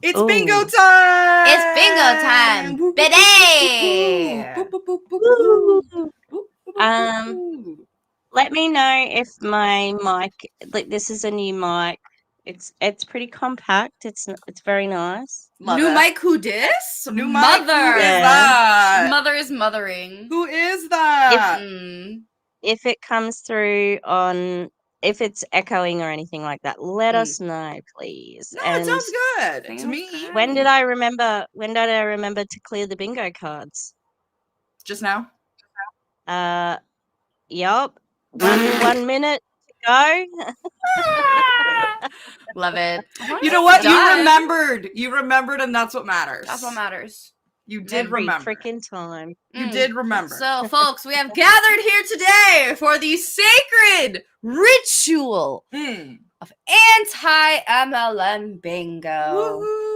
It's bingo time! It's bingo time, Woo, woo, baby! woo, woo, woo, woo, woo, woo, woo, Um, woo. Let me know if my mic, like this is a new mic. It's pretty compact. It's very nice. Love New it. Mike, who dis? New Mother. Mike, who is Yeah. that? Mother is mothering. Who is that? If it comes through on, if it's echoing or anything like that, let us know, please. No, And it sounds good to Sounds me. good. when did I remember to clear the bingo cards? Just now? Yup. 1 minute to go. Love it. You know what? Done. You remembered, and that's what matters. That's what matters. You did Every remember. freaking time. You did remember. So, folks, we have gathered here today for the sacred ritual of anti-MLM bingo. Woohoo!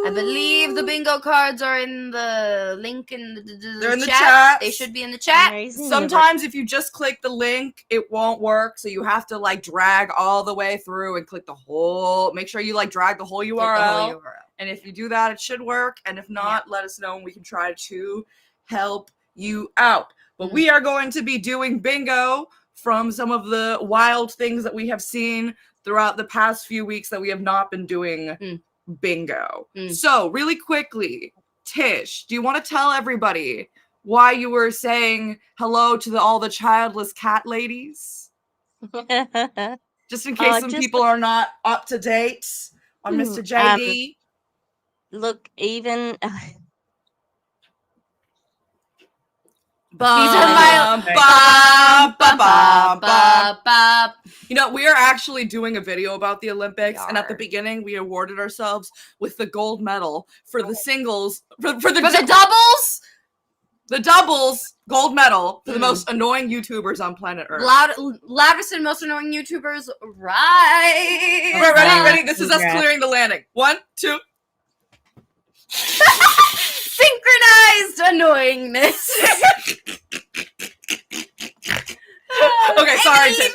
I believe the bingo cards are in the link in the They're in the chat. chat. They should be in the chat. Amazing. Sometimes if you just click the link, it won't work. So you have to like drag all the way through and click the whole. Make sure you like drag the whole URL. And if you do that, it should work. And if not, let us know and we can try to help you out. But we are going to be doing bingo from some of the wild things that we have seen throughout the past few weeks that we have not been doing bingo. So really quickly, Tish, do you want to tell everybody why you were saying hello to all the childless cat ladies? Just in case some people are not up to date on Mr. JD. Look, even These are my You know, we are actually doing a video about the Olympics, and at the beginning, we awarded ourselves with the gold medal for the singles, for the doubles. The doubles gold medal for the most annoying YouTubers on planet Earth. Loudest and most annoying YouTubers, right? We're ready. This is us clearing the landing. 1, 2. Synchronized annoyingness. Okay, sorry, Tish.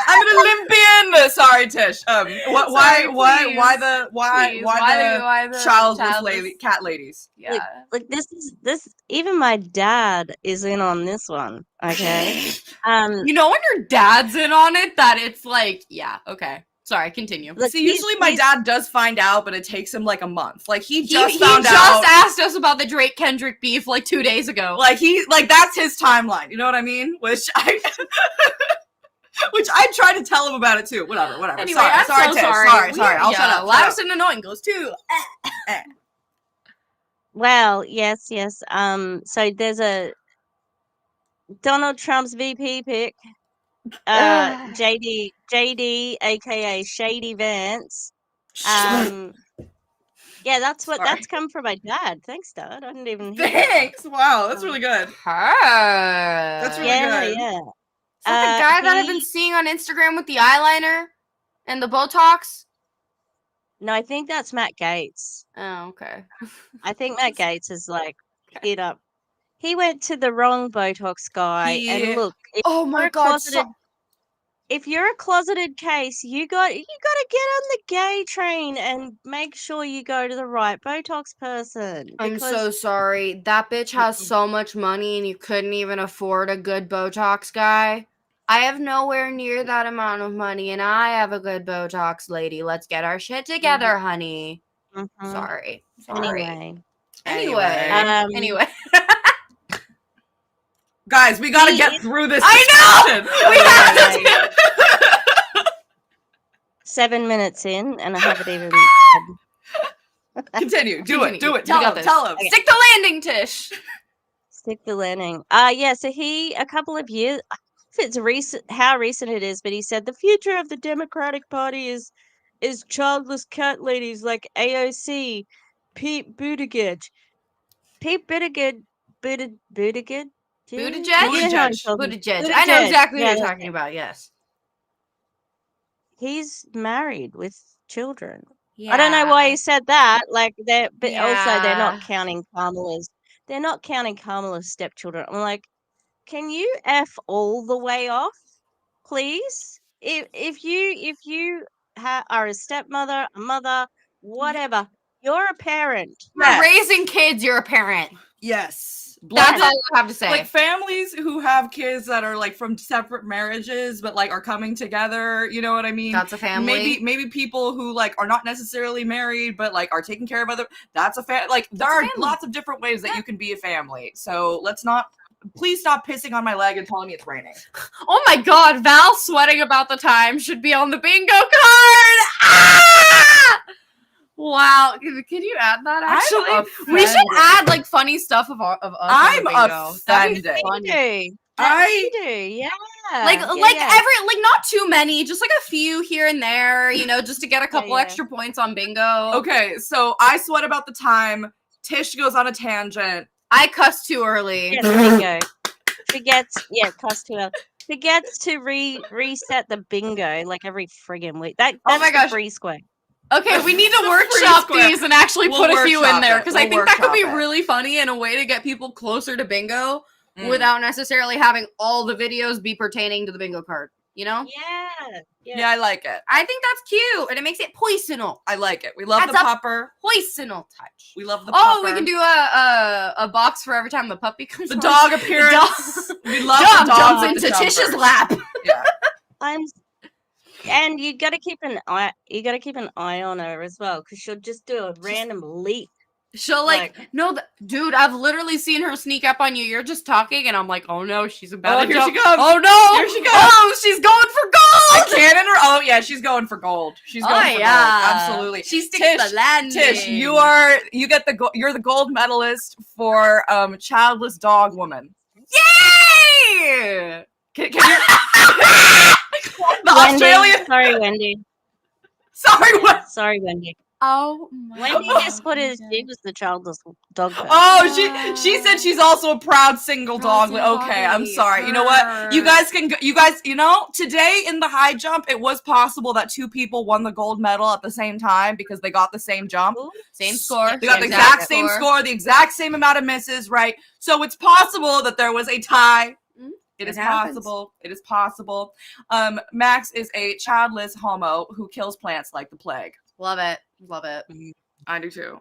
I'm an Olympian. Sorry, Tish. Why the childless cat ladies? Yeah. Like this. Even my dad is in on this one. Okay. You know when your dad's in on it, that it's like, yeah, okay. Sorry, continue. Look, see, usually my dad does find out, but it takes him like a month. Like he just asked us about the Drake Kendrick beef like 2 days ago. Like that's his timeline. You know what I mean? Which I tried to tell him about it too. Whatever. Anyway, sorry. I'll shut up. Loudest and annoying goes too. Well, yes. So there's a Donald Trump's VP pick. JD, aka Shady Vance. Yeah, that's come from my dad. Thanks, Dad. I didn't even hear Thanks. Wow, that's really good. That's really good. Yeah. Is that the guy that I've been seeing on Instagram with the eyeliner and the Botox? No, I think that's Matt Gaetz. Oh, okay. I think Matt Gaetz is like hit up. He went to the wrong Botox guy, and look. Oh my God! If you're a closeted case, you got to get on the gay train and make sure you go to the right Botox person. I'm so sorry. That bitch has so much money and you couldn't even afford a good Botox guy. I have nowhere near that amount of money and I have a good Botox lady. Let's get our shit together, honey. Sorry. Anyway. Guys, we gotta get through this. I know! We have to 7 minutes in, and I haven't even. Continue. Do it. Tell him. Okay. Stick the landing, Tish. Stick the landing. Yeah. So a couple of years. If it's recent, how recent it is, but he said the future of the Democratic Party is childless cat ladies like AOC, Pete Buttigieg. Buttigieg. Buttigieg. I know exactly what you're talking about. Yes. He's married with children. Yeah. I don't know why he said that. Like also they're not counting Kamala's. They're not counting Kamala's stepchildren. I'm like, can you F all the way off, please? If you are a stepmother, a mother, whatever, You're a parent. You're raising kids, you're a parent. Yes. That's all I have to say. Like families who have kids that are like from separate marriages but like are coming together, you know what I mean? That's a family. Maybe people who like are not necessarily married but like are taking care of other, that's a family. Like there are lots of different ways that you can be a family. So please stop pissing on my leg and telling me it's raining. Oh my god, Val sweating about the time should be on the bingo card. Ah! Wow, can you add that? Actually, we should add like funny stuff of us. I'm offended. I do, yeah. Like every not too many, just like a few here and there, you know, just to get a couple extra points on bingo. Okay, so I sweat about the time. Tish goes on a tangent. I cuss too early. Yeah, bingo. Cuss too early. Forgets to reset the bingo like every friggin' week. That's oh my gosh, free square. Okay, we need to workshop these and actually put a few in there because I think that could be really funny and a way to get people closer to bingo without necessarily having all the videos be pertaining to the bingo card. You know? Yeah, I like it. I think that's cute and it makes it personal. I like it. We love the pupper. Personal touch. We love the pupper. We can do a box for every time the puppy comes. The dog appearance. We love the dog jumps into Tish's lap. Yeah. And you got to keep an eye. You got to keep an eye on her as well, because she'll just do a random leap. She'll dude. I've literally seen her sneak up on you. You're just talking, and I'm like, oh no, she's about to jump. She goes. Oh no, here she goes. Oh, she's going for gold. I can't oh yeah, she's going for gold. She's going for gold. Absolutely. She sticks the landing. Tish, you're the gold medalist for childless dog woman. Yay! Can you? Australian. Sorry, Wendy. Sorry, Wendy. Oh my Wendy just put it. She was the childless dog person. Oh, she said she's also a proud single dog. Okay, I'm sorry. You know what? You guys, today in the high jump, it was possible that two people won the gold medal at the same time because they got the same jump. Same score. They got the exact same score, the exact same amount of misses, right? So it's possible that there was a tie. It is possible. It is possible. Max is a childless homo who kills plants like the plague. Love it. Love it. I do too.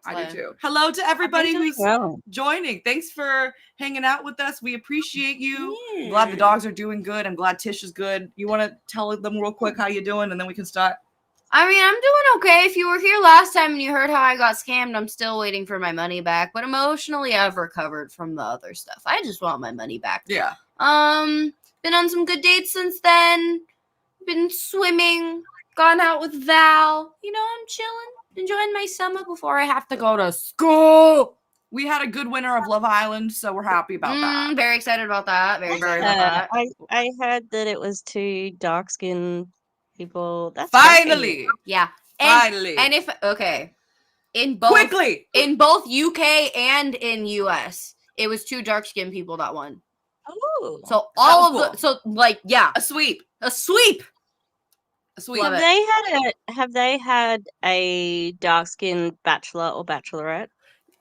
Hello to everybody who's joining. Thanks for hanging out with us. We appreciate you. Yeah. I'm glad the dogs are doing good. I'm glad Tish is good. You want to tell them real quick how you doing, and then we can start? I mean, I'm doing okay. If you were here last time and you heard how I got scammed, I'm still waiting for my money back. But emotionally, I've recovered from the other stuff. I just want my money back. Yeah. Been on some good dates since then. Been swimming. Gone out with Val. You know, I'm chilling. Enjoying my summer before I have to go to school. We had a good winner of Love Island, so we're happy about that. Very excited about that. Very excited about that. I heard that it was two dark-skinned people. That's finally. Yeah. Finally. And if in both UK and in US, it was two dark-skinned people that won. Oh. So a sweep. Have they had a dark-skinned bachelor or bachelorette?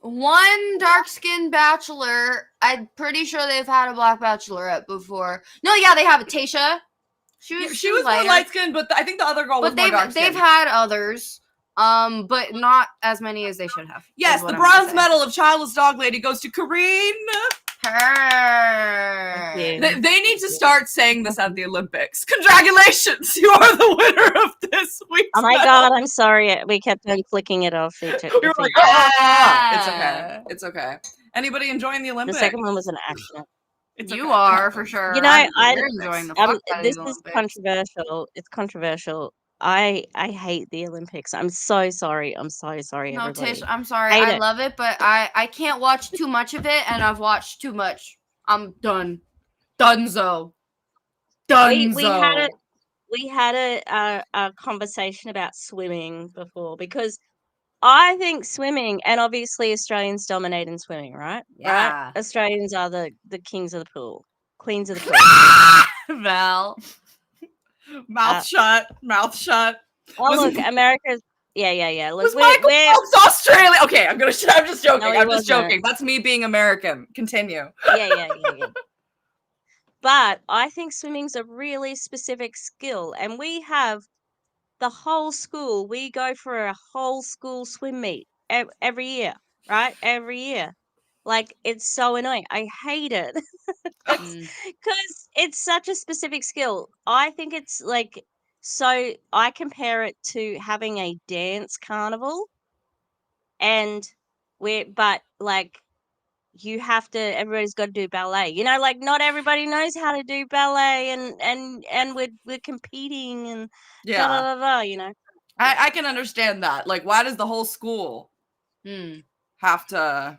One dark-skinned bachelor. I'm pretty sure they've had a black bachelorette before. No, yeah, they have a Tasha. She was more light-skinned, but I think the other girl was more dark-skinned. They've had others, but not as many as they should have. Yes, the bronze medal of childless dog lady goes to Kareen. They need to start saying this at the Olympics. Congratulations, you are the winner of this week's Oh my God, I'm sorry. We kept on flicking it off. It's okay. Anybody enjoying the Olympics? The second one was an accident. You are, for sure. You know, I'm enjoying the fuck out of this the is Olympics. controversial. It's controversial. I hate the Olympics. I'm so sorry. I'm so sorry, No, everybody. Tish, I'm sorry. I love it, but I can't watch too much of it, and I've watched too much. I'm done. Dunzo. We had a conversation about swimming before, because I think swimming, and obviously Australians dominate in swimming, right? Yeah. Right? Australians are the kings of the pool, queens of the pool. Val. Mouth shut. Oh, look, America's. Yeah. Look, was Michael Phelps Australia? Okay, I'm just joking. No, I'm just joking. That's me being American. Continue. Yeah. But I think swimming's a really specific skill, and we have the whole school. We go for a whole school swim meet every year, right? Every year. Like, it's so annoying. I hate it. Because it's such a specific skill. I think it's like, so I compare it to having a dance carnival, and but like, you have to, everybody's got to do ballet. You know, like, not everybody knows how to do ballet, and we're competing and da da da da, you know. I can understand that. Like, why does the whole school have to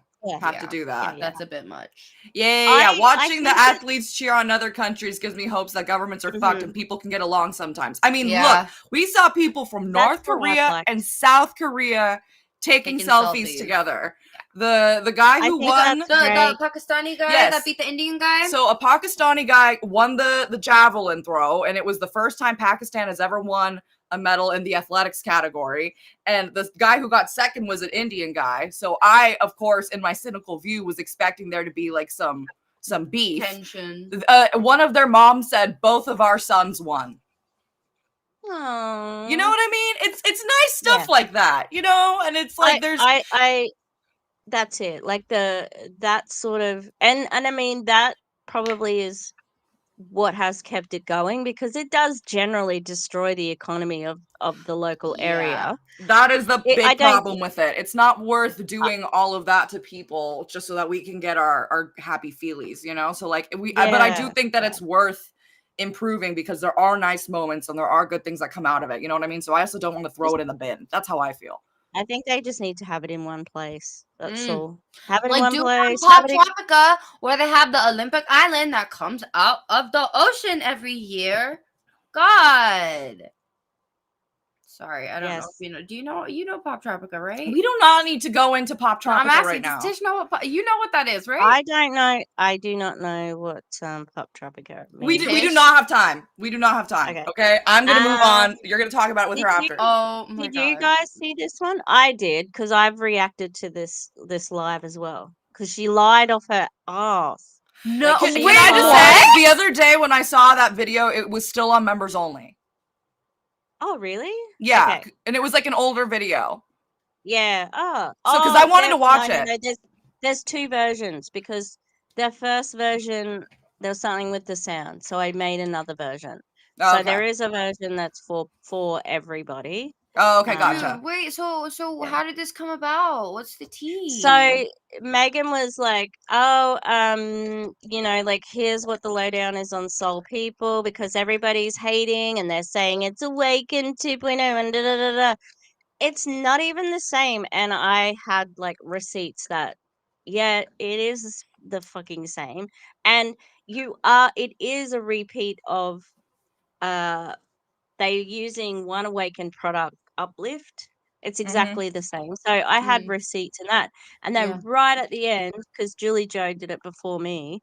do that? Yeah. That's a bit much. Yeah. Watching the think athletes cheer on other countries gives me hopes that governments are fucked and people can get along sometimes. I mean, look, we saw people from North Korea and South Korea taking selfies together. The guy who won, the Pakistani guy that beat the Indian guy. So a Pakistani guy won the javelin throw, and it was the first time Pakistan has ever won a medal in the athletics category. And the guy who got second was an Indian guy. So I, of course, in my cynical view, was expecting there to be like some beef. Tension. One of their moms said both of our sons won. Aww. You know what I mean? It's nice stuff like that, you know? And it's like that's it. Like, that sort of, and I mean, that probably is what has kept it going, because it does generally destroy the economy of the local area. That is the big problem with it. It's not worth doing all of that to people just so that we can get our happy feelies, you know? So like but I do think that it's worth improving, because there are nice moments and there are good things that come out of it. You know what I mean? So I also don't want to throw it in the bin. That's how I feel. I think they just need to have it in one place. That's all. Have it in Like, one do place. Pop Tropica, where they have the Olympic Island that comes out of the ocean every year. God. Sorry, I don't know if you know. Do you know Pop Tropica, right? We do not need to go into Pop Tropica right now. Does Tish know you know what that is, right? I don't know. I do not know what Pop Tropica means. We do not have time. We do not have time. Okay? I'm going to move on. You're going to talk about it with her after. Oh my God. Did you guys see this one? I did, because I've reacted to this live as well. Because she lied off her ass. No, can I just say, the other day when I saw that video, it was still on members only. Oh, really? Yeah, okay. And it was like an older video. Yeah. So because I wanted to watch it. No, there's two versions, because the first version there was something with the sound, so I made another version. Oh, so there is a version that's for everybody. Oh, okay, gotcha. Wait, so how did this come about? What's the tea? So Megan was like, "Oh, you know, like, here's what the lowdown is on Soul People, because everybody's hating and they're saying it's Awaken 2.0 and da da da da." It's not even the same, and I had like receipts that, yeah, it is the fucking same, and it is a repeat of they're using one Awakened product, Uplift. It's exactly the same. So I had receipts in that. And then right at the end, because Julie Joe did it before me,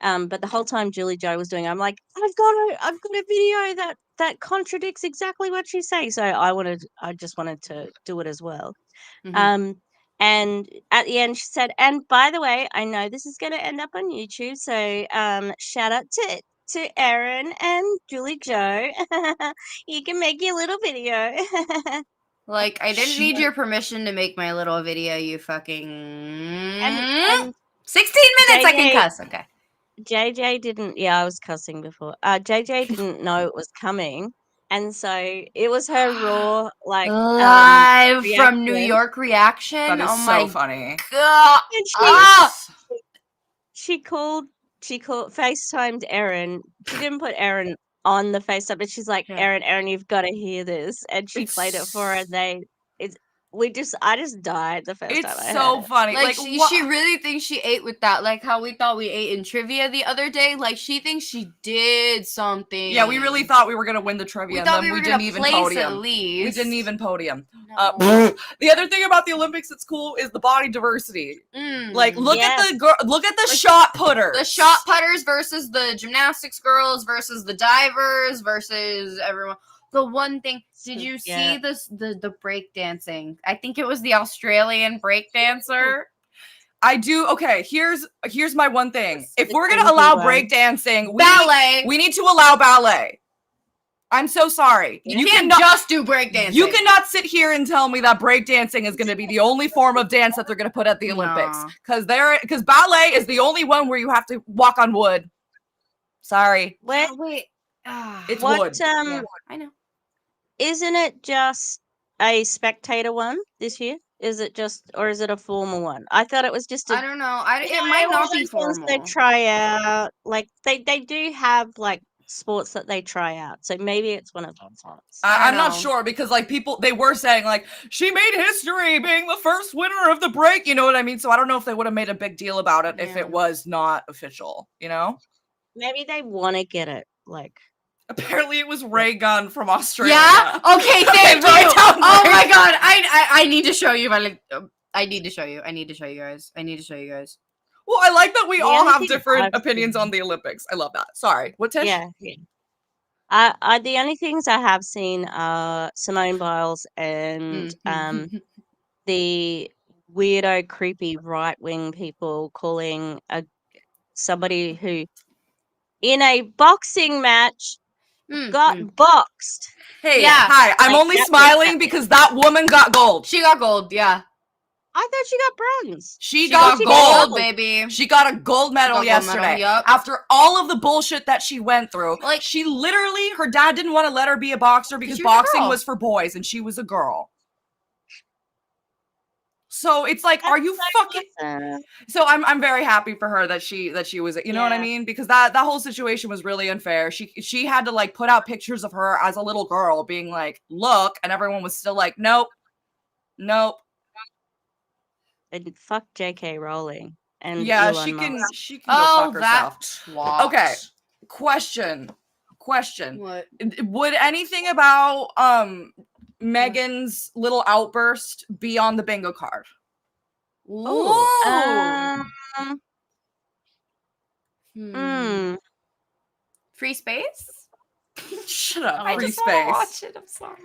but the whole time Julie Joe was doing it, I'm like, I've got a video that contradicts exactly what she's saying. So I just wanted to do it as well. And at the end she said, and by the way, I know this is going to end up on YouTube, so shout out to Erin and Julie Joe. You can make your little video. Like, I didn't need your permission to make my little video, you fucking... And 16 minutes, I can cuss, okay. JJ didn't, I was cussing before. JJ didn't know it was coming. And so it was her raw, like, live from New York reaction. That is so funny. God. And she FaceTimed Erin. She didn't put Erin on the FaceTime, but she's like, Erin, you've got to hear this. And she played it for her, and I just died the first time I heard it. It's so funny. Like she really thinks she ate with that. Like how we thought we ate in trivia the other day. Like she thinks she did something. Yeah, we really thought we were gonna win the trivia, and then we didn't even podium. At least. We didn't even podium. No. The other thing about the Olympics that's cool is the body diversity. Like look at the shot putter. The shot putters versus the gymnastics girls versus the divers versus everyone. The one thing, did you see the break dancing? I think it was the Australian break dancer. I do. Okay, here's my one thing. If we're gonna allow break dancing, ballet, we need to allow ballet. I'm so sorry. You can't just do breakdancing. You cannot sit here and tell me that breakdancing is going to be the only form of dance that they're going to put at the Olympics. Because ballet is the only one where you have to walk on wood. Sorry. Wait. It's wood. Yeah, I know. Isn't it just a spectator one this year? Is it a formal one? I thought it was just I don't know. It might not be formal. They try out, like they do have like sports that they try out, so maybe it's one of those ones. I'm not sure because like they were saying like she made history being the first winner of the break. You know what I mean? So I don't know if they would have made a big deal about it if it was not official. You know? Maybe they want to get it like. Apparently, it was Ray Gunn from Australia. Yeah. Okay. Thank you. Oh my god. I need to show you. I need to show you. I need to show you guys. Well, I like that we all have different opinions on the Olympics. I love that. Sorry. What, Tish? Yeah. The only things I have seen are Simone Biles and the weirdo, creepy right-wing people calling somebody who in a boxing match got boxed. Hey, hi. I'm only smiling because that woman got gold. She got gold, yeah. I thought she got bronze. She got gold, baby. She got a gold medal yesterday. Yep. After all of the bullshit that she went through. Like, she literally, her dad didn't want to let her be a boxer because boxing was for boys and she was a girl. So it's like, are you fucking? So I'm very happy for her that she was, you know what I mean? Because that whole situation was really unfair. She had to like put out pictures of her as a little girl being like, look, and everyone was still like, nope. And fuck J.K. Rowling. And yeah, Elon she can go fuck herself. Twat. Okay. Question. What? Would anything about Megan's little outburst be on the bingo card? Ooh. Free space? Shut up. I Free just space. watch it. I'm sorry.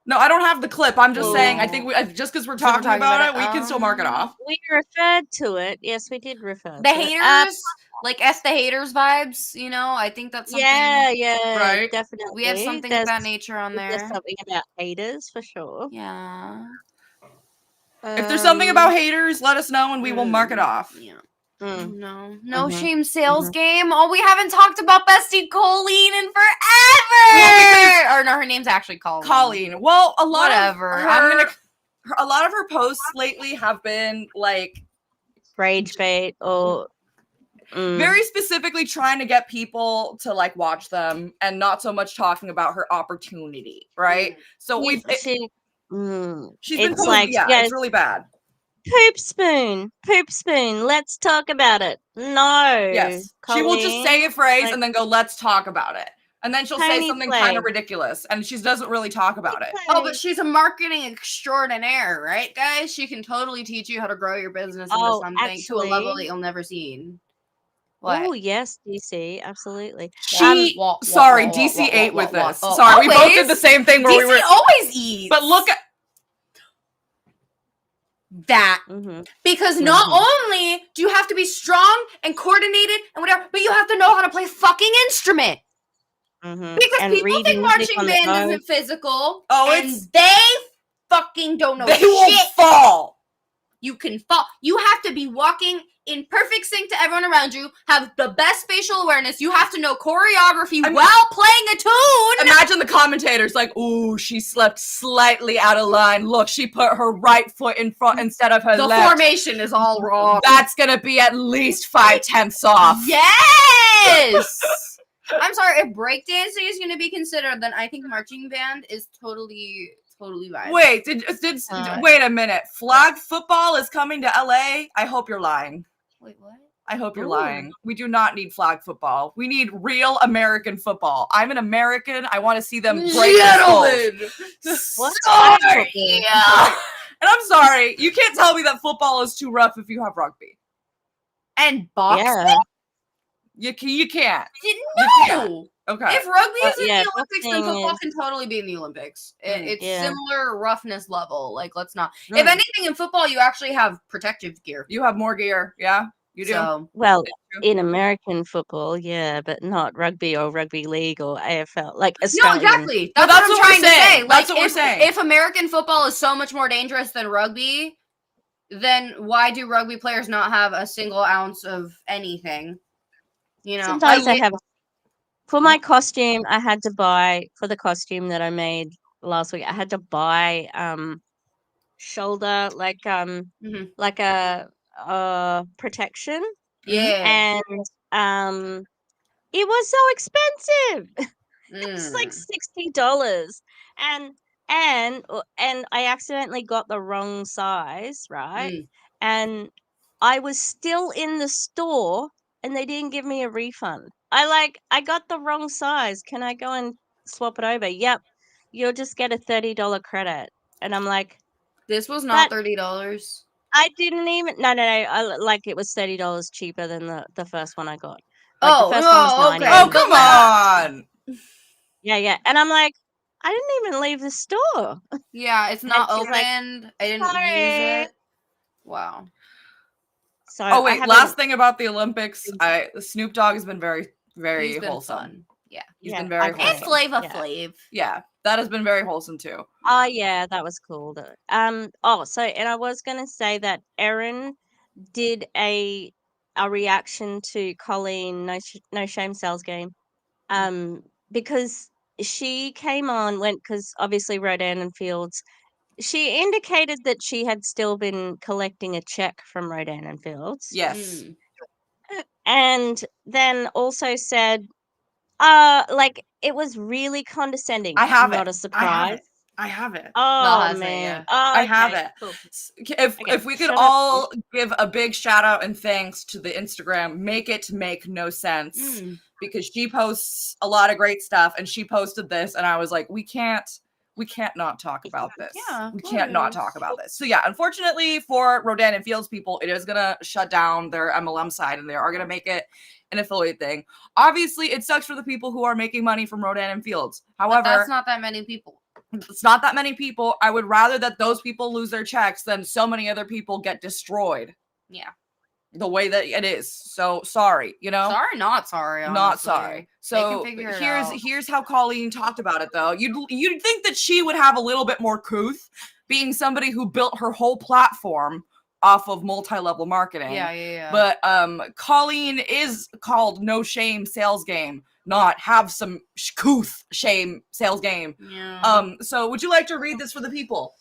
No, I don't have the clip. I'm just saying. I think just because we're talking about it, we can still mark it off. We referred to it. Yes, we did refer. The haters, like the haters vibes. You know, I think that's something. Yeah, right. Definitely. We have something of that nature on there. There's something about haters for sure. Yeah. If there's something about haters, let us know and we will mark it off. Yeah. No shame sales game. Oh, we haven't talked about Bestie Colleen in forever. Well, or no, her name's actually Colleen. Colleen. Well, a lot of her posts lately have been like rage bait or very specifically trying to get people to like watch them and not so much talking about her opportunity, right? So she's been like, it's really bad. Poop spoon, let's talk about it. No. Yes. Colleen, she will just say a phrase and then go, let's talk about it. And then she'll say something kind of ridiculous and she doesn't really talk about it. Oh, but she's a marketing extraordinaire, right, guys? She can totally teach you how to grow your business into something to a level that you'll never see. Oh, yes, DC, absolutely. Sorry, DC ate with this. Sorry, we both did the same thing where DC always eats. But look at that. Because not only do you have to be strong and coordinated and whatever, but you have to know how to play a fucking instrument. Because and people think marching band isn't physical. And they fucking don't know shit. They will fall. You can fall. You have to be walking in perfect sync to everyone around you, have the best spatial awareness. You have to know choreography while playing a tune. Imagine the commentators like, ooh, she slept slightly out of line. Look, she put her right foot in front instead of her left. The formation is all wrong. That's going to be at least 5/10 off. Yes! I'm sorry, if breakdancing is going to be considered, then I think marching band is totally viable. Wait, wait a minute. Flag football is coming to LA? I hope you're lying. Wait, what? I hope you're lying. We do not need flag football. We need real American football. I'm an American. I want to see them break What? Sorry. Yeah. And I'm sorry. You can't tell me that football is too rough if you have rugby. And boxing? Yeah. You can't. No. You can't. Okay. If rugby is in the Olympics, then football can totally be in the Olympics. It's similar roughness level. Like, let's not. If anything, in football, you actually have protective gear. You have more gear, yeah? You do. So Well, It's true. in American football, yeah, but not rugby or rugby league or AFL, like no, Australian. exactly. Well, That's, that's what I'm what we're trying to saying. say. That's Like, what we're saying. if American football is so much more dangerous than rugby, then why do rugby players not have a single ounce of anything? You know, Sometimes like they have. For my costume, I had to buy for the costume that I made last week. I had to buy shoulder mhm. like a protection, Yeah. and it was so expensive. It's like $60, and and I accidentally got the wrong size, right? Mm. And I was still in the store, and they didn't give me a refund. I got the wrong size. Can I go and swap it over? Yep, you'll just get a $30 credit. And I'm like, This was not but $30. I didn't even no. Like it was $30 cheaper than the first one I got. Like the Oh, first one was no, 90. okay. Oh, But come like, on. Yeah. And I'm like, I didn't even leave the store. yeah, it's And not she's like, opened. I didn't use sorry. it. Wow. So Oh I wait, last haven't. thing about the Olympics, Snoop Dogg has been very, very He's been wholesome. fun. Yeah. He's Yeah, been very And iconic. wholesome. Flava Yeah. Flav. Yeah, that has been very wholesome too. Oh yeah, that was cool though. Oh, so and I was gonna say that Erin did a reaction to Colleen No Shame Sales game. Because she came on when because obviously Rodan and Fields. She indicated that she had still been collecting a check from Rodan and Fields, Yes, and then also said, like it was really condescending. I have Not it. a I have surprise. it. I have it. Oh has it, man. yeah. Oh, I have okay. it. Cool. If Okay. we could Shut up. all give a big shout out and thanks to the Instagram, make it make no sense, because she posts a lot of great stuff, and she posted this, and I was like, we can't not talk about this. Yeah, We can't not please. talk about this. So yeah, unfortunately for Rodan and Fields people, it is gonna shut down their MLM side, and they are gonna make it an affiliate thing. Obviously, it sucks for the people who are making money from Rodan and Fields. But However, that's not that many people. it's not that many people. I would rather that those people lose their checks than so many other people get destroyed. Yeah. The way that it is. So sorry, you know? Sorry, not sorry. Honestly. Not sorry. So here's how Colleen talked about it though. You'd think that she would have a little bit more couth, being somebody who built her whole platform off of multi-level marketing. Yeah. But Colleen is called No Shame Sales Game, not have some couth shame sales game. Yeah. So would you like to read this for the people?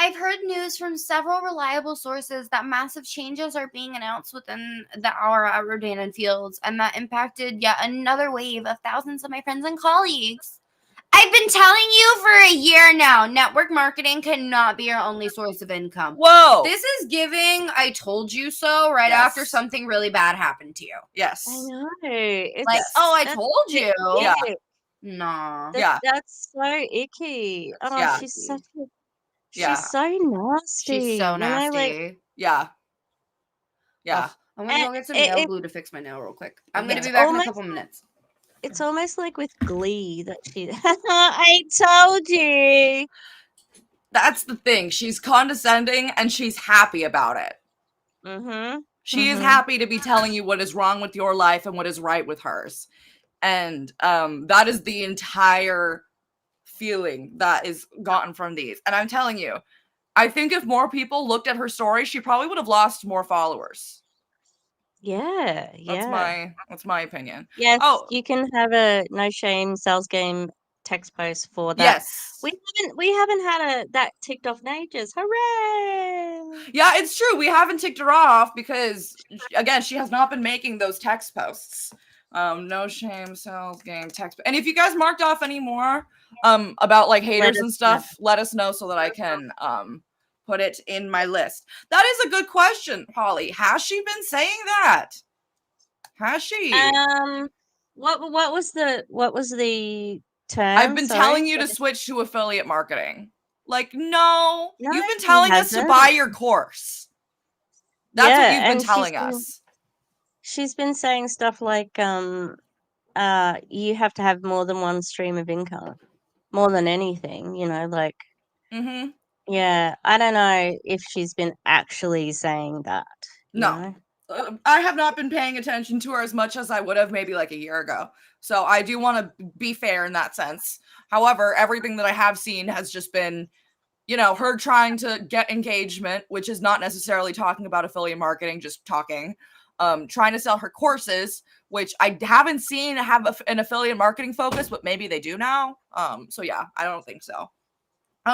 I've heard news from several reliable sources that massive changes are being announced within the hour at Rodan and Fields, and that impacted yet another wave of thousands of my friends and colleagues. I've been telling you for a year now, network marketing cannot be your only source of income. Whoa! This is giving I told you so right after something really bad happened to you. Yes. I know. It's like, oh, I told you. Yeah. No. That's so icky. Oh, Yeah. she's such a Yeah. she's so nasty. She's so nasty. You know, like, yeah. Oh, I'm gonna go get some nail glue to fix my nail real quick. I'm gonna be back in a couple minutes. It's almost like with Glee that she I told you. That's the thing. She's condescending and she's happy about it. Mm-hmm. She is happy to be telling you what is wrong with your life and what is right with hers. And that is the entire feeling that is gotten from these. And I'm telling you, I think if more people looked at her story, she probably would have lost more followers. Yeah. That's my opinion. Yes, you can have a No Shame Sales Game text post for that. Yes. We haven't had that ticked off in ages. Hooray! Yeah, it's true. We haven't ticked her off because, again, she has not been making those text posts. No Shame Sales Game text. And if you guys marked off any more about like haters and stuff, let us know so that I can put it in my list. That is a good question, Holly. Has she been saying that? Has she? What was the term? I've been telling you to switch to affiliate marketing. Like, no, you've been telling us to buy your course. That's what you've been telling us. She's been saying stuff like, you have to have more than one stream of income, more than anything, you know, like. Yeah, I don't know if she's been actually saying that. No. You know? I have not been paying attention to her as much as I would have maybe like a year ago. So I do want to be fair in that sense. However, everything that I have seen has just been, her trying to get engagement, which is not necessarily talking about affiliate marketing, just talking, trying to sell her courses, which I haven't seen have an affiliate marketing focus, but maybe they do now. So yeah, I don't think so.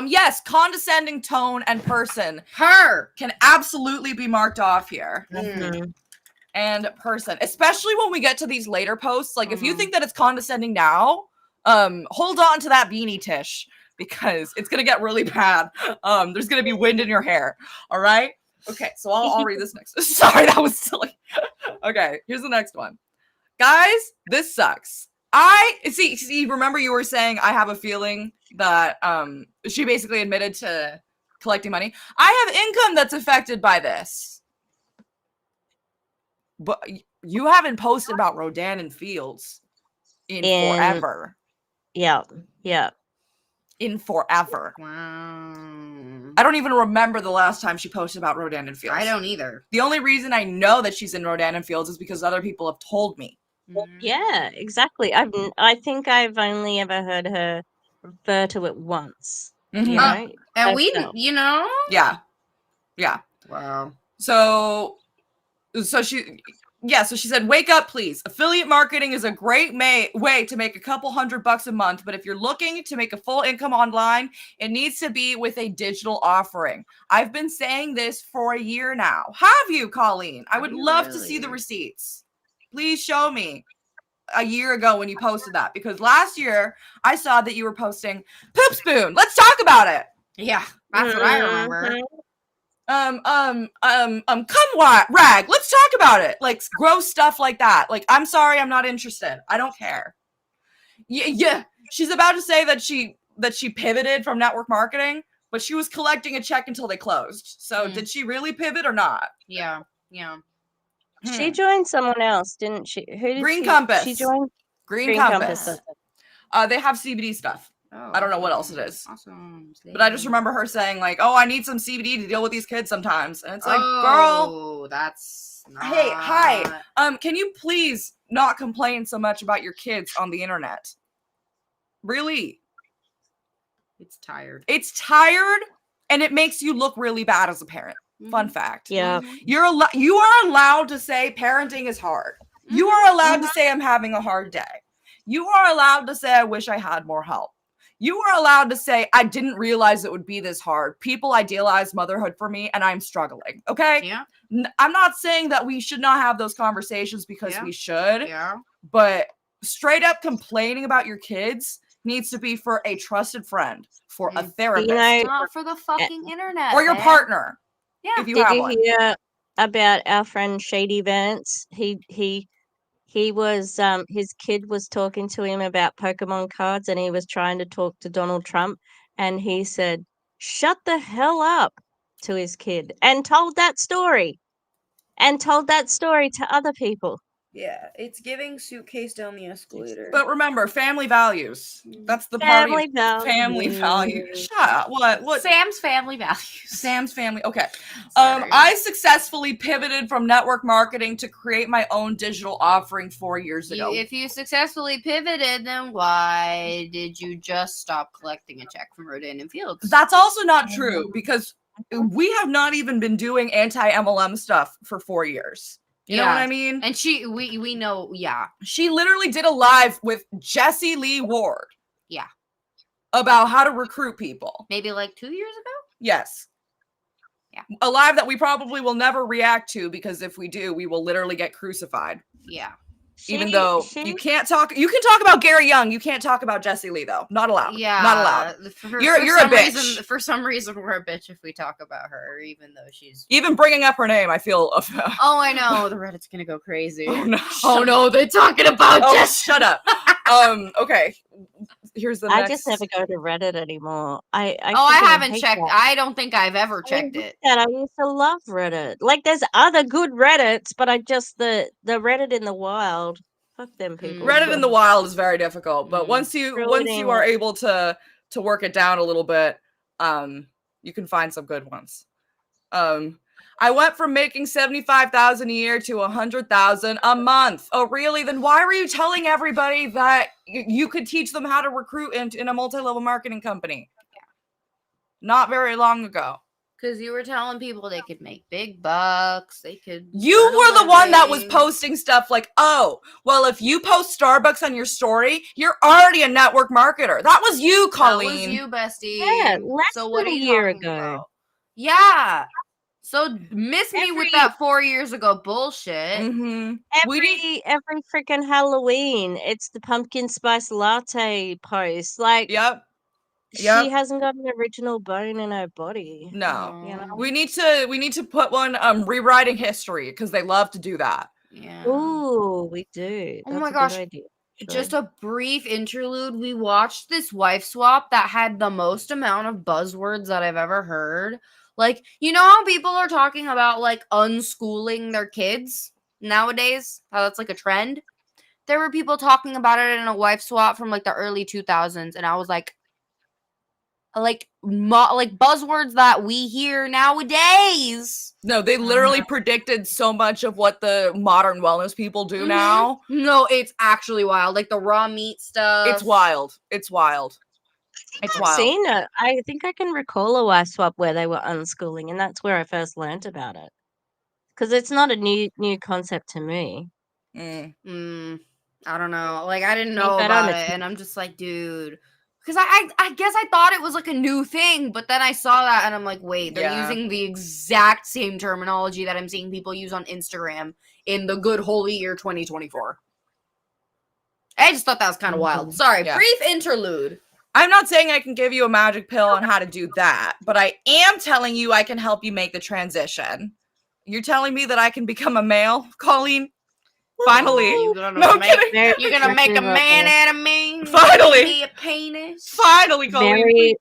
Yes, condescending tone and person. Her can absolutely be marked off here. Mhm. And person, especially when we get to these later posts. Like, if you think that it's condescending now, hold on to that beanie, Tish, because it's gonna get really bad. There's gonna be wind in your hair. All right. Okay, so I'll read this next. Sorry, that was silly. Okay, here's the next one. Guys, this sucks. I see. Remember, you were saying I have a feeling that she basically admitted to collecting money. I have income that's affected by this, but you haven't posted about Rodan and Fields in forever. Yeah. In forever. Wow. I don't even remember the last time she posted about Rodan and Fields. I don't either. The only reason I know that she's in Rodan and Fields is because other people have told me. Well, yeah, exactly. I think I've only ever heard her refer to it once. Mhm. You know, And we, herself. Yeah. Wow. So she said, wake up, please. Affiliate marketing is a great way to make a couple $100 a month. But if you're looking to make a full income online, it needs to be with a digital offering. I've been saying this for a year now. Have you, Colleen? I would love to see the receipts. Please show me a year ago when you posted that, because last year I saw that you were posting Poop Spoon. Let's talk about it. Yeah, that's what I remember. Rag. Let's talk about it. Like gross stuff like that. Like, I'm sorry, I'm not interested. I don't care. Yeah. She's about to say that she pivoted from network marketing, but she was collecting a check until they closed. So did she really pivot or not? Yeah. She joined someone else, didn't she? Who did Green Compass. She joined Green Compass. They have CBD stuff. Oh, I don't know what else it is. Awesome. But I just remember her saying, like, oh, I need some CBD to deal with these kids sometimes. And it's like, girl. That's not... Hey, hi. Can you please not complain so much about your kids on the internet? Really? It's tired. It's tired, and it makes you look really bad as a parent. Fun fact. Yeah. You are allowed to say parenting is hard. You are allowed to say I'm having a hard day. You are allowed to say I wish I had more help. You are allowed to say I didn't realize it would be this hard. People idealize motherhood for me, and I'm struggling. Okay? Yeah. I'm not saying that we should not have those conversations, because we should. Yeah. But straight up complaining about your kids needs to be for a trusted friend, for a therapist, not for the fucking internet, or your partner. Yeah. If you have one. Did you hear about our friend Shady Vance? He was his kid was talking to him about Pokemon cards, and he was trying to talk to Donald Trump, and he said, "Shut the hell up," to his kid, and told that story to other people. Yeah, it's giving suitcase down the escalator. But remember, family values. That's the Family party. Family values. Shut up. What? Sam's family values. Sam's family. Okay. Sorry. I successfully pivoted from network marketing to create my own digital offering 4 years ago. If you successfully pivoted, then why did you just stop collecting a check from Rodan and Fields? That's also not true, because we have not even been doing anti-MLM stuff for 4 years. You know what I mean? And we know, yeah. She literally did a live with Jesse Lee Ward. Yeah. About how to recruit people. Maybe like 2 years ago? Yes. Yeah. A live that we probably will never react to, because if we do, we will literally get crucified. Yeah. Even though you can talk about Gary Young, you can't talk about Jesse Lee though. Not allowed. Yeah. Not allowed. You're a bitch. For some reason, we're a bitch if we talk about her, even though she's... Even bringing up her name, I feel... Oh, I know. The Reddit's gonna go crazy. Oh no, they're talking about Jess. Shut up. Okay. Here's the next... I just never go to Reddit anymore. I haven't checked. That. I don't think I've ever checked it. I used to love Reddit. Like, there's other good Reddits, but I just the Reddit in the wild. Fuck them people. Reddit in the wild is very difficult, but once you are able to work it down a little bit, you can find some good ones. I went from making $75,000 a year to $100,000 a month. Oh, really? Then why were you telling everybody that you could teach them how to recruit in a multi-level marketing company? Yeah. Not very long ago. Because you were telling people they could make big bucks. They could. You were the one that was posting stuff like, oh, well, if you post Starbucks on your story, you're already a network marketer. That was you, Colleen. That was you, bestie. Yeah, less so what than are a you year talking ago. about? Yeah. So miss me with that 4 years ago bullshit. Mm-hmm. Every freaking Halloween, it's the pumpkin spice latte post. Like, Yep. she hasn't got an original bone in her body. No. You know? We need to put one rewriting history because they love to do that. Yeah. Ooh, we do. Oh That's my a gosh. good idea. Just a brief interlude. We watched this wife swap that had the most amount of buzzwords that I've ever heard. Like, you know how people are talking about like unschooling their kids nowadays? How that's like a trend? There were people talking about it in a wife swap from like the early 2000s, and I was like buzzwords that we hear nowadays. No, they literally predicted so much of what the modern wellness people do now. No, it's actually wild. Like the raw meat stuff. It's wild. It's wild. It's wild. I've seen it. I think I can recall a wife swap where they were unschooling, and that's where I first learnt about it. Because it's not a new concept to me. I don't know. Like, I didn't know about it, and I'm just like, dude. Because I guess I thought it was like a new thing, but then I saw that, and I'm like, wait, they're using the exact same terminology that I'm seeing people use on Instagram in the good holy year 2024. I just thought that was kind of wild. Sorry, brief interlude. I'm not saying I can give you a magic pill on how to do that, but I am telling you I can help you make the transition. You're telling me that I can become a male, Colleen? Finally. You're gonna make a man out of me? Finally. Me a penis? Finally, Colleen. Very,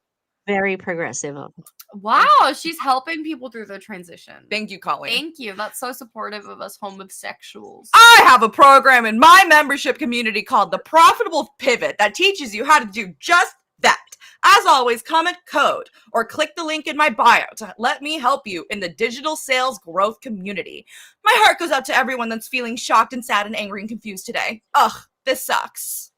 very progressive of it. Wow, she's helping people through their transition. Thank you, Colleen. Thank you. That's so supportive of us homosexuals. I have a program in my membership community called The Profitable Pivot that teaches you how to do just that. As always, comment code or click the link in my bio to let me help you in the digital sales growth community. My heart goes out to everyone that's feeling shocked and sad and angry and confused today. Ugh, this sucks.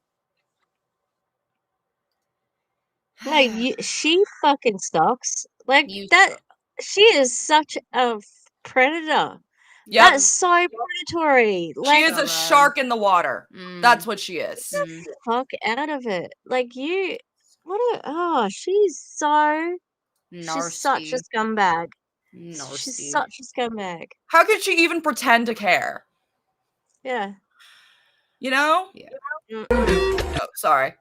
No, she fucking sucks. Like, that, she is such a predator. Yep. That's so predatory. Like, she is a shark in the water. That's what she is. Get the fuck out of it. Like, she's so... She's such a scumbag. She's such a scumbag. How could she even pretend to care? Yeah. You know? Yeah. Oh, sorry.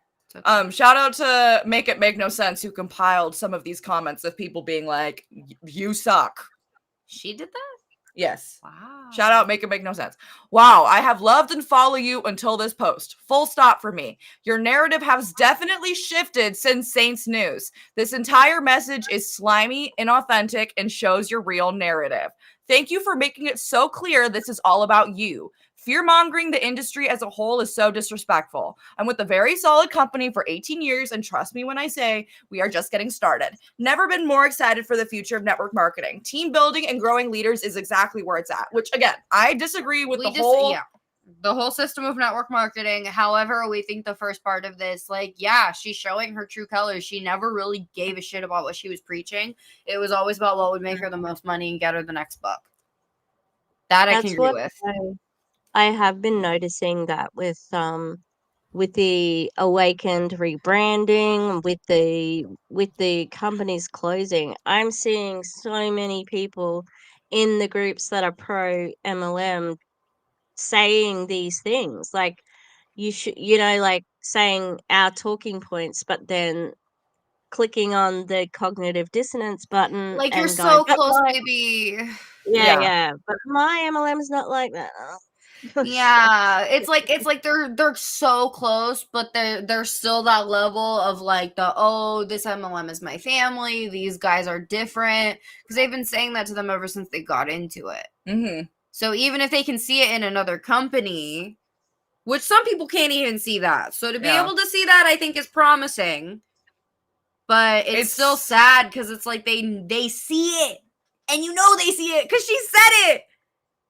Shout out to Make It Make No Sense, who compiled some of these comments of people being like, you suck. She did that? Yes. Wow. Shout out, Make It Make No Sense. Wow, I have loved and follow you until this post. Full stop for me. Your narrative has definitely shifted since Saints News. This entire message is slimy, inauthentic, and shows your real narrative. Thank you for making it so clear this is all about you. Fear-mongering the industry as a whole is so disrespectful. I'm with a very solid company for 18 years, and trust me when I say we are just getting started. Never been more excited for the future of network marketing. Team building and growing leaders is exactly where it's at, which, again, I disagree with the whole system of network marketing. However, we think the first part of this, like, yeah, she's showing her true colors. She never really gave a shit about what she was preaching. It was always about what would make her the most money and get her the next buck. That I can agree with. I have been noticing that with the Awakened rebranding, with the companies closing. I'm seeing so many people in the groups that are pro MLM saying these things. Like, you should, like saying our talking points, but then clicking on the cognitive dissonance button. Like, and you're so close, baby. Yeah. But my MLM is not like that. Yeah, it's like they're so close, but there's still that level of like this MLM is my family. These guys are different, because they've been saying that to them ever since they got into it. Mm-hmm. So even if they can see it in another company, which some people can't even see that, so to be able to see that, I think is promising. But it's still sad because it's like they see it. And you know they see it because she said it.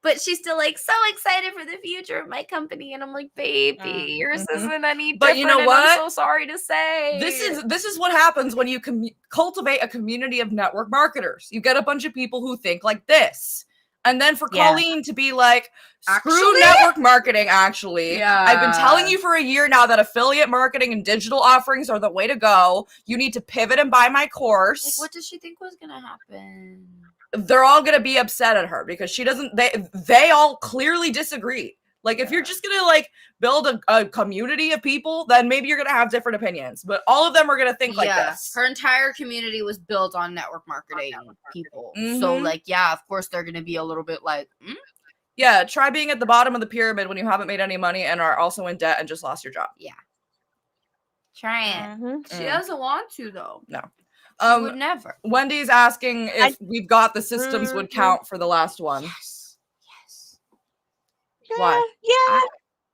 But she's still like so excited for the future of my company, and I'm like, baby, yours isn't any different. But you know what? I'm so sorry to say. This is what happens when you cultivate a community of network marketers. You get a bunch of people who think like this. And then for Colleen to be like, screw network marketing, actually. Yeah. I've been telling you for a year now that affiliate marketing and digital offerings are the way to go. You need to pivot and buy my course. Like, what does she think was going to happen? They're all going to be upset at her because she doesn't, they all clearly disagree. Like, if you're just going to, like, build a community of people, then maybe you're going to have different opinions. But all of them are going to think like this. Her entire community was built on network marketing people. So, like, yeah, of course they're going to be a little bit like, Yeah, try being at the bottom of the pyramid when you haven't made any money and are also in debt and just lost your job. Yeah. Try it. She doesn't want to, though. No. She would never. Wendy's asking if we've got the systems would count for the last one. Yes. Why? Yeah.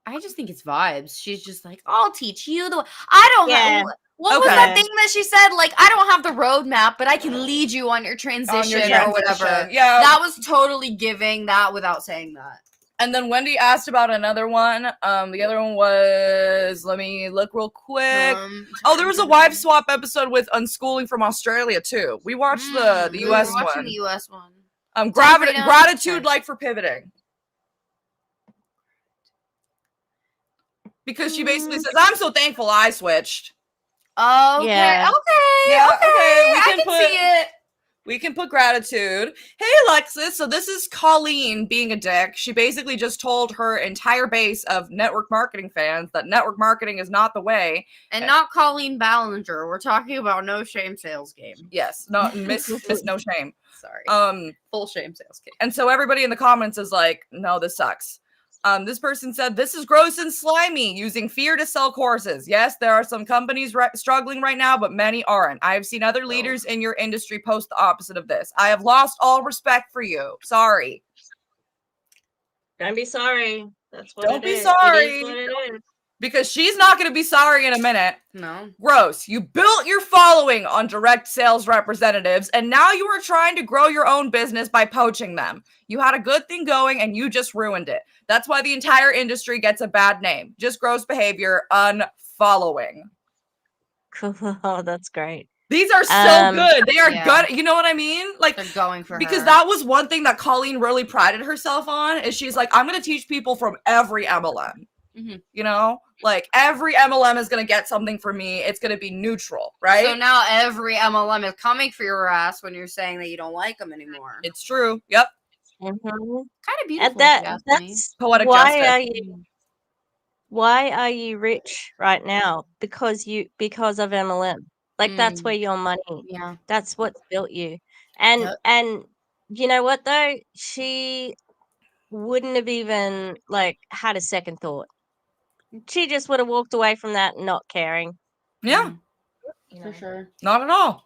I just think it's vibes. She's just like, I'll teach you the way. I don't know. What was that thing that she said? Like, I don't have the roadmap, but I can lead you on your transition or whatever. Yeah. That was totally giving that without saying that. And then Wendy asked about another one. The other one was, let me look real quick. There was a wife swap episode with Unschooling from Australia too. We watched the US one. Watching the US one. Gratitude like for pivoting. Because she basically says, I'm so thankful I switched. Okay. Yeah. Okay. I can see it. We can put gratitude. Hey, Alexis. So this is Colleen being a dick. She basically just told her entire base of network marketing fans that network marketing is not the way. And not Colleen Ballinger. We're talking about No Shame Sales Game. Yes. No, Miss No Shame. Sorry. Full shame sales game. And so everybody in the comments is like, no, this sucks. This person said, this is gross and slimy, using fear to sell courses. Yes, there are some companies struggling right now, but many aren't. I have seen other leaders in your industry post the opposite of this. I have lost all respect for you. Sorry. Don't be sorry. That's what Don't be sorry. It is what it is. Because she's not going to be sorry in a minute. No. Gross. You built your following on direct sales representatives, and now you are trying to grow your own business by poaching them. You had a good thing going, and you just ruined it. That's why the entire industry gets a bad name. Just gross behavior, unfollowing. Oh, that's great. These are so good. They are good. You know what I mean? Like, they're going for because her. That was one thing that Colleen really prided herself on, is she's like, I'm going to teach people from every MLM. You know, like every MLM is going to get something from me. It's going to be neutral, right? So now every MLM is coming for your ass when you're saying that you don't like them anymore. It's true. Yep. Kind of beautiful. That's poetic justice. Why are you rich right now? Because of MLM. Like that's where your money. Yeah. That's what's built you. And you know what though? She wouldn't have even like had a second thought. She just would have walked away from that not caring. Yeah. For sure. Not at all.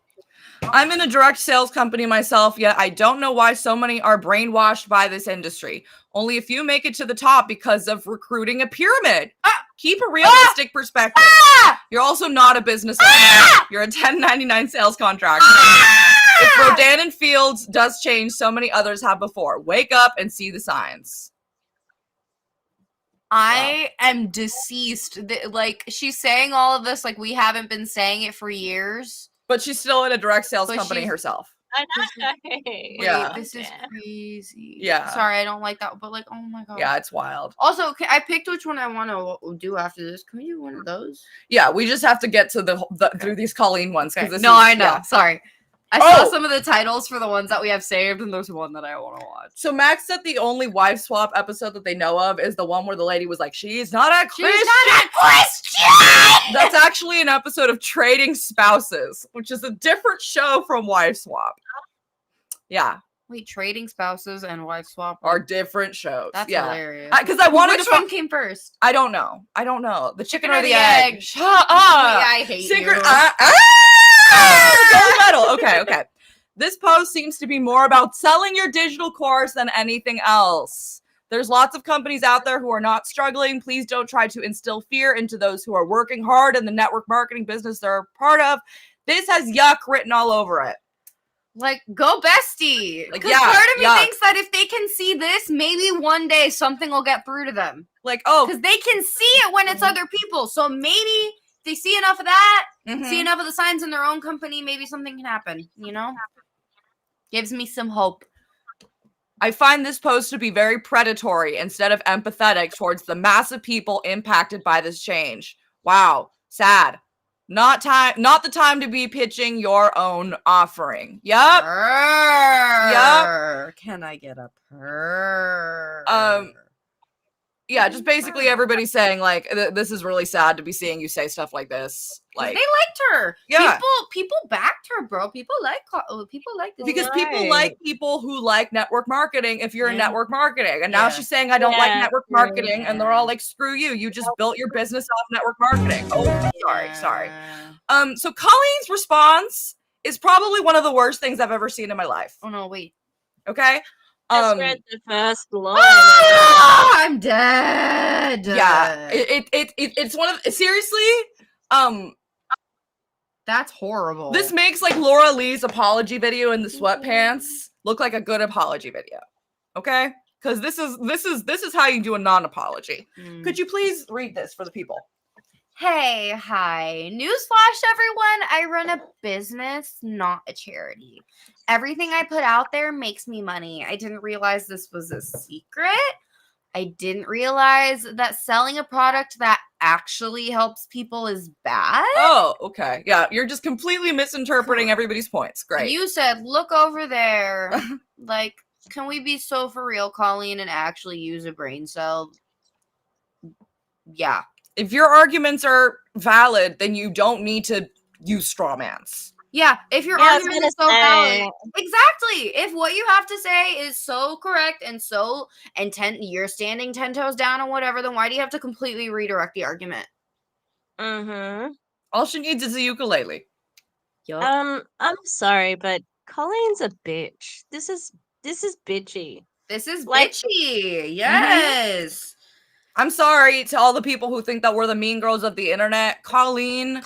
I'm in a direct sales company myself, yet I don't know why so many are brainwashed by this industry. Only a few make it to the top because of recruiting a pyramid. Keep a realistic perspective. You're also not a business owner. You're a 1099 sales contractor. If Rodan and Fields does change, so many others have before. Wake up and see the signs. I am deceased. Like, she's saying all of this like we haven't been saying it for years. But she's still in a direct sales company herself. I know. Yeah. This is crazy. Yeah. Sorry, I don't like that. But like, oh my god. Yeah, it's wild. Also, I picked which one I want to do after this. Can we do one of those? Yeah, we just have to get to through these Colleen ones. Okay. I know. Yeah. Sorry. I saw some of the titles for the ones that we have saved, and there's one that I want to watch. So Max said the only wife swap episode that they know of is the one where the lady was like, she's not a Christian! She's not a Christian! That's actually an episode of Trading Spouses, which is a different show from Wife Swap. Yeah. Wait, Trading Spouses and Wife Swap are different shows. That's hilarious. Because I wanted Which one came first? I don't know. The chicken or the egg? egg? Shut up! I hate you. Gold medal. Okay. This post seems to be more about selling your digital course than anything else. There's lots of companies out there who are not struggling. Please don't try to instill fear into those who are working hard in the network marketing business they're a part of. This has yuck written all over it. Like, go bestie. Like, Because part of me thinks that if they can see this, maybe one day something will get through to them. Like, oh. Because they can see it when it's other people. So maybe they see enough of that, see enough of the signs in their own company, maybe something can happen, you know? Gives me some hope. I find this post to be very predatory instead of empathetic towards the massive people impacted by this change. Wow, sad. Not the time to be pitching your own offering. Yep. Yep. Can I get a purr? Yeah, just basically everybody saying like this is really sad to be seeing you say stuff like this. Like they liked her. Yeah, people backed her, bro. People like this because people like people who like network marketing. If you're in network marketing, and now she's saying I don't like network marketing, and they're all like, screw you. You just built your business off network marketing. Oh, sorry. So Colleen's response is probably one of the worst things I've ever seen in my life. Oh no, wait. Okay. Just read the first line. I'm dead. Yeah, it's one of seriously. That's horrible. This makes like Laura Lee's apology video in the sweatpants look like a good apology video. Okay, because this is how you do a non-apology. Could you please read this for the people? Hey, hi. Newsflash, everyone. I run a business, not a charity. Everything I put out there makes me money. I didn't realize this was a secret. I didn't realize that selling a product that actually helps people is bad. Oh, okay. Yeah, you're just completely misinterpreting everybody's points. Great. You said, look over there. Like, can we be so for real, Colleen, and actually use a brain cell? Yeah. If your arguments are valid, then you don't need to use straw mans. Yeah, if your argument is so valid. Exactly. If what you have to say is so correct and you're standing 10 toes down and whatever, then why do you have to completely redirect the argument? All she needs is a ukulele. Yep. I'm sorry, but Colleen's a bitch. This is bitchy. This is bitchy. Yes. I'm sorry to all the people who think that we're the mean girls of the internet. Colleen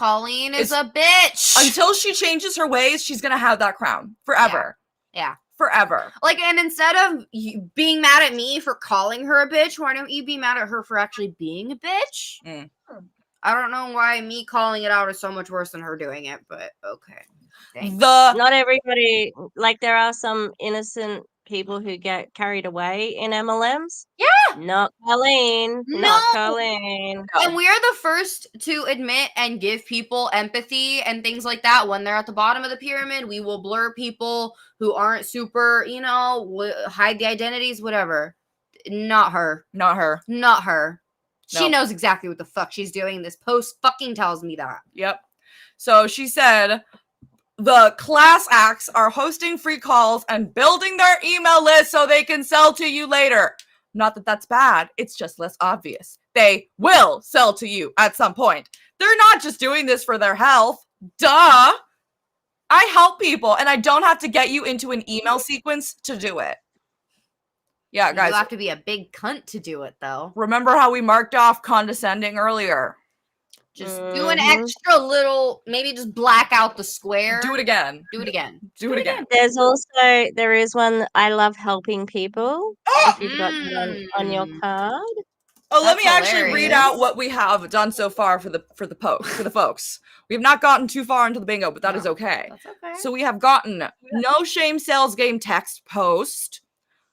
is a bitch. Until she changes her ways, she's going to have that crown forever. Yeah. Forever. Like, and instead of you being mad at me for calling her a bitch, why don't you be mad at her for actually being a bitch? I don't know why me calling it out is so much worse than her doing it, but okay. Thanks. Not everybody, like there are some innocent people who get carried away in MLMs. Yeah. Not Colleen. No. Not Colleen. And we are the first to admit and give people empathy and things like that when they're at the bottom of the pyramid. We will blur people who aren't super, hide the identities, whatever. Not her. Not her. Not her. Nope. She knows exactly what the fuck she's doing. This post fucking tells me that. Yep. So she said, the class acts are hosting free calls and building their email list so they can sell to you later. Not that that's bad. It's just less obvious. They will sell to you at some point. They're not just doing this for their health. Duh. I help people and I don't have to get you into an email sequence to do it. Yeah, guys. You have to be a big cunt to do it, though. Remember how we marked off condescending earlier? Just do an extra little, maybe just black out the square. Do it again. Do it again. Do it again. There is one, I love helping people. If you've got that on your card. Oh, let me actually read out what we have done so far for the folks. We have not gotten too far into the bingo, but that is okay. That's okay. So we have gotten no shame sales game text post,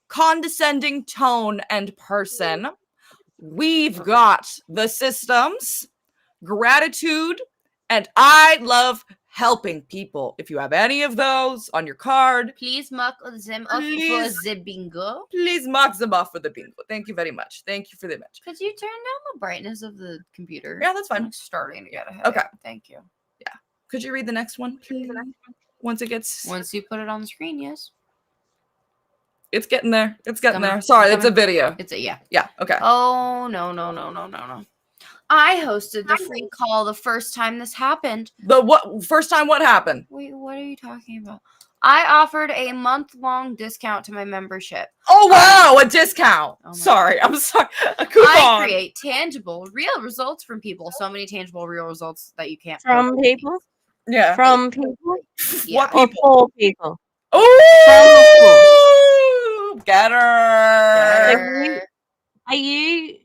condescending tone and person. We've got the systems, gratitude, and I love helping people. If you have any of those on your card, please mark them off for the bingo. Please mark them off for the bingo. Thank you very much. Thank you for the image. Could you turn down the brightness of the computer? Yeah, that's fine. I'm starting to get ahead. Okay. Thank you. Yeah. Could you read the next one, please? Once you put it on the screen, yes. It's getting there. It's getting there. Sorry, it's a video. Yeah. Yeah, okay. Oh, no. I hosted the free call the first time this happened. The what? First time what happened? Wait, what are you talking about? I offered a month-long discount to my membership. Oh, wow, a discount. I'm sorry. A coupon. I create tangible, real results from people. So many tangible, real results that you can't. From people? Yeah. From people? Yeah. What people? Or poor people? Ooh, get her. Are you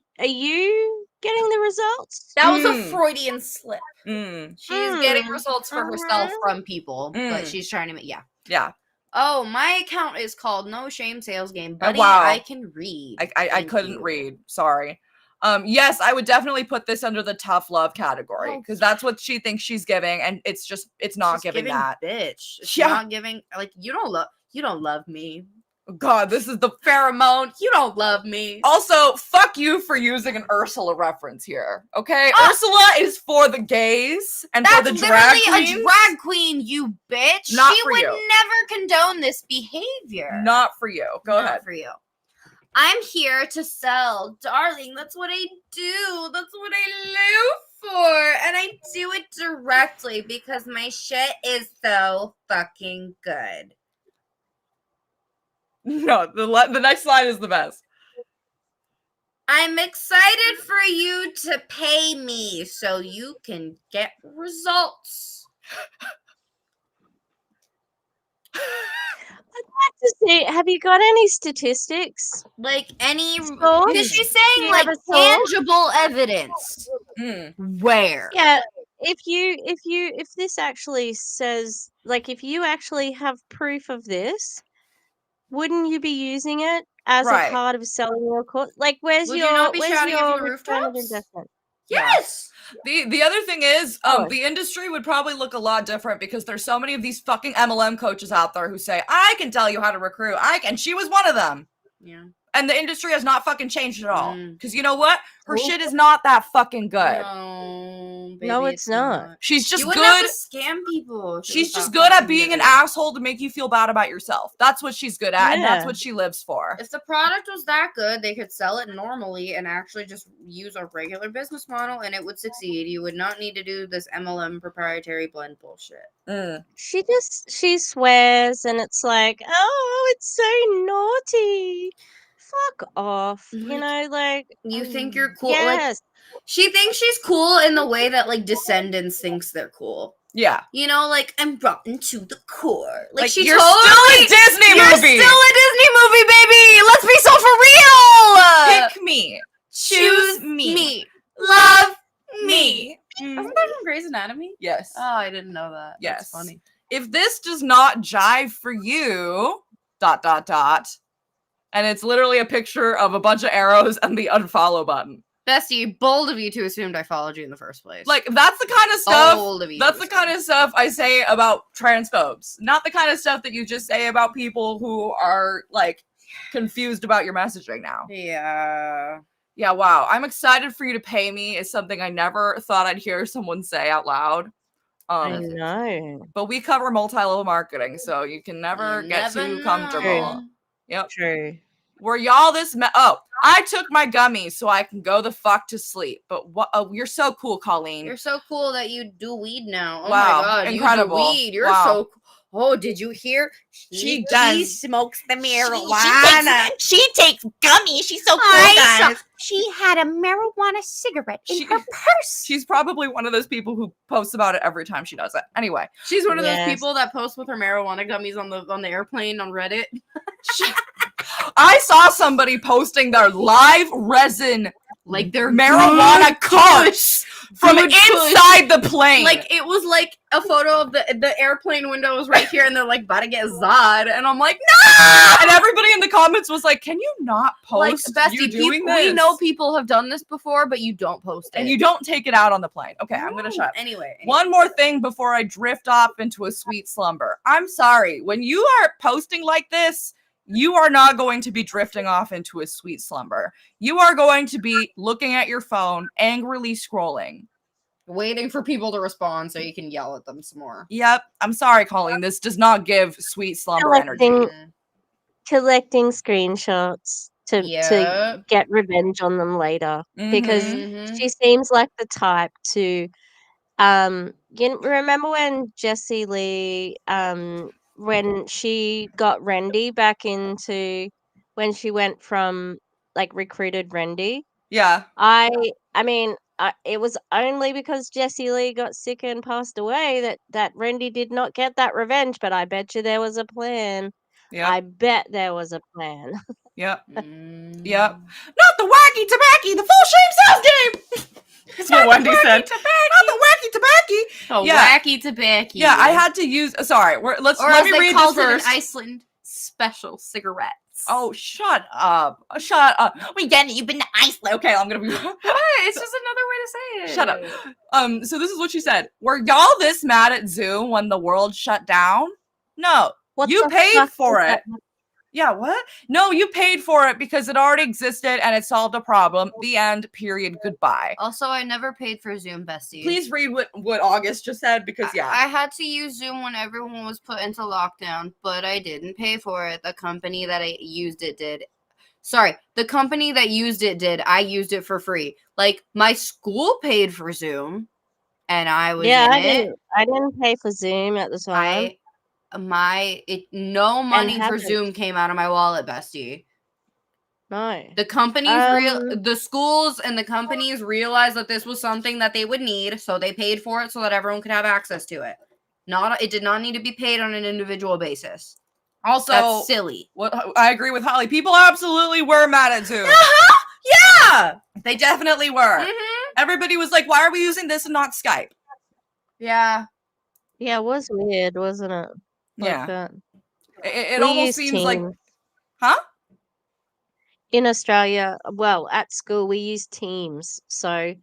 getting the results? That was a Freudian slip. Mm. She's getting results for herself from people, but she's trying to make Yeah. Oh, my account is called No Shame Sales Game, buddy. Wow. I can read. I couldn't read. Sorry. Yes, I would definitely put this under the tough love category because that's what she thinks she's giving, and it's not giving that. Bitch. It's not giving. Like you don't love me. God, this is the pheromone. You don't love me. Also, fuck you for using an Ursula reference here. Okay, Ursula is for the gays and for the drag queens. That's literally a drag queen, you bitch. Not she for would you. never condone this behavior. Not for you. Go Not ahead. For you. I'm here to sell, darling. That's what I do. That's what I live for, and I do it directly because my shit is so fucking good. No, the next line is the best. I'm excited for you to pay me so you can get results. I'd like to see. Have you got any statistics? Like any? So, Because she's saying like tangible evidence. Where? Yeah. If this actually says, like, if you actually have proof of this, wouldn't you be using it as a part of selling your course? Like, where's Would your you not be where's shouting your if you return of rooftops? investment? Yes. The other thing is, the industry would probably look a lot different because there's so many of these fucking MLM coaches out there who say, I can tell you how to recruit. And she was one of them. Yeah. And the industry has not fucking changed at all. Because you know what? Her shit is not that fucking good. No, baby, No, it's not. She's just you good. Have to scam people. She's just good at being an asshole to make you feel bad about yourself. That's what she's good at, and that's what she lives for. If the product was that good, they could sell it normally and actually just use a regular business model, and it would succeed. You would not need to do this MLM proprietary blend bullshit. She swears, and it's like, oh, it's so naughty. Fuck off. You know, like, you think you're cool. Yes. Like, she thinks she's cool in the way that like Descendants thinks they're cool. Yeah. You know, like, I'm rotten to the core. Like she you're still a Disney movie. You're still a Disney movie, baby. Let's be so for real. Pick me. Choose me. Love me. Isn't that from Grey's Anatomy? Yes. Oh, I didn't know that. Yes. That's funny. If this does not jive for you, ... And it's literally a picture of a bunch of arrows and the unfollow button. Bestie, bold of you to assume I followed you in the first place. Like, that's the kind of stuff. Bold of you. That's the kind of stuff I say about transphobes. Not the kind of stuff that you just say about people who are, like, confused about your messaging now. Yeah. Yeah, wow. I'm excited for you to pay me is something I never thought I'd hear someone say out loud. I know. But we cover multi-level marketing, so you can never get too comfortable. Yep. True. Were y'all this I took my gummies so I can go the fuck to sleep. But what? Oh, you're so cool, Colleen. You're so cool that you do weed now. Oh wow, my god, incredible. You do weed. You're so cool. Oh, did you hear? She does. She smokes the marijuana. She takes gummies. She's so cool, guys. She had a marijuana cigarette in her purse. She's probably one of those people who posts about it every time she does it. Anyway, she's one of those people that posts with her marijuana gummies on the airplane on Reddit. I saw somebody posting their live resin, like their marijuana carts from inside the plane. Like it was like a photo of the airplane windows right here, and they're like about to get Zod, and I'm like, no! And everybody in the comments was like, can you not post like, you doing this? We know people have done this before, but you don't post it. And you don't take it out on the plane. Okay, I'm gonna shut up. Anyway. One more thing before I drift off into a sweet slumber. I'm sorry. When you are posting like this, you are not going to be drifting off into a sweet slumber. You are going to be looking at your phone, angrily scrolling. Waiting for people to respond so you can yell at them some more. Yep. I'm sorry, Colleen. This does not give sweet slumber energy. Collecting screenshots to get revenge on them later. Because she seems like the type to you remember when Jessie Lee when she got Rendy back into when she went from like recruited Rendy. Yeah. I mean, it was only because Jessie Lee got sick and passed away that Rendy did not get that revenge. But I bet you there was a plan. Yep. I bet there was a plan. Yep. Yep. Not the wacky tobacco, the full shame sales game. That's what Wendy said. Not the wacky tobacco. Wacky tobacco. Yeah, I had to use. Sorry, let me read this first. In Iceland, special cigarettes. Oh, shut up! Shut up! We get it. You've been to Iceland. Okay, I'm gonna be. It's just another way to say it. Shut up. So this is what she said. Were y'all this mad at Zoom when the world shut down? No, you paid for it. Yeah, what? No, you paid for it because it already existed and it solved a problem. The end, period, goodbye. Also, I never paid for Zoom, bestie. Please read what August just said because, I had to use Zoom when everyone was put into lockdown, but I didn't pay for it. The company that I used it did. Sorry, the company that used it did. I used it for free. Like, my school paid for Zoom, and I was I didn't pay for Zoom at the time. No money for Zoom came out of my wallet, bestie. No. The companies the schools and the companies realized that this was something that they would need, so they paid for it so that everyone could have access to it. It did not need to be paid on an individual basis. Also, that's silly. I agree with Holly. People absolutely were mad at Zoom. Yeah, they definitely were. Everybody was like, "Why are we using this and not Skype?" Yeah. Yeah, it was weird, wasn't it? Yeah. It almost seems Teams. Like, huh? In Australia, well, at school we use Teams, so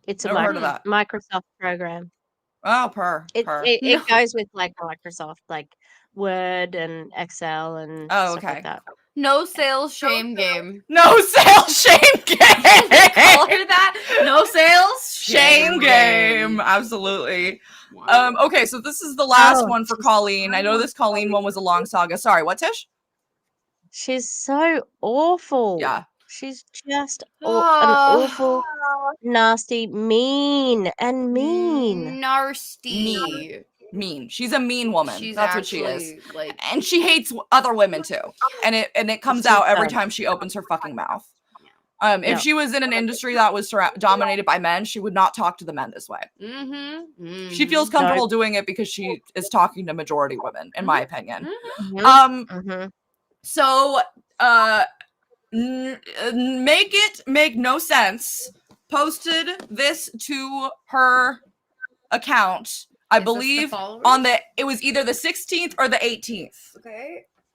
it's a Microsoft program. Oh, it goes with like Microsoft, like Word and Excel and stuff like that. No sales shame game. No sales shame game. Call her that. No sales shame game. Absolutely. Wow. Okay, so this is the last one for Colleen. I know this Colleen one was a long saga. Sorry, what, Tish? She's so awful. Yeah. She's just an awful, nasty, mean. Nasty. Mean. She's a mean woman. That's what she is. And she hates other women too. And it comes out every time she opens her fucking mouth. If she was in an industry that was dominated by men, she would not talk to the men this way. She feels comfortable doing it because she is talking to majority women, in my opinion. So, make it make no sense. Posted this to her account. I believe it was either the 16th or the 18th.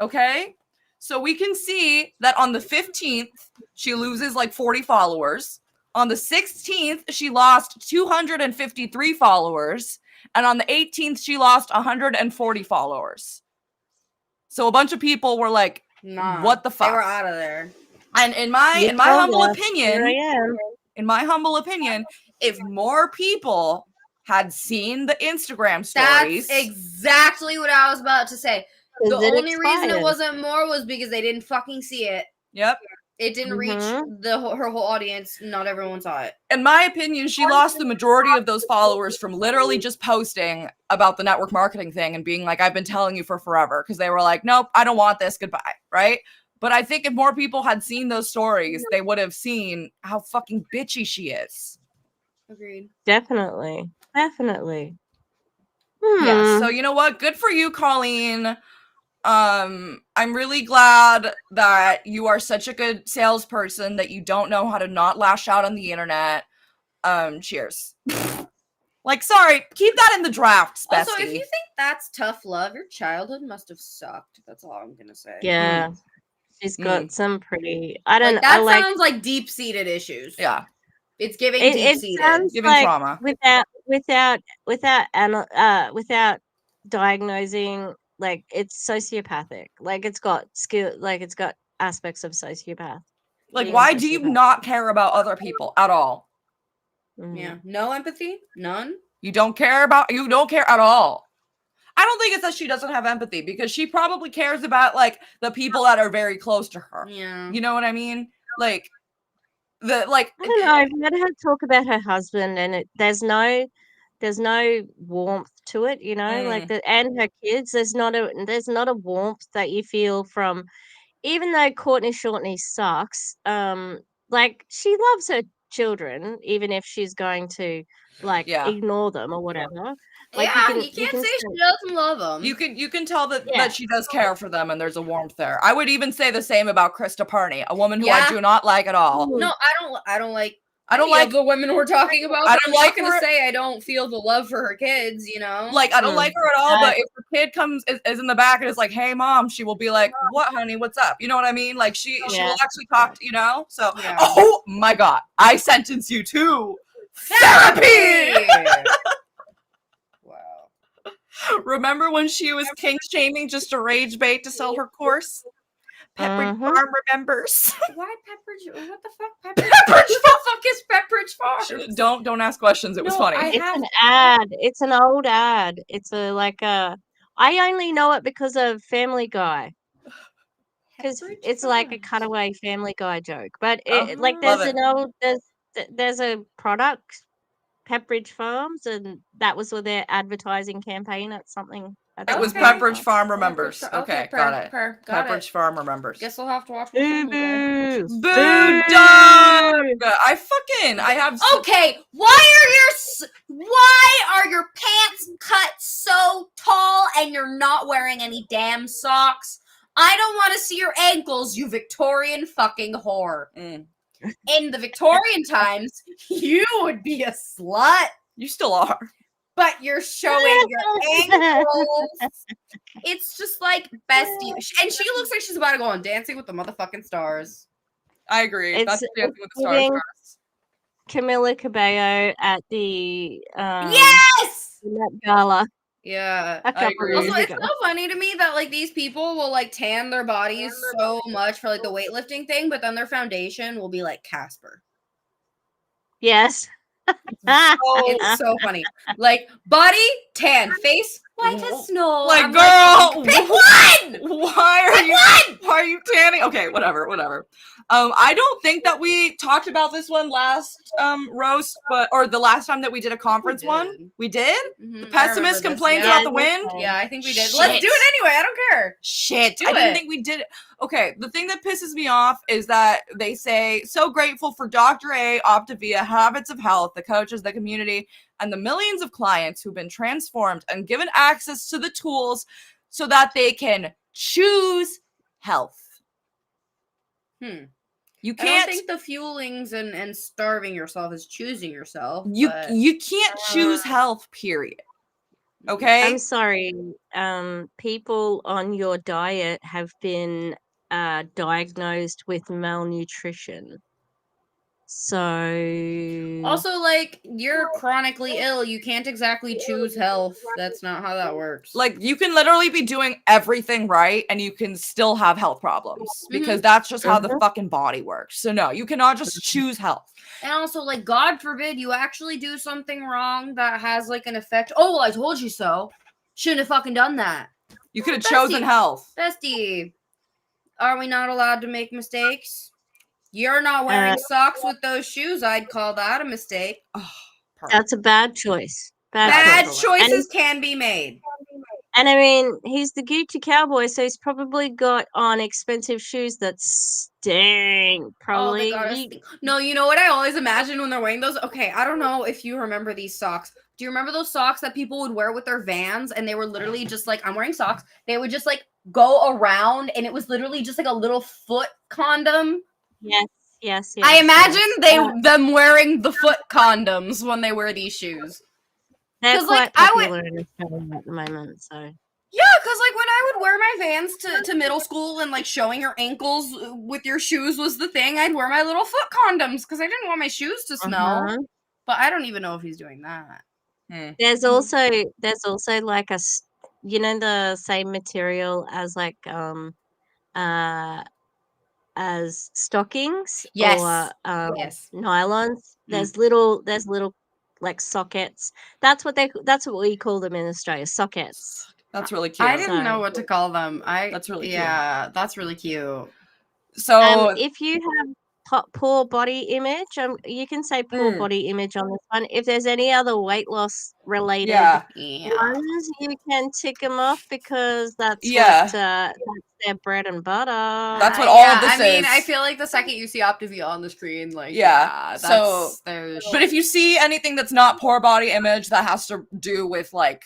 Okay. So we can see that on the 15th, she loses like 40 followers. On the 16th, she lost 253 followers. And on the 18th, she lost 140 followers. So a bunch of people were like, what the fuck? They were out of there. And in my humble opinion, if more people had seen the Instagram stories. That's exactly what I was about to say. The only reason it wasn't more was because they didn't fucking see it. Yep. It didn't reach her whole audience. Not everyone saw it. In my opinion, she lost the majority of those followers from literally just posting about the network marketing thing and being like, I've been telling you for forever. Because they were like, nope, I don't want this. Goodbye. Right? But I think if more people had seen those stories, they would have seen how fucking bitchy she is. Agreed. Definitely. Yeah, so you know what? Good for you, Colleen. I'm really glad that you are such a good salesperson that you don't know how to not lash out on the internet. Cheers. Like, sorry, keep that in the drafts, bestie. Also, if you think that's tough love, your childhood must have sucked. That's all I'm gonna say. Yeah. She's got some pretty that sounds like deep-seated issues. Yeah. It's giving deep-seated. Giving trauma. Without diagnosing, like, it's sociopathic. Like, it's got skill, like, it's got aspects of sociopath. Like, why do you not care about other people at all? Yeah. No empathy? None? You don't care at all. I don't think it's that she doesn't have empathy, because she probably cares about, like, the people that are very close to her. Yeah. You know what I mean? Like, I don't know. I've heard her talk about her husband, and there's no warmth to it, you know, like and her kids. There's not a warmth that you feel from, even though Courtney Shortney sucks. Like, she loves children, even if she's going to like ignore them or whatever. Like you can't say she doesn't love them. You can tell that she does care for them, and there's a warmth there. I would even say the same about Krista Parney, a woman who I do not like at all. No, I don't like the women we're talking about. I'm not gonna say I don't feel the love for her kids, you know. Like I don't like her at all, but if the kid is in the back and is like, "Hey, mom," she will be like, "What, honey? What's up?" You know what I mean? Like she will actually talk, you know. So, oh my God, I sentence you to therapy. Wow. Remember when she was kink shaming just a rage bait to sell her course? Pepperidge Farm remembers. Why Pepperidge? What the fuck? Pepperidge? What the fuck is Pepperidge Farm? Don't ask questions. It was funny. It's an ad. It's an old ad. It's I only know it because of Family Guy. Because it's like a cutaway Family Guy joke. But there's a product, Pepperidge Farms, and that was with their advertising campaign at something. It was Pepperidge Farm remembers. Okay, got it. Pepperidge Farm remembers. Guess we'll have to watch. Boo dog! I have. Okay, why are your pants cut so tall and you're not wearing any damn socks? I don't want to see your ankles, you Victorian fucking whore. In the Victorian times, you would be a slut. You still are. But you're showing your ankles. It's just like bestie. And she looks like she's about to go on Dancing with the motherfucking Stars. I agree. That's Dancing with the Stars. Camila Cabello at the yes! Met Gala. Yeah, I agree. Also, it's so funny to me that like these people will like tan their bodies so much for like the weightlifting thing, but then their foundation will be like Casper. Yes. It's so funny. Like body tan, face white as snow. Like, I'm girl, pick one. Why are you tanning? Okay, whatever. I don't think that we talked about this one last roast, or the last time that we did a conference one. We did? Mm-hmm. The pessimist complains about the wind? Yeah, I think we did. Shit. Let's do it anyway. I don't care. Shit. I didn't think we did it. Okay, the thing that pisses me off is that they say, so grateful for Dr. A, Optavia, Habits of Health, the coaches, the community, and the millions of clients who've been transformed and given access to the tools so that they choose health. You can't. I don't think the fuelings and starving yourself is choosing yourself. You can't choose health, period. Okay? I'm sorry. People on your diet have been diagnosed with malnutrition. So also, like, you're chronically ill. You can't exactly choose health. That's not how that works. Like, you can literally be doing everything right and you can still have health problems because that's just how the fucking body works. So no, you cannot just choose health. And also, like, God forbid you actually do something wrong that has like an effect. Oh, well, I told you so. Shouldn't have fucking done that. You could have chosen health. Bestie, are we not allowed to make mistakes? You're not wearing socks with those shoes. I'd call that a mistake. Oh, that's a bad choice. Bad choices can be made. And I mean, he's the Gucci cowboy, so he's probably got on expensive shoes that stink. Probably. No, you know what I always imagine when they're wearing those? Okay, I don't know if you remember these socks. Do you remember those socks that people would wear with their Vans? And they were literally just like, I'm wearing socks. They would just like go around, and it was literally just like a little foot condom. Yes. I imagine them wearing the foot condoms when they wear these shoes. They're quite popular in Australia at the moment, so. Yeah, because like when I would wear my Vans to middle school and like showing your ankles with your shoes was the thing, I'd wear my little foot condoms because I didn't want my shoes to smell. But I don't even know if he's doing that. There's also like the same material as like as stockings or nylons. There's little like sockets. That's what we call them in Australia, sockets. That's really cute. I didn't know what to call them. That's really cute. Yeah, that's really cute. So if you have poor body image. You can say poor body image on this one. If there's any other weight loss related ones, you can tick them off because that's what that's their bread and butter. That's what all of this is. I mean, I feel like the second you see Optavia on the screen, like but if you see anything that's not poor body image that has to do with like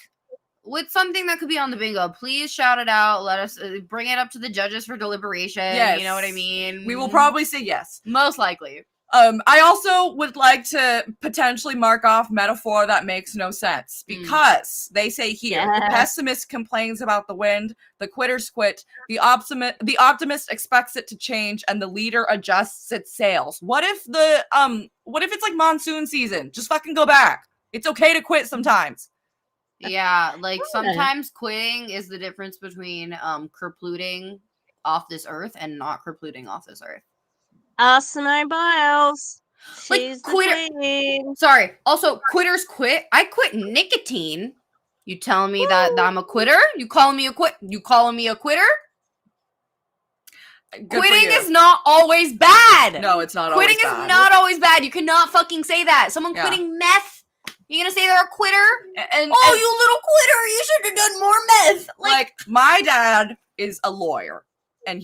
with something that could be on the bingo, please shout it out. Let us bring it up to the judges for deliberation. Yes. You know what I mean? We will probably say yes. Most likely. I also would like to potentially mark off metaphor that makes no sense because they say here, the pessimist complains about the wind, the quitters quit, the optimist expects it to change, and the leader adjusts its sails. What if it's like monsoon season? Just fucking go back. It's okay to quit sometimes. Yeah, like sometimes quitting is the difference between kerplooting off this earth and not kerplooting off this earth. Arsenal Biles. She's like queen. Sorry. Also, quitters quit. I quit nicotine. You telling me that I'm a quitter? You calling me a quitter? Quitting is not always bad. No, it's not. Quitting is not always bad. You cannot fucking say that. Someone quitting meth. You gonna say they're a quitter? You little quitter! You should have done more meth. Like my dad is a lawyer, and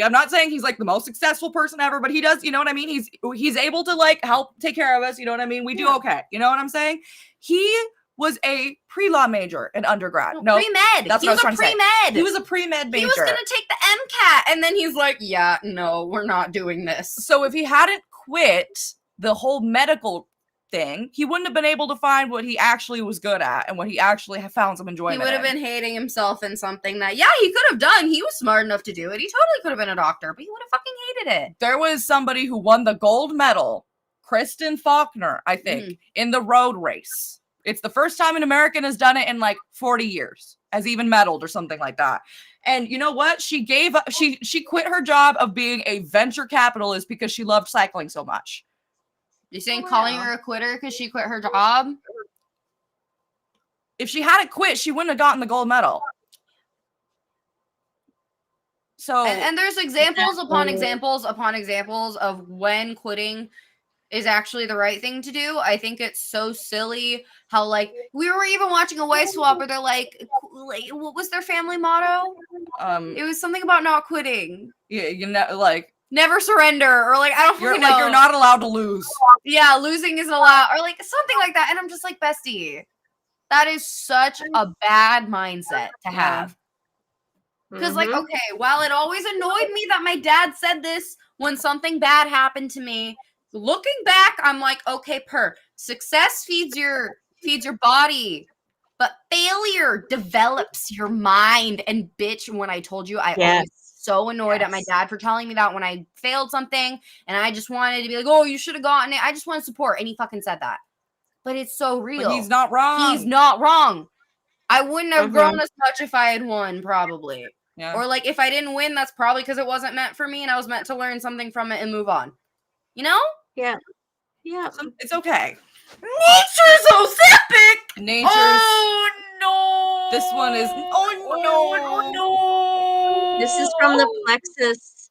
I'm not saying he's like the most successful person ever, but he does. You know what I mean? He's able to like help take care of us. You know what I mean? We do okay. You know what I'm saying? He was a pre-law major in undergrad. No, pre-med. That's what I was trying to say. He was a pre-med major. He was gonna take the MCAT, and then he's like, "Yeah, no, we're not doing this." So if he hadn't quit the whole medical thing, he wouldn't have been able to find what he actually was good at and what he actually found some enjoyment. He would have been hating himself in something that, he could have done. He was smart enough to do it. He totally could have been a doctor, but he would have fucking hated it. There was somebody who won the gold medal, Kristen Faulkner, I think, in the road race. It's the first time an American has done it in like 40 years, has even medaled or something like that. And you know what? She gave up. She quit her job of being a venture capitalist because she loved cycling so much. You saying calling her a quitter because she quit her job? If she hadn't quit, she wouldn't have gotten the gold medal. So and there's examples upon examples upon examples of when quitting is actually the right thing to do. I think it's so silly how like we were even watching a wife swap where they're like what was their family motto? It was something about not quitting. Yeah, you know, like never surrender, or like I don't fucking know. Like you're not allowed to lose. Yeah, losing is allowed, or like something like that. And I'm just like, bestie, that is such a bad mindset to have. Because like, okay, while it always annoyed me that my dad said this when something bad happened to me, looking back, I'm like, okay, success feeds your body. But failure develops your mind. And bitch, when I told you, I always so annoyed at my dad for telling me that when I failed something and I just wanted to be like, oh, you should have gotten it. I just want to support. And he fucking said that. But it's so real. But he's not wrong. He's not wrong. I wouldn't have grown as much if I had won, probably. Yeah. Or like if I didn't win, that's probably because it wasn't meant for me and I was meant to learn something from it and move on. You know? Yeah. Yeah. It's okay. Nature's Ozempic! Nature's. Oh, no. This one is. Oh, no. This is from the Plexus.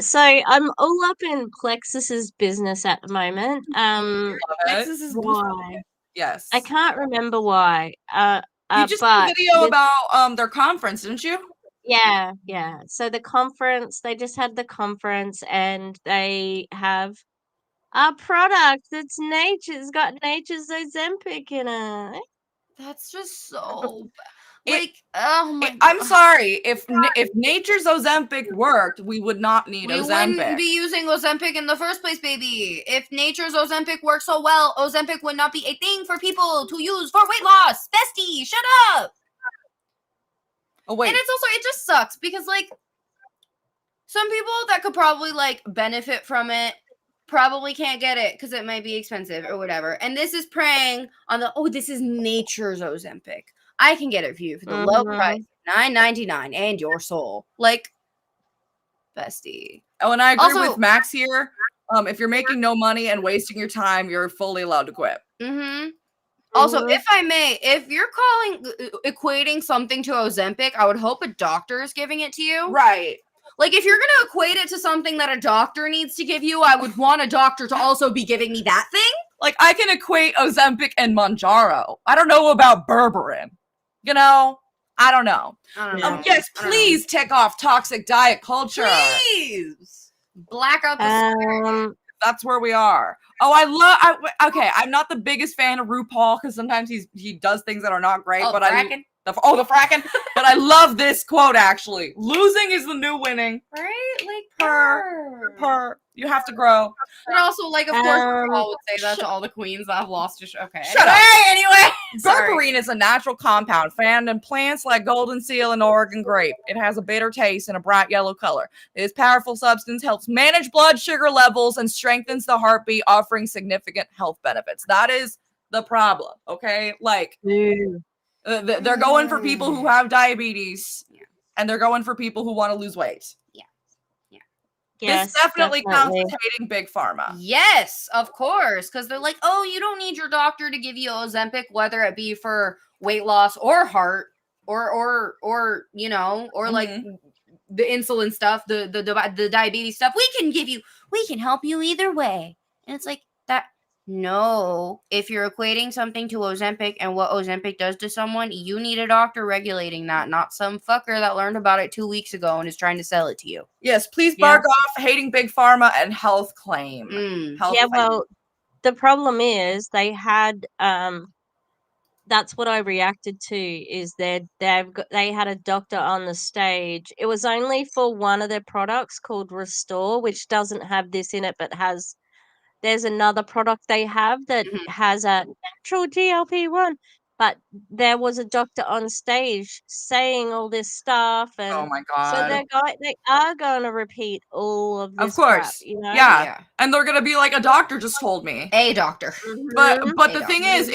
So I'm all up in Plexus's business at the moment. Plexus is why? Yes. I can't remember why. You just did a video about their conference, didn't you? Yeah. So the conference, they just had the conference and they have a product that's nature's got nature's Ozempic in it. That's just so like, oh my God. I'm sorry. If nature's Ozempic worked, we would not need Ozempic. We wouldn't be using Ozempic in the first place, baby. If nature's Ozempic works so well, Ozempic would not be a thing for people to use for weight loss. Bestie, shut up. Oh, wait. And it's also, it just sucks because, like, some people that could probably, like, benefit from it probably can't get it because it might be expensive or whatever. And this is preying on this is nature's Ozempic. I can get it for you for the low price, $9.99, and your soul. Like, bestie. Oh, and I agree with Max here. If you're making no money and wasting your time, you're fully allowed to quit. Also, if I may, if you're equating something to Ozempic, I would hope a doctor is giving it to you. Right. Like, if you're gonna equate it to something that a doctor needs to give you, I would want a doctor to also be giving me that thing. Like, I can equate Ozempic and Mounjaro. I don't know about berberine. You know? I don't know. I don't know. Yes, please take off toxic diet culture. Please black out the That's where we are. Oh, okay, I'm not the biggest fan of RuPaul because sometimes he does things that are not great. Oh, but fracking? the fracking. But I love this quote, actually. Losing is the new winning. Right? Like, Per. You have to grow. But also, like, of course, RuPaul would say that to all the queens that have lost to okay. Shut up. Anyway. Berberine is a natural compound found in plants like golden seal and Oregon grape. It has a bitter taste and a bright yellow color. This powerful substance helps manage blood sugar levels and strengthens the heartbeat, offering significant health benefits. That is the problem, okay? Like, they're going for people who have diabetes, and they're going for people who want to lose weight. Yes, this definitely counts as hating Big Pharma. Yes, of course. Because they're like, oh, you don't need your doctor to give you Ozempic, whether it be for weight loss or heart or you know, or like the insulin stuff, the diabetes stuff. We can help you either way. And it's like that. No, if you're equating something to Ozempic and what Ozempic does to someone, you need a doctor regulating that, not some fucker that learned about it 2 weeks ago and is trying to sell it to you. Yes, please bark off hating Big Pharma and health claim. Well, the problem is they had that's what I reacted to is they had a doctor on the stage. It was only for one of their products called Restore, which doesn't have this in it, but there's another product they have that has a natural GLP-1, but there was a doctor on stage saying all this stuff, and oh my god! So they are going to repeat all of this. Of course, crap, you know? Yeah, and they're going to be like, a doctor just told me. A doctor. But the thing is,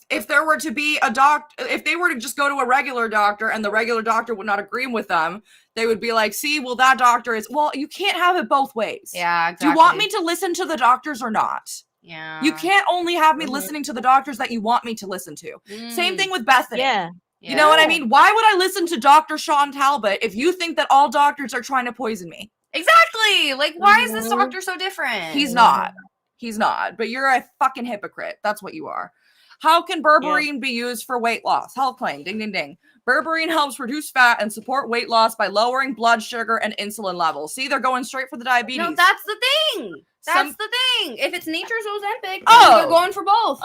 if there were to be a if they were to just go to a regular doctor and the regular doctor would not agree with them, they would be like, see, well, that doctor is, well, you can't have it both ways. Yeah, exactly. Do you want me to listen to the doctors or not? Yeah. You can't only have me listening to the doctors that you want me to listen to. Same thing with Bethany. Yeah. You know what I mean? Why would I listen to Dr. Sean Talbot if you think that all doctors are trying to poison me? Exactly. Like, why is this doctor so different? He's not. He's not. But you're a fucking hypocrite. That's what you are. How can berberine be used for weight loss? Health claim. Ding, ding, ding. Berberine helps reduce fat and support weight loss by lowering blood sugar and insulin levels. See, they're going straight for the diabetes. No, that's the thing. That's the thing. If it's nature's Ozempic, they're going for both.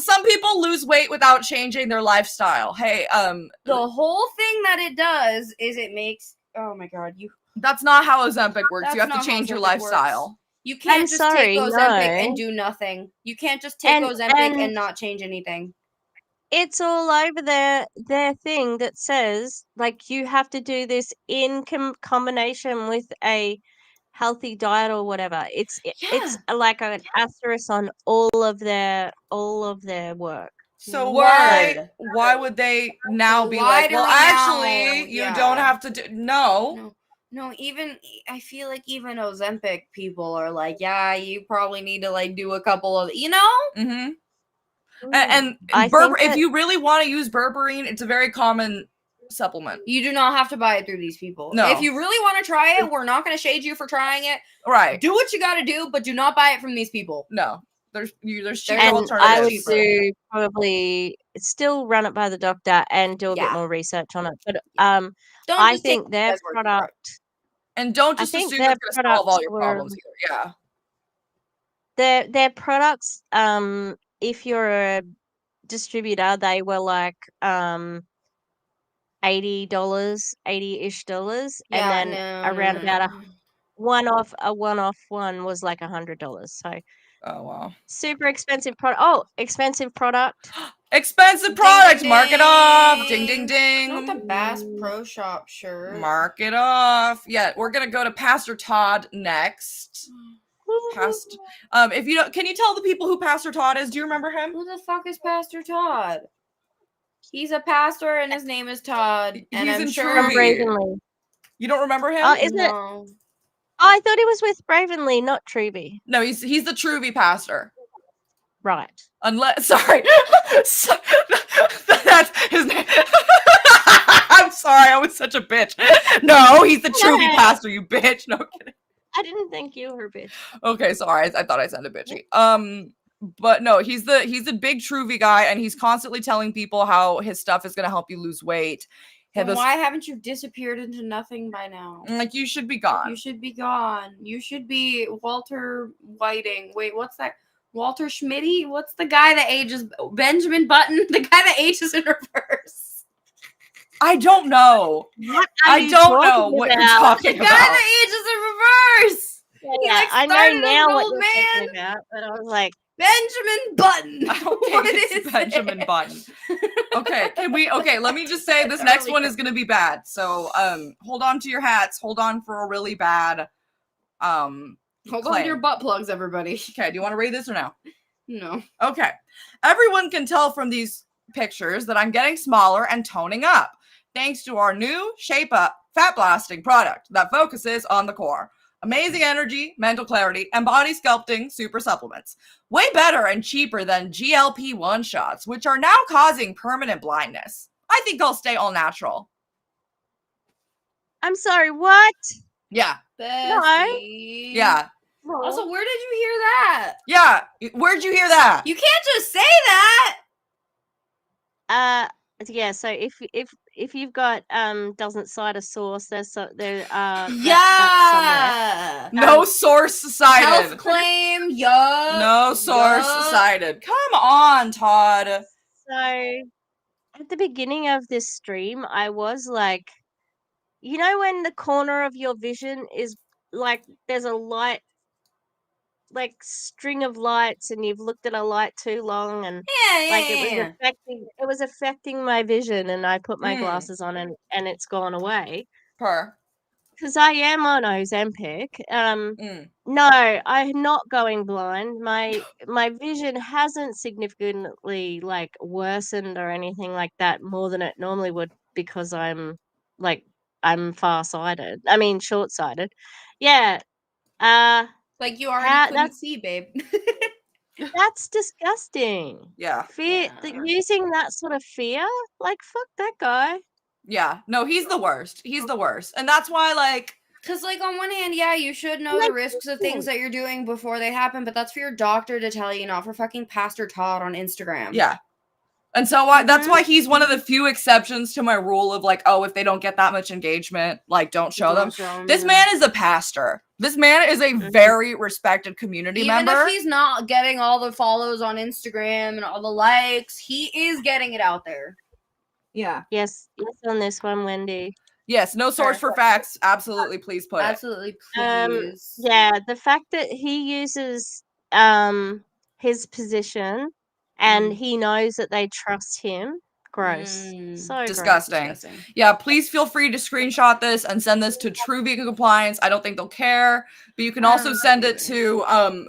Some people lose weight without changing their lifestyle. Hey, the whole thing that it does is it makes, oh my god, that's not how Ozempic works. You have to change your lifestyle. Works. You can't take Ozempic and do nothing. You can't just take Ozempic and not change anything. It's all over their thing that says, like, you have to do this in combination with a healthy diet or whatever. It's like an asterisk on all of their work. So why would they now be like, well, actually, you don't have to do No, even I feel like even Ozempic people are like, yeah, you probably need to like do a couple of, you know? Mm-hmm. And if you really want to use berberine, it's a very common supplement. You do not have to buy it through these people. No. If you really want to try it, we're not going to shade you for trying it. Right. Do what you got to do, but do not buy it from these people. No. There's cheaper and alternatives. I would do probably still run it by the doctor and do a bit more research on it. But I think their product. And don't just assume it's going to solve all your problems either. Yeah. Their products, if you're a distributor, they were like $80, $80-ish, and then around about a one-off one was like $100. So, oh wow, super expensive product. Oh, expensive product. Expensive product. Ding, mark it off. Ding, ding, ding. Not the Bass Pro Shop shirt. Mark it off. Yeah, we're gonna go to Pastor Todd next. If you don't, can you tell the people who Pastor Todd is? Do you remember him? Who the fuck is Pastor Todd? He's a pastor and his name is Todd. And He's I'm in sure Bravenly. You don't remember him? Isn't it? Oh, I thought he was with Bravenly, not Truvy. No, he's the Truvy pastor. Right. That's his name. sorry, I was such a bitch. No, he's the Truvy pastor, you bitch. No kidding. I didn't think you were a bitch. Okay, sorry. I thought I sounded bitchy. But no, he's the big Truvy guy, and he's constantly telling people how his stuff is gonna help you lose weight. Then why haven't you disappeared into nothing by now? Like, you should be gone. You should be gone. You should be Walter Whiting. Wait, what's that? Walter Schmitty? What's the guy that ages? Benjamin Button? The guy that ages in reverse. I don't know. I don't know what you're talking about. The guy that ages in reverse. Yeah, I know now what you're talking about, but I was like, Benjamin Button. Okay, What it's is Benjamin it? Button. Okay, let me just say this next one is gonna be bad. So hold on to your hats, hold on for a really bad Hold on to your butt plugs, everybody. Okay, do you want to read this or no? No. Okay. Everyone can tell from these pictures that I'm getting smaller and toning up, thanks to our new Shape Up fat blasting product that focuses on the core. Amazing energy, mental clarity, and body sculpting super supplements. Way better and cheaper than GLP-1 shots, which are now causing permanent blindness. I think I'll stay all natural. I'm sorry, what? Yeah. Bestie. Yeah. Also, where did you hear that? Yeah. Where'd you hear that? You can't just say that. Yeah, so if you've got doesn't cite a source, that's somewhere. No source cited. Health claim, yup. No source cited. Come on, Todd. So at the beginning of this stream, I was like, you know, when the corner of your vision is like there's a light, like string of lights, and you've looked at a light too long, and it was affecting my vision, and I put my glasses on, and it's gone away. Because I am on Ozempic. No, I'm not going blind. My vision hasn't significantly like worsened or anything like that more than it normally would, because I'm farsighted. I mean short-sighted. Yeah. Like you already couldn't see, babe. That's disgusting. Yeah. Using that sort of fear, like fuck that guy. Yeah. No, he's the worst. He's the worst. And that's why, like, because, like, on one hand, yeah, you should know the risks of things that you're doing before they happen, but that's for your doctor to tell you, not for fucking Pastor Todd on Instagram. Yeah. And so that's why he's one of the few exceptions to my rule of, like, oh, if they don't get that much engagement, like, don't show them. This man is a pastor. This man is a very respected community member. Even if he's not getting all the follows on Instagram and all the likes, he is getting it out there. Yeah. Yes on this one, Wendy. Yes, no source for facts. Absolutely, please put Absolutely, please. Yeah, the fact that he uses his position and he knows that they trust him, gross. So disgusting. Gross. Yeah, please feel free to screenshot this and send this to Truvy Compliance. I don't think they'll care, but you can also send it to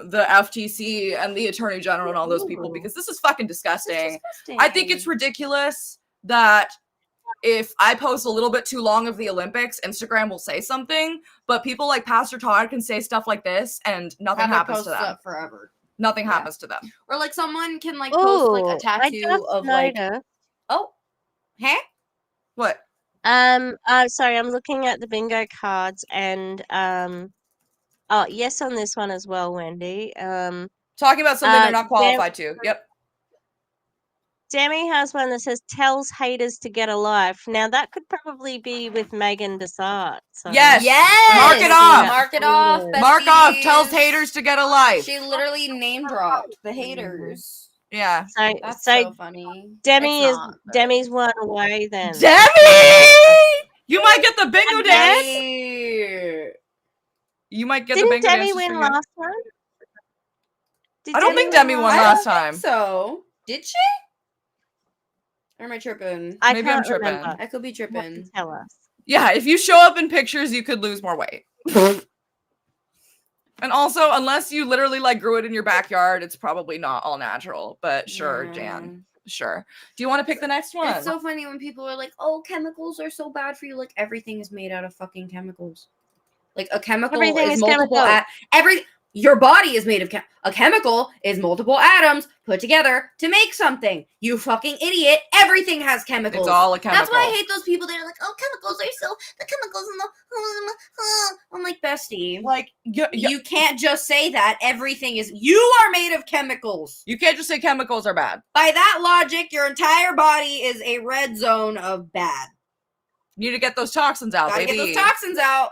the FTC and the Attorney General and all those people, because this is fucking disgusting. I think it's ridiculous that if I post a little bit too long of the Olympics, Instagram will say something, but people like Pastor Todd can say stuff like this and nothing happens to them. Forever. Nothing happens to them. Or like someone can like post like a tattoo of like. Oh, hey, what? Sorry, I'm looking at the bingo cards, and oh yes on this one as well, Wendy. Talking about something they're not qualified to. Yep. Demi has one that says tells haters to get a life. Now that could probably be with Megan Desart. So. Yes. Mark it off. Mark it off. Besties. Mark off. Tells haters to get a life. She literally name dropped the haters. Yeah. That's so funny. Demi's one away then. Demi! You might get the bingo dance. You might get the bingo dance. Didn't Demi win last time? I don't think Demi won last time. So did she? Or am I tripping? Maybe I'm tripping. Remember. I could be tripping. Tell us. Yeah, if you show up in pictures, you could lose more weight. And also, unless you literally like grew it in your backyard, it's probably not all natural. But sure, Jan. Sure. Do you want to pick the next one? It's so funny when people are like, "Oh, chemicals are so bad for you." Like everything is made out of fucking chemicals. Like a chemical Everything is is multiple. chemical. Your body is made of a chemical is multiple atoms put together to make something. You fucking idiot. Everything has chemicals. It's all a chemical. That's why I hate those people that are like, oh, chemicals are so, the chemicals in the, I'm like, bestie. Like, you can't just say that. Everything is, you are made of chemicals. You can't just say chemicals are bad. By that logic, your entire body is a red zone of bad. You need to get those toxins out, Gotta baby. get those toxins out.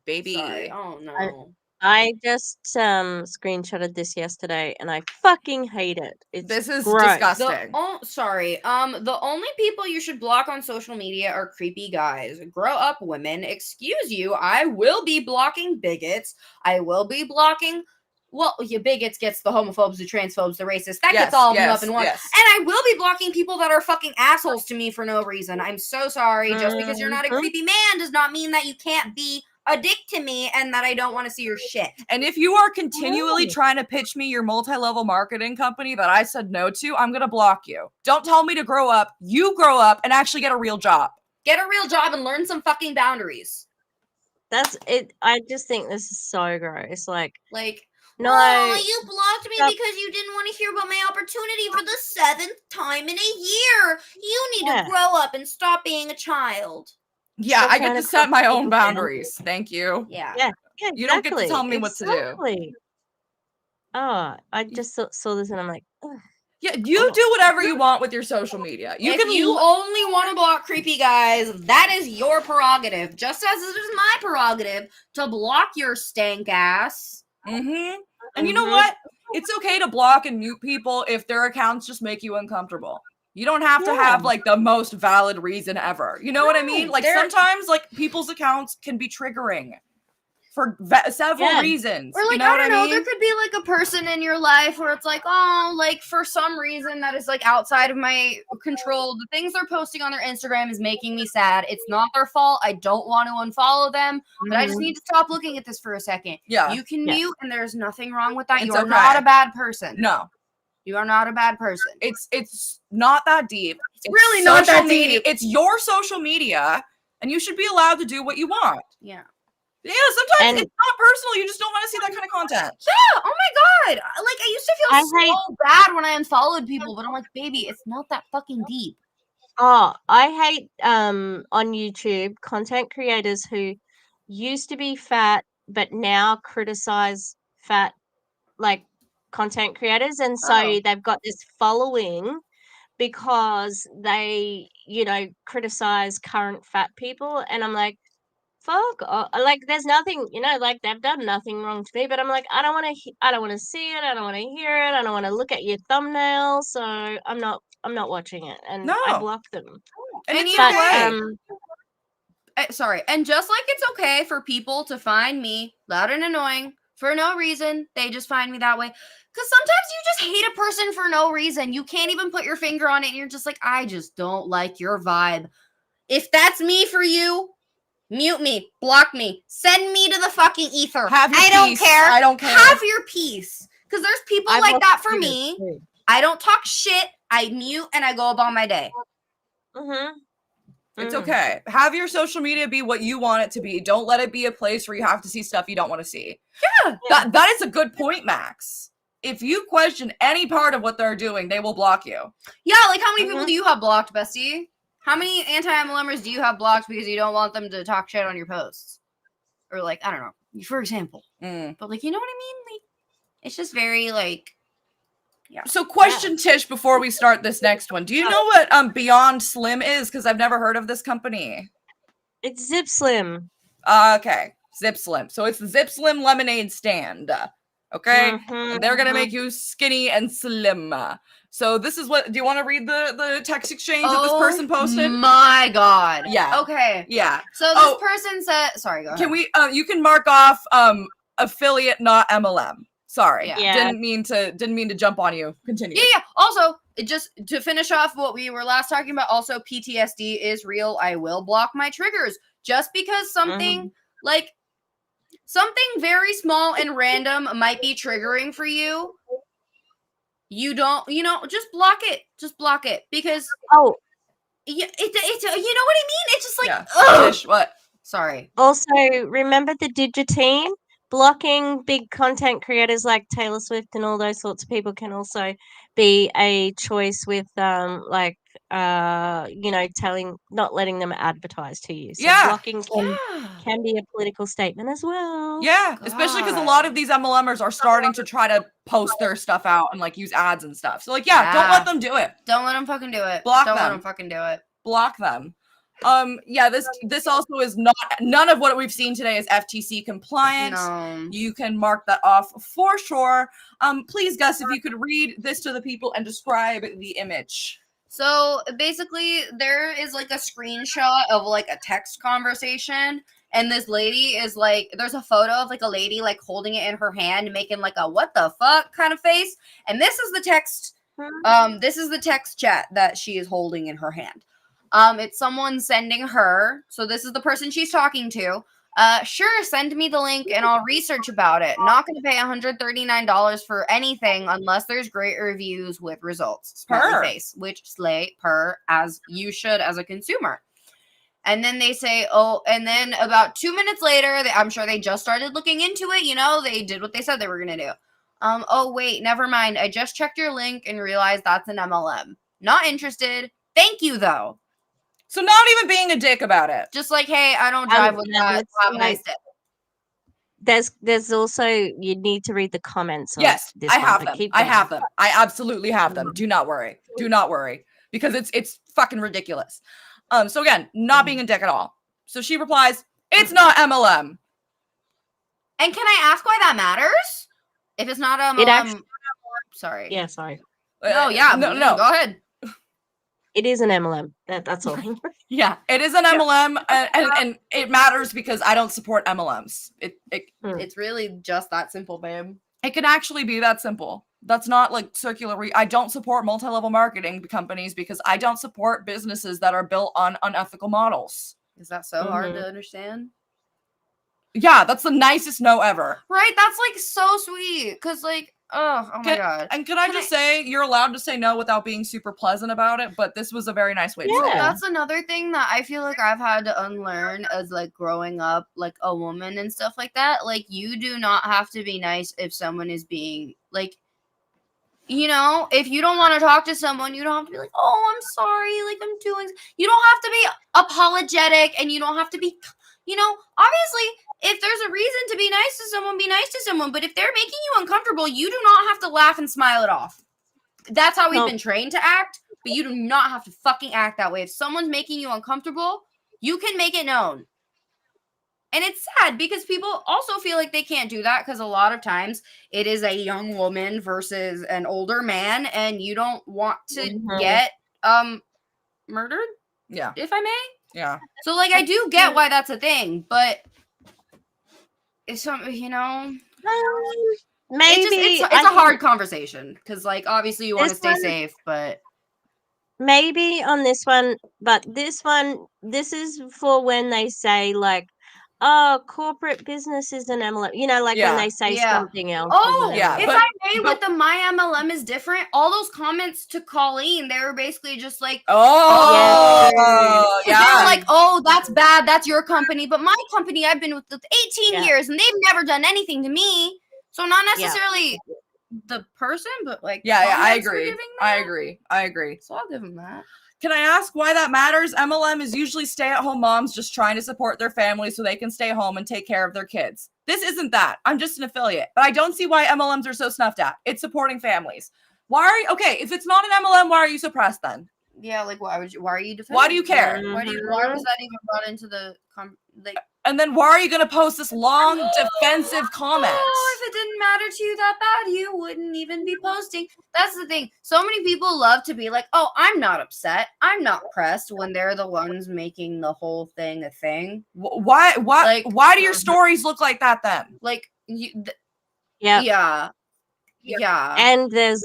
Baby. Sorry. Oh, no. I just screenshotted this yesterday, and I fucking hate it. This is gross. disgusting. The only people you should block on social media are creepy guys. Grow up, women. Excuse you. I will be blocking bigots. I will be blocking. Well, bigots gets the homophobes, the transphobes, the racists. That gets all of them up in one. Yes. And I will be blocking people that are fucking assholes to me for no reason. I'm so sorry. Just because you're not a creepy man does not mean that you can't be a dick to me and that I don't want to see your shit. And if you are continually trying to pitch me your multi-level marketing company that I said no to, I'm going to block you. Don't tell me to grow up. You grow up and actually get a real job. Get a real job and learn some fucking boundaries. That's it. I just think this is so gross. Like, no, you blocked me because you didn't want to hear about my opportunity for the 7th time in a year. You need to grow up and stop being a child. Yeah, I get to set my own boundaries. Thank you. Yeah. Exactly. You don't get to tell me what to do. Oh, I just saw this and I'm like, ugh. Yeah, you do whatever you want with your social media. You only want to block creepy guys, that is your prerogative. Just as it is my prerogative to block your stank ass. Mm-hmm. And you know what? It's okay to block and mute people if their accounts just make you uncomfortable. You don't have to have like the most valid reason ever. You know what I mean? Like sometimes like people's accounts can be triggering for several reasons. Or like, you know I don't know, mean? there could be like a person in your life where it's like, oh, like for some reason that is like outside of my control. The things they're posting on their Instagram is making me sad. It's not their fault. I don't want to unfollow them, but I just need to stop looking at this for a second. Yeah. You can mute and there's nothing wrong with that. It's you are okay. not a bad person. No. You are not a bad person. It's not that deep. It's really not that deep. It's your social media, and you should be allowed to do what you want. Yeah. Yeah, sometimes it's not personal. You just don't want to see that kind of content. Yeah. Oh my god. Like I used to feel so bad when I unfollowed people, but I'm like, baby, it's not that fucking deep. Oh, I hate on YouTube content creators who used to be fat but now criticize fat like content creators, and so they've got this following because they, criticize current fat people, and I'm like, fuck off. Like there's nothing, like they've done nothing wrong to me, but I'm like, I don't want to see it, I don't want to hear it, I don't want to look at your thumbnail, so I'm not watching it, and I block them. And it's sorry, and just like it's okay for people to find me loud and annoying for no reason, they just find me that way. Because sometimes you just hate a person for no reason. You can't even put your finger on it, and you're just like, I just don't like your vibe. If that's me for you, mute me, block me, send me to the fucking ether. I don't care. I don't care. Have your peace. Because there's people like that for me. I don't talk shit. I mute and I go about my day. Mm-hmm. It's okay. Have your social media be what you want it to be. Don't let it be a place where you have to see stuff you don't want to see. Yeah. That is a good point, Max. If you question any part of what they're doing, they will block you. Yeah, like how many people do you have blocked, bestie? How many anti-MLMers do you have blocked because you don't want them to talk shit on your posts? Or like, I don't know, for example. But like, you know what I mean? Like, it's just very like, yeah. So question, Tish, before we start this next one. Do you know what Beyond Slim is? Because I've never heard of this company. It's Zip Slim. Okay. Zip Slim. So it's the Zip Slim lemonade stand. Okay? And they're going to make you skinny and slim. So this is what, do you want to read the text exchange that this person posted? My God. Yeah. Okay. Yeah. So this person said, sorry, go ahead. Can we, you can mark off affiliate, not MLM. Sorry. Yeah. Didn't mean to jump on you. Continue. Yeah. Also, just to finish off what we were last talking about, also PTSD is real. I will block my triggers. Just because something like something very small and random might be triggering for you, you don't, just block it. Just block it. Because it's you know what I mean? It's just like Tish, what? Sorry. Also, remember the Digitine? blocking big content creators like Taylor Swift and all those sorts of people can also be a choice with not letting them advertise to you. So blocking can be a political statement as well. Yeah, especially because a lot of these MLMers are starting to try to post their stuff out and like use ads and stuff. So like, don't let them do it. Don't let them fucking do it. Block Don't them. let them fucking do it. Block them. This also is none of what we've seen today is FTC compliant. No. You can mark that off for sure. Please, Gus, if you could read this to the people and describe the image. So basically, there is like a screenshot of like a text conversation, and this lady is like, there's a photo of like a lady like holding it in her hand, making like a what the fuck kind of face, and this is the text. This is the text chat that she is holding in her hand. It's someone sending her. So this is the person she's talking to. Sure, send me the link and I'll research about it. Not going to pay $139 for anything unless there's great reviews with results. Smiley face, which slay per as you should as a consumer. And then they say, and then about 2 minutes later, I'm sure they just started looking into it. You know, they did what they said they were going to do. Wait, never mind. I just checked your link and realized that's an MLM. Not interested. Thank you, though. So not even being a dick about it. Just like, hey, I don't drive with that. Have a nice day. There's also, you need to read the comments. Yes, this I have them. I have them. I absolutely have them. Mm-hmm. Do not worry. Do not worry. Because it's fucking ridiculous. So again, not being a dick at all. So she replies, it's not MLM. And can I ask why that matters? If it's not MLM. Sorry. Yeah, sorry. No, go ahead. It is an MLM. That's all. Yeah, it is an MLM, and it matters because I don't support MLMs. It's really just that simple, babe. It can actually be that simple. That's not like circular. I don't support multi-level marketing companies because I don't support businesses that are built on unethical models. Is that so hard to understand? Yeah, that's the nicest no ever. Right? That's like so sweet. Cause like, oh my god. And could I just say, you're allowed to say no without being super pleasant about it, but this was a very nice way to say it. That's another thing that I feel like I've had to unlearn as like growing up like a woman and stuff like that. Like you do not have to be nice if someone is being like, you know, if you don't want to talk to someone, you don't have to be like, oh, I'm sorry, like I'm doing. You don't have to be apologetic, and you don't have to be, you know, obviously, if there's a reason to be nice to someone, be nice to someone. But if they're making you uncomfortable, you do not have to laugh and smile it off. That's how we've been trained to act, but you do not have to fucking act that way. If someone's making you uncomfortable, you can make it known. And it's sad because people also feel like they can't do that because a lot of times it is a young woman versus an older man, and you don't want to get murdered. Yeah. If I may. Yeah. So like I do get why that's a thing, but it's you know, maybe it's a hard conversation because like obviously you want to stay safe, but maybe on this one, but this is for when they say like, oh, corporate business is an MLM, you know, like when they say something else. Oh, yeah. If I may, with the my MLM is different, all those comments to Colleen, they were basically just like, yeah. They were like, oh, that's bad. That's your company. But my company, I've been with 18 years and they've never done anything to me. So not necessarily the person, but like, I agree. I agree. So I'll give them that. Can I ask why that matters? MLM is usually stay-at-home moms just trying to support their family so they can stay home and take care of their kids. This isn't that. I'm just an affiliate. But I don't see why MLMs are so snuffed at. It's supporting families. Why are you okay? If it's not an MLM, why are you suppressed then? Yeah, like why are you defending? Why do you care? Why was that even brought into the and then why are you gonna post this long defensive comment? Oh, if it didn't matter to you that bad, you wouldn't even be posting. That's the thing. So many people love to be like, oh, I'm not upset. I'm not pressed when they're the ones making the whole thing a thing. Why do your stories look like that then? Like you Yeah. And there's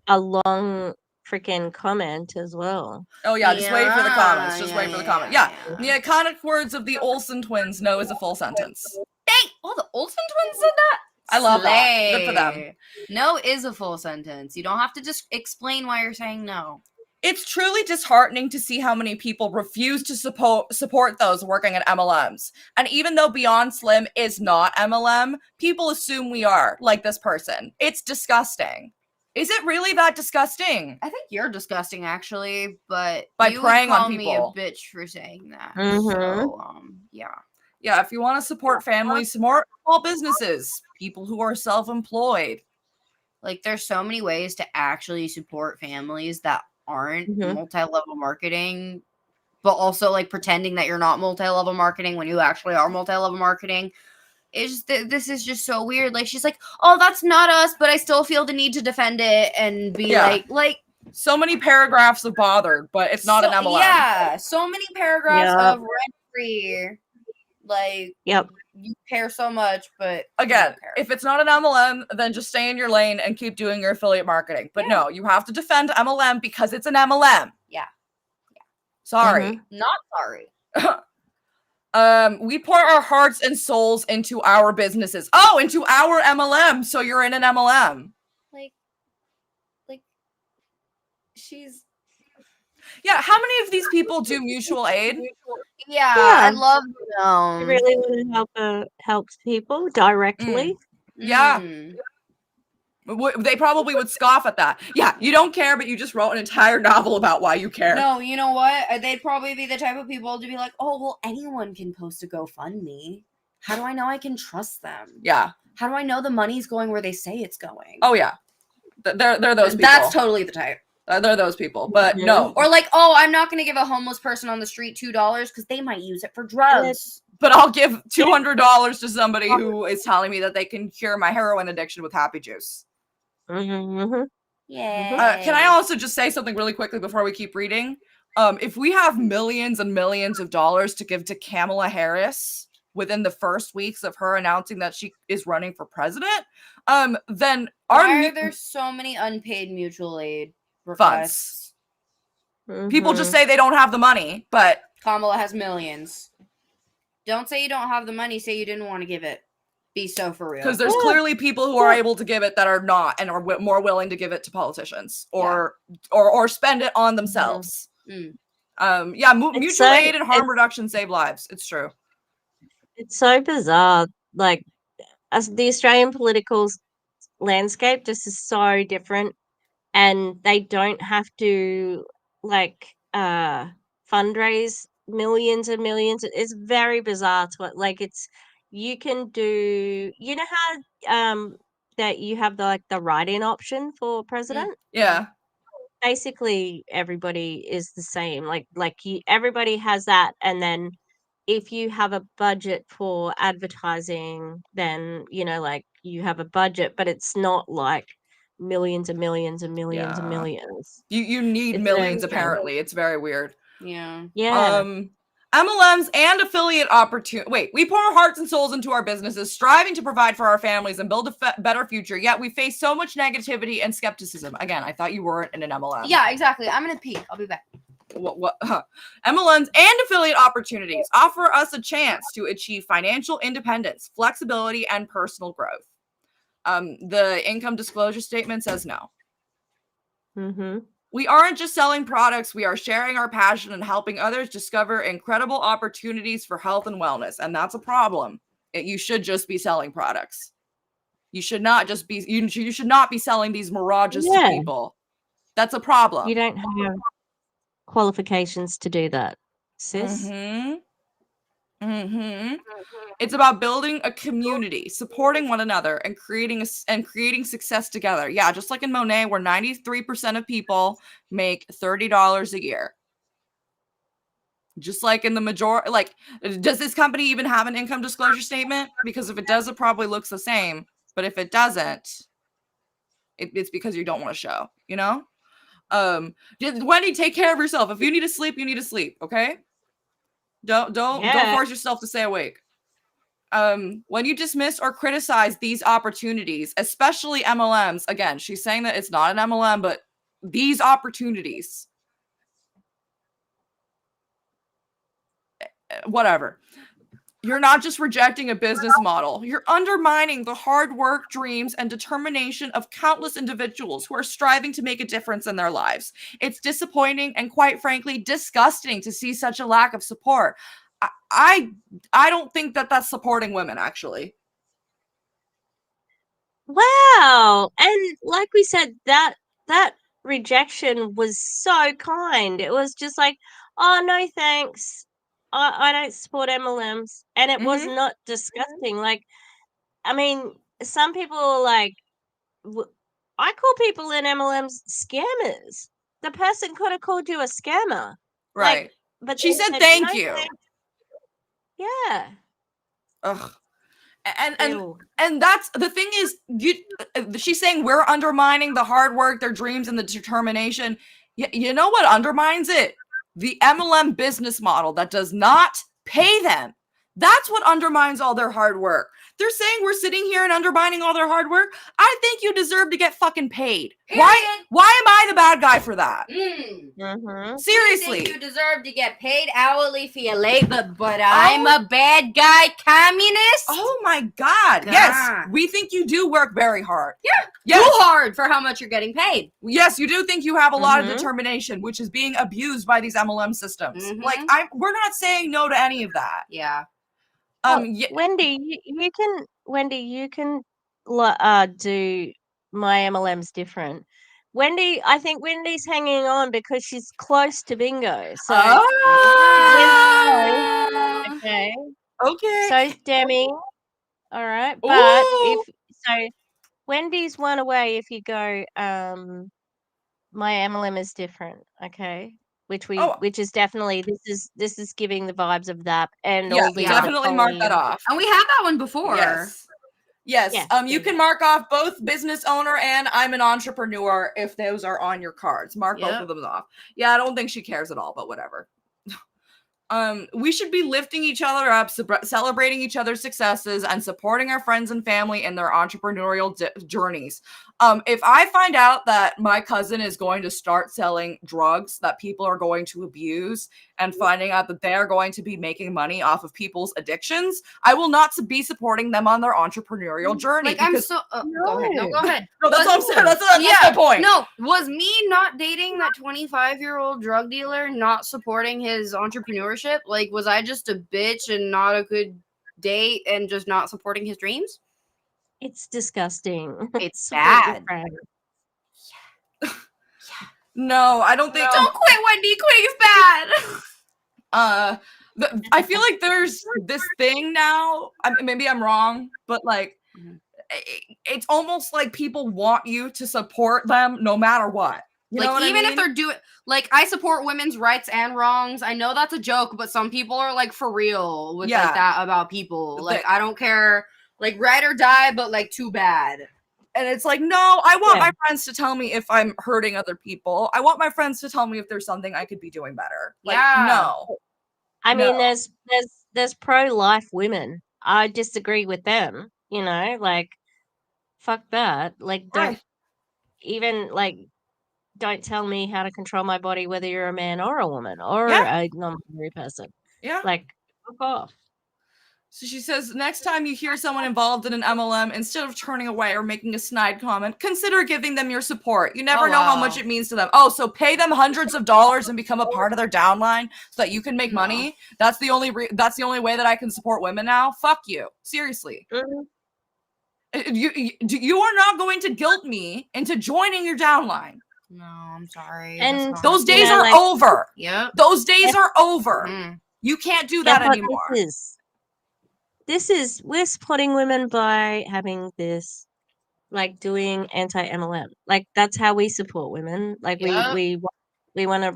a long freaking comment as well. Oh yeah, just wait for the comments. Just wait for the comment. Yeah. The iconic words of the Olsen twins, no is a full sentence. Dang! Oh, the Olsen twins said that? I love that. Good for them. No is a full sentence. You don't have to just explain why you're saying no. It's truly disheartening to see how many people refuse to support those working at MLMs. And even though Beyond Slim is not MLM, people assume we are, like this person. It's disgusting. Is it really that disgusting? I think you're disgusting, actually, but By you preying would on call me a people. bitch for saying that. Mhm. So, yeah. Yeah, if you want to support families, support small businesses, people who are self-employed. Like, there's so many ways to actually support families that aren't Mhm. multi-level marketing, but also like pretending that you're not multi-level marketing when you actually are multi-level marketing. It's just, this is just so weird. Like, she's like, oh, that's not us, but I still feel the need to defend it and be Yeah. like So many paragraphs of bothered, but it's not an MLM. Yeah, so many paragraphs Yeah. of rent-free. Like, Yep. you care so much, but Again, if it's not an MLM, then just stay in your lane and keep doing your affiliate marketing. But no, you have to defend MLM because it's an MLM. Yeah. Sorry. Not sorry. We pour our hearts and souls into our businesses. Oh, into our MLM. So you're in an MLM. Like she's Yeah, how many of these people do mutual aid? Yeah, Yeah. I love You them. really want to help people directly. Yeah. They probably would scoff at that. Yeah, you don't care, but you just wrote an entire novel about why you care. No, you know what? They'd probably be the type of people to be like, oh, well, anyone can post a GoFundMe. How do I know I can trust them? Yeah. How do I know the money's going where they say it's going? Oh, yeah. They're those people. That's totally the type. They're those people, but no. Or like, oh, I'm not going to give a homeless person on the street $2 because they might use it for drugs. But I'll give $200 to somebody who is telling me that they can cure my heroin addiction with happy juice. Yeah. Can I also just say something really quickly before we keep reading? If we have millions and millions of dollars to give to Kamala Harris within the first weeks of her announcing that she is running for president, then why are there so many unpaid mutual aid requests? People just say they don't have the money, but Kamala has millions. Don't say you don't have the money. Say you didn't want to give it. Be so for real. Because there's clearly people who are able to give it that are not and are more willing to give it to politicians or spend it on themselves. Mutual aid and harm reduction save lives. It's true. It's so bizarre. Like, as the Australian political landscape just is so different, and they don't have to like fundraise millions and millions. It's very bizarre to it. Like, it's you can do, you know how that you have the write-in option for president? Yeah. Basically everybody is the same. Like everybody has that, and then if you have a budget for advertising, then like you have a budget, but it's not like millions and millions and millions and millions. You need millions, apparently. It's very weird. Yeah. MLMs and affiliate opportunity. Wait, we pour our hearts and souls into our businesses, striving to provide for our families and build a better future. Yet we face so much negativity and skepticism. Again, I thought you weren't in an MLM. Yeah, exactly. I'm gonna pee. I'll be back. MLMs and affiliate opportunities offer us a chance to achieve financial independence, flexibility, and personal growth. The income disclosure statement says no. We aren't just selling products, we are sharing our passion and helping others discover incredible opportunities for health and wellness. And that's a problem. You should just be selling products. You should not just be, you should not be selling these mirages to people. That's a problem. You don't have qualifications to do that, sis. It's about building a community, supporting one another, and creating success together. Yeah, just like in Monet, where 93% of people make $30 a year. Just like in the majority, like, does this company even have an income disclosure statement? Because if it does, it probably looks the same. But if it doesn't, it's because you don't want to show, you know? Wendy, take care of yourself. If you need to sleep, you need to sleep, okay? Don't force yourself to stay awake. When you dismiss or criticize these opportunities, especially MLMs, again, she's saying that it's not an MLM, but these opportunities, whatever, You're not just rejecting a business model. You're undermining the hard work, dreams, and determination of countless individuals who are striving to make a difference in their lives. It's disappointing and, quite frankly, disgusting to see such a lack of support. I don't think that that's supporting women, actually. Wow. And like we said, that rejection was so kind. It was just like, oh, no, thanks. I don't support MLMs. And it was not disgusting. Like, I mean, some people are like, I call people in MLMs scammers. The person could have called you a scammer. Right. Like, but she they said said, thank "No, you. thanks." Yeah. Ugh. Ew. And that's the thing is, she's saying we're undermining the hard work, their dreams, and the determination. You know what undermines it? The MLM business model that does not pay them. That's what undermines all their hard work. They're saying we're sitting here and undermining all their hard work. I think you deserve to get fucking paid. Why am I the bad guy for that? Seriously. You think you deserve to get paid hourly for your labor, but I'm a bad guy communist? Oh my God. Yes, we think you do work very hard. Yeah. Yes. Too hard for how much you're getting paid. Yes, you do think you have a lot of determination, which is being abused by these MLM systems. Like, we're not saying no to any of that. Yeah. Wendy, you can do my MLM's different. Wendy, I think Wendy's hanging on because she's close to bingo. So okay. So Demi, all right. But if Wendy's one away if you go my MLM is different, okay? Which is definitely this is giving the vibes of that and all the definitely mark that off. And we had that one before. Yes. You can mark off both business owner and I'm an entrepreneur if those are on your cards. Mark both of them off. Yeah, I don't think she cares at all, but whatever. We should be lifting each other up, celebrating each other's successes, and supporting our friends and family in their entrepreneurial journeys. If I find out that my cousin is going to start selling drugs that people are going to abuse and finding out that they're going to be making money off of people's addictions, I will not be supporting them on their entrepreneurial journey. Like, I'm so go ahead. No, go ahead. No, that's what I'm saying. That's my point. No, was me not dating that 25-year-old drug dealer not supporting his entrepreneurship? Like, was I just a bitch and not a good date and just not supporting his dreams? It's disgusting. It's bad. No, I don't think. Don't quit, Wendy. Quitting is bad. I feel like there's this thing now. Maybe I'm wrong, but like, it's almost like people want you to support them no matter what. You know what even I mean? if they're doing, like, I support women's rights and wrongs. I know that's a joke, but some people are like for real with like that about people. Like, I don't care, like, ride or die, but like, too bad. And it's like, no, I want my friends to tell me if I'm hurting other people. I want my friends to tell me if there's something I could be doing better. Like, no. I mean, there's pro-life women. I disagree with them. You know, like, fuck that. Like, don't even like. Don't tell me how to control my body, whether you're a man or a woman or a non-binary person. Yeah. Like, fuck off. So she says, next time you hear someone involved in an MLM, instead of turning away or making a snide comment, consider giving them your support. You never know how much it means to them. Oh, so pay them hundreds of dollars and become a part of their downline so that you can make money? That's the only way that I can support women now? Fuck you. Seriously. You are not going to guilt me into joining your downline. No, I'm sorry. And those days are over. Yeah. Those days are over. You can't do that anymore. We're supporting women by having this, like, doing anti-MLM. Like, that's how we support women. Like, we want to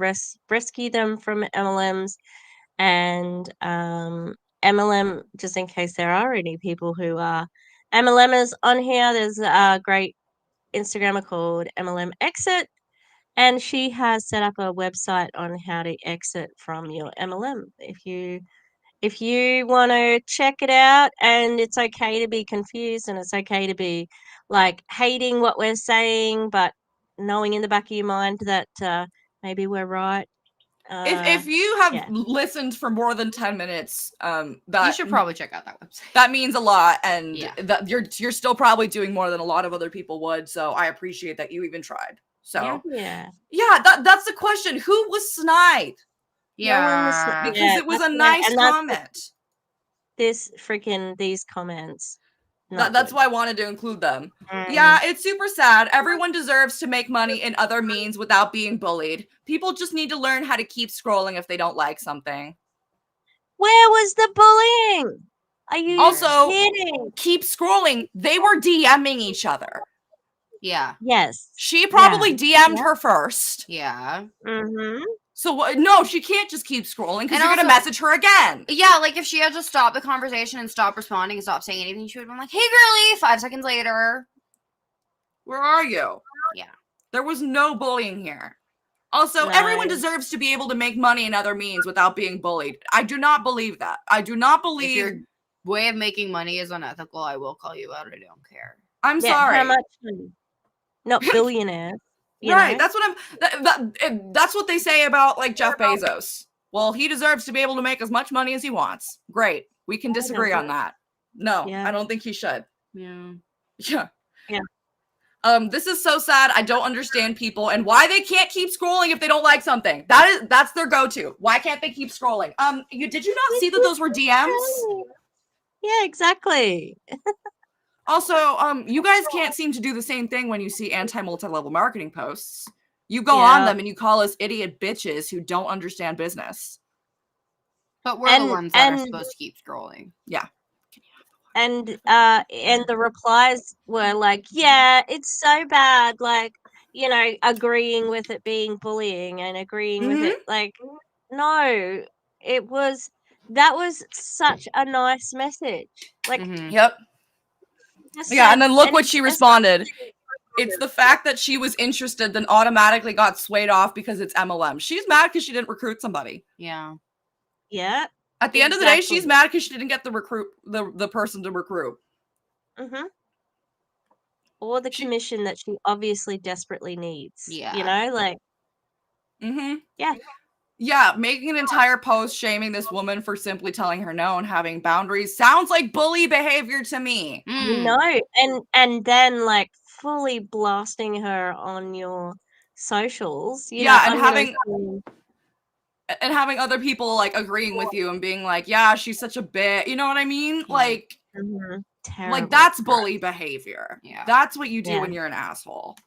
rescue them from MLMs, and MLM, just in case there are any people who are MLMers on here, there's a great Instagrammer called MLM Exit. And she has set up a website on how to exit from your MLM. If you want to check it out, and it's okay to be confused and it's okay to be like hating what we're saying, but knowing in the back of your mind that maybe we're right. If you have listened for more than 10 minutes, that you should probably check out that website. That means a lot, and that you're still probably doing more than a lot of other people would. So I appreciate that you even tried. So that's the question. Who was snide? Yeah, because it was a nice comment. These comments. That's why I wanted to include them. Yeah, it's super sad. Everyone deserves to make money in other means without being bullied. People just need to learn how to keep scrolling if they don't like something. Where was the bullying? Are you also kidding? Keep scrolling. They were DMing each other. Yeah. Yes. She probably DM'd her first. Yeah. Mm-hmm. So no, she can't just keep scrolling because you're gonna message her again. Yeah, like if she had just stopped the conversation and stopped responding and stopped saying anything, she would have been like, "Hey, girly," 5 seconds later. Where are you? Yeah. There was no bullying here. Also, everyone deserves to be able to make money in other means without being bullied. I do not believe that. I do not believe if your way of making money is unethical, I will call you out. I don't care. I'm sorry. How much money? Not billionaires. Right. That's what that's what they say about like Jeff Bezos. Well, he deserves to be able to make as much money as he wants. Great. We can disagree on that. No, I don't think he should. Yeah. Yeah. Yeah. This is so sad. I don't understand people and why they can't keep scrolling if they don't like something. That's their go-to. Why can't they keep scrolling? Did you not see that those were DMs? Yeah, exactly. Also, you guys can't seem to do the same thing when you see anti-multi-level marketing posts. You go on them and you call us idiot bitches who don't understand business. But we're the ones that are supposed to keep scrolling. Yeah. And the replies were like, yeah, it's so bad, like, you know, agreeing with it being bullying and agreeing with it. Like, no, that was such a nice message. Like, Yep. Yeah, and then look what she responded. It's the fact that she was interested, then automatically got swayed off because it's MLM. She's mad because she didn't recruit somebody. Yeah. Yeah. At the end of the day, she's mad because she didn't get the person to recruit. Mm-hmm. Or the commission that she obviously desperately needs. Yeah. You know, like. Mm-hmm. Yeah. Yeah, making an entire post shaming this woman for simply telling her no and having boundaries sounds like bully behavior to me. No, and then like fully blasting her on your socials. You know, and having other people like agreeing with you and being like, yeah, she's such a bitch. You know what I mean? Like, like that's bully behavior. Yeah. That's what you do when you're an asshole.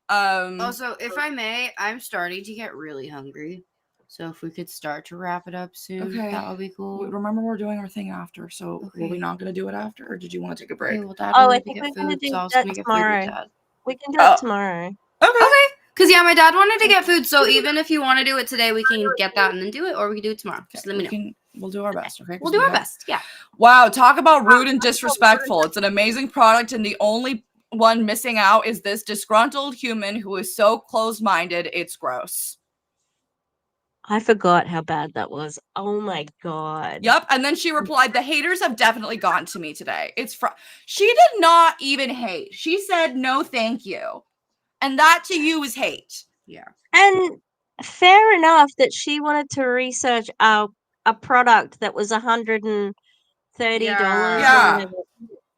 Also, if I may, I'm starting to get really hungry. So if we could start to wrap it up soon, that would be cool. Remember, we're doing our thing after, so were we not going to do it after, or did you want to take a break? Okay, well, Dad I think we're going to do that tomorrow. We can do it tomorrow. Okay. Because, my dad wanted to get food, so even if you want to do it today, we can get that and then do it, or we can do it tomorrow. Just let me know. We'll do our best, okay? We'll do our best, yeah. Wow, talk about rude and disrespectful. It's an amazing product, and the only one missing out is this disgruntled human who is so closed-minded, it's gross. I forgot how bad that was. Oh my god. Yep. And then she replied, the haters have definitely gotten to me today. She did not even hate. She said, no, thank you. And that to you is hate. Yeah. And fair enough that she wanted to research a product that was $130. Yeah.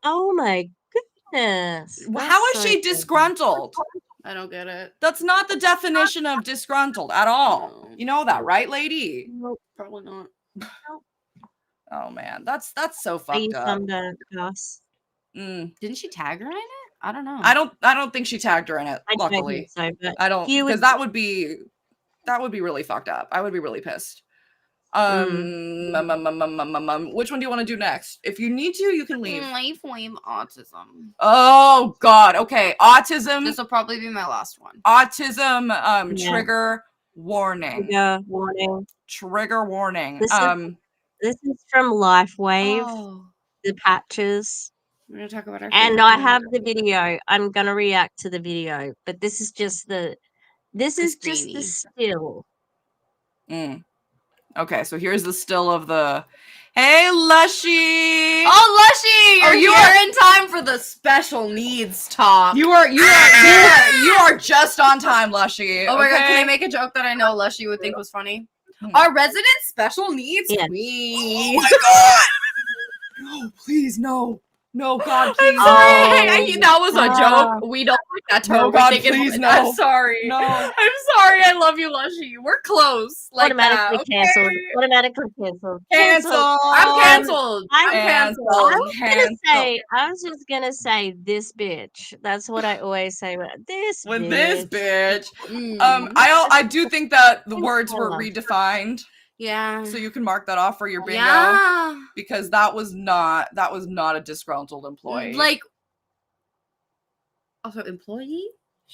Oh my goodness. How is she disgruntled? I don't get it. That's not the definition of disgruntled at all. No. You know that, right, lady? Nope, probably not. Nope. Oh man, that's so fucked up. Didn't she tag her in it? I don't know. I don't think she tagged her in it. Luckily, I don't because that would be really fucked up. I would be really pissed. Which one do you want to do next? If you need to, you can leave. Lifewave autism. Oh God. Okay. Autism. This will probably be my last one. Autism. Trigger warning. Trigger warning. Trigger warning. This is from Lifewave. Oh. The patches. We're gonna talk about our. And I have the video. I'm gonna react to the video, but this is just the still. Okay, so here's the still of the. Hey, Lushy! Oh, Lushy! You're here in time for the special needs talk. You are just on time, Lushy. Oh my god! Can I make a joke that I know Lushy would think was funny? Our resident special needs Yeah. queen. Oh my god! No, please, no. No, God, please. I'm sorry. Oh, That was a ah. joke. We don't like that term. No, We God, think it's- please, no. I'm sorry. No. I'm sorry. I love you, Lushy. We're close. Like Automatically that. cancelled. Okay? Automatically cancelled. Cancel. I'm canceled. I'm Cancel. canceled. I was just gonna say this bitch. That's what I always say. This When bitch. this bitch. Mm. I do think that the Thanks, words were Paula. redefined, Yeah. so you can mark that off for your bingo Yeah. because that was not a disgruntled employee. Like, also employee?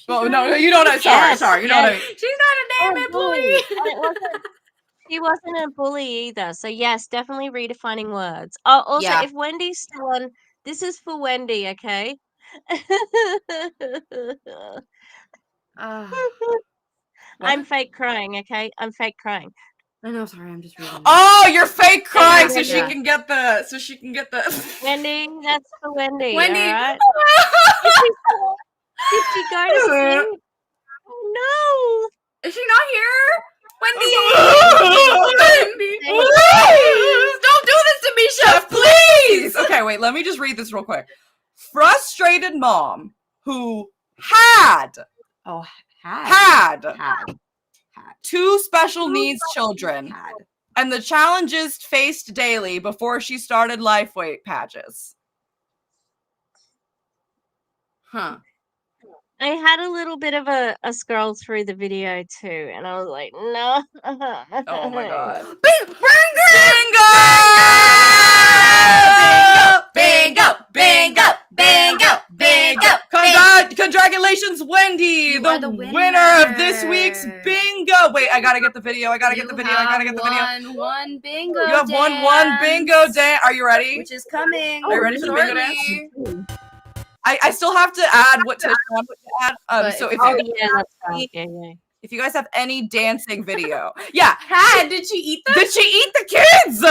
oh no, you know what? Yes, Sorry, you know what I mean. She's not a damn Oh, employee. And it wasn't. She wasn't a bully either. So yes, definitely redefining words. Oh, also, Yeah. if Wendy's still on, this is for Wendy, okay? I'm fake crying, okay? I'm fake crying. I know, sorry, I'm just reading. Oh, you're fake crying, so Wendy. she can get the. Wendy, that's for Wendy. Wendy. All right. Did she go to sleep? Oh Is she not here? Wendy! Wendy! Please! Don't do this to me, Chef! Please! Okay, wait. Let me just read this real quick. Frustrated mom who had Oh, had. 2 special needs children Had. and the challenges faced daily before she started life weight patches. Huh. no. I had a little bit of a scroll through the video too, and I was like, no. Oh my god. Bingo! Bingo! Bingo! Bingo! Bingo! Congratulations, Wendy, You are the the winner of this winner. week's bingo. Wait, I gotta get the video. I gotta get the video. One bingo. You have won one bingo day. Are you ready? Which is coming. Are you ready for the bingo shortly. dance? I still have to add what Tish wanted to add. But So if Oh you, yeah, that's right. Yeah. if you guys have any dancing video, yeah. Did she eat them? Did she eat the kids?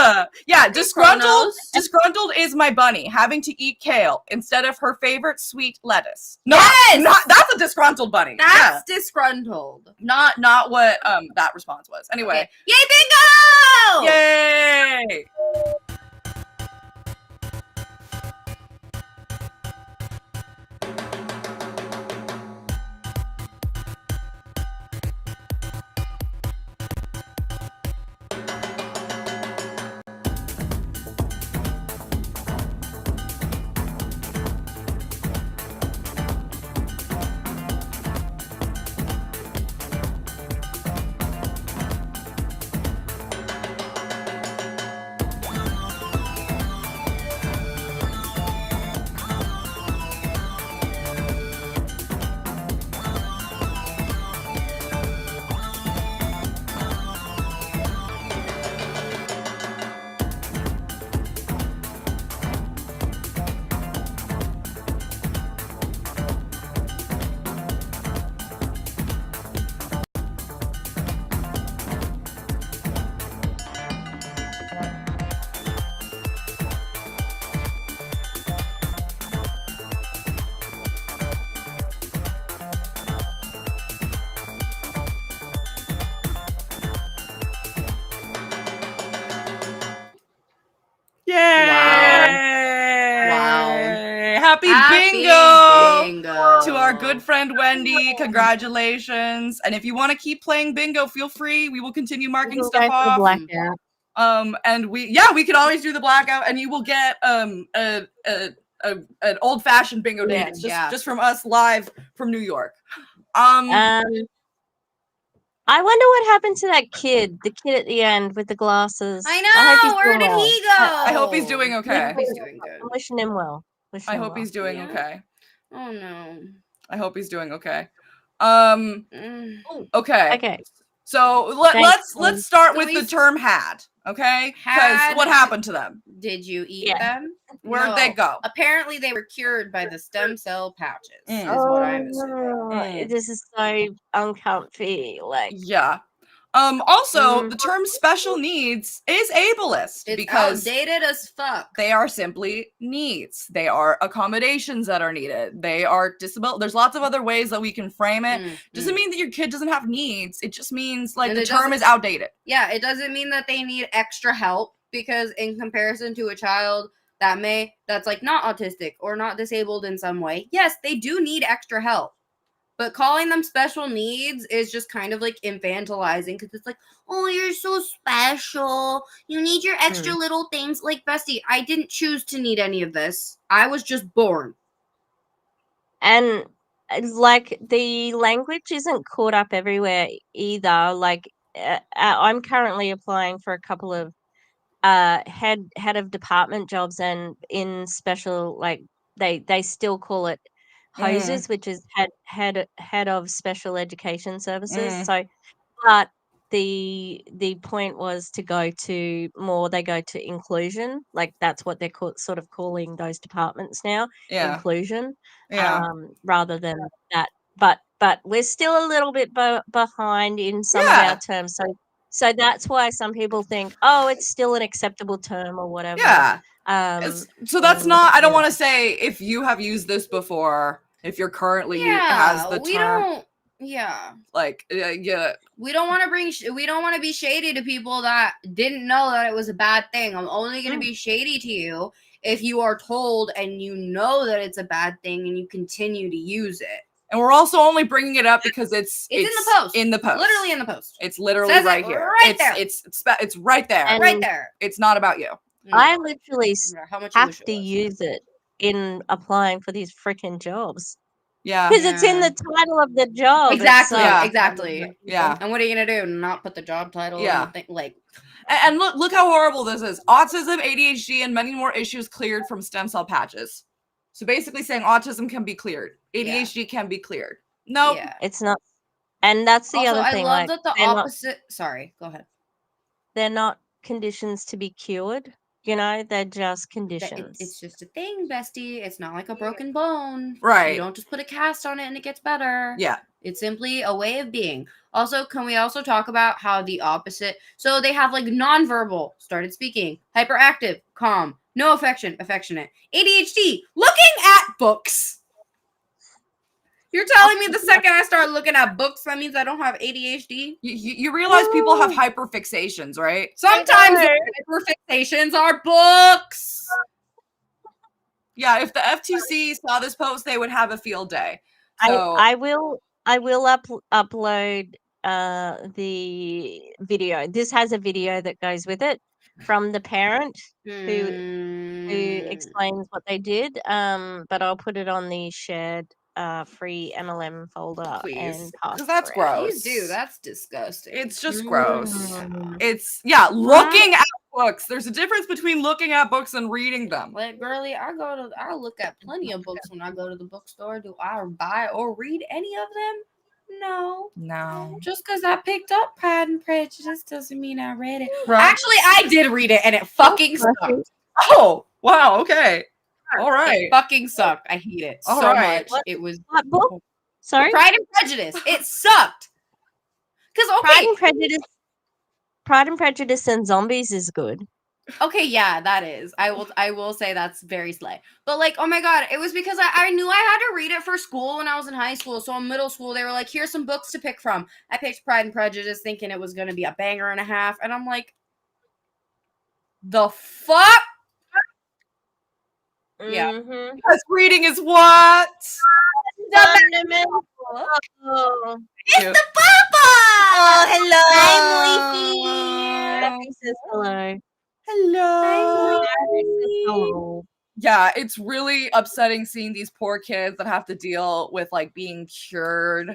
Yeah, disgruntled. Chronos. Disgruntled is my bunny having to eat kale instead of her favorite sweet lettuce. Yes! That's a disgruntled bunny. That's disgruntled. Yeah. Not what that response was. Anyway, Okay. Yay, bingo! yay! Yay! Wow. Happy bingo! To our good friend Wendy, congratulations. And if you want to keep playing bingo, feel free. We will continue marking We'll stuff go for the off. blackout. And we could always do the blackout, and you will get an old fashioned bingo dance just from us live from New York. I wonder what happened to that kid, the kid at the end with the glasses. I hope he's know. Where doing did well. he go? I hope he's doing okay. He's doing good. I'm wishing him well. I hope he's doing Yeah. okay. Oh no. I hope he's doing okay. Mm. Okay. Okay. So Thanks, let's start So with we the term had. Okay. Because Had- what happened to them? Did you eat Yeah. them? Where'd they No. go? Apparently, they were cured by the stem cell patches. Mm. Is what I'm assuming. Mm. This is so uncomfy. Like, Yeah. Also, the term special needs is ableist It's because outdated as fuck. they are simply needs. They are accommodations that are needed. They are disability. There's lots of other ways that we can frame it. Doesn't mean that your kid doesn't have needs. It just means like the term is outdated. Yeah, it doesn't mean that they need extra help, because in comparison to a child that's like not autistic or not disabled in some way, yes, they do need extra help. But calling them special needs is just kind of like infantilizing, because it's like, oh, you're so special. You need your extra little things. Like, bestie, I didn't choose to need any of this. I was just born. And like the language isn't caught up everywhere either. Like I'm currently applying for a couple of head of department jobs, and in special, like they still call it hoses, which is head of special education services. So, but the point was to go to inclusion, like that's what they're sort of calling those departments now, inclusion, rather than that. But we're still a little bit behind in some of our terms, so that's why some people think, oh, it's still an acceptable term or whatever. Yeah. So that's not, I don't want to say if you have used this before, if you're currently has the term. Like, we don't want to be shady to people that didn't know that it was a bad thing. I'm only going to be shady to you if you are told and you know that it's a bad thing and you continue to use it. And we're also only bringing it up because it's in the post. In the post. Literally in the post. It's literally Says right it here. Right there. It's right there. And right there. It's not about you. I literally have to use use it in applying for these freaking jobs. Yeah. Because it's in the title of the job. Exactly. Yeah. Exactly. Yeah. And what are you gonna do? Not put the job title? Yeah. Like. And look how horrible this is. Autism, ADHD, and many more issues cleared from stem cell patches. So basically saying autism can be cleared. ADHD can be cleared. Nope. Yeah. It's not. And that's the other thing. I love that the opposite. Sorry, go ahead. They're not conditions to be cured. You know, they're just conditions. It's just a thing, bestie. It's not like a broken bone. Right. You don't just put a cast on it and it gets better. Yeah. It's simply a way of being. Also, can we also talk about how the opposite? So they have like nonverbal, started speaking, hyperactive, calm, no affection, affectionate, ADHD, looking at books. You're telling me the second I start looking at books, that means I don't have ADHD? You realize people have hyperfixations, right? Sometimes hyperfixations are books. Yeah, if the FTC saw this post, they would have a field day. So I will upload the video. This has a video that goes with it from the parent who explains what they did. But I'll put it on the shared free MLM folder. Please, because that's gross. Please do. That's disgusting. It's just gross. It's looking at books. There's a difference between looking at books and reading them. Like, girly, I look at plenty of books when I go to the bookstore. Do I buy or read any of them? No. Just because I picked up Pride and Prejudice doesn't mean I read it. Right. Actually, I did read it and it fucking sucked. Oh, wow. Okay. All right. It fucking sucked. I hate it so much. It was what book? Sorry? Pride and Prejudice. It sucked. Because Pride and Prejudice and Zombies is good. Okay, yeah, that is. I will say that's very slay. But like, oh my god, it was because I knew I had to read it for school when I was in high school. So in middle school, they were like, here's some books to pick from. I picked Pride and Prejudice thinking it was gonna be a banger and a half, and I'm like, the fuck? Yeah. Because reading is what? Fundamental. Oh. It's the Papa! Oh, hello. Hi, Moifi. Says hello. Hello. Hello. Yeah, it's really upsetting seeing these poor kids that have to deal with like being cured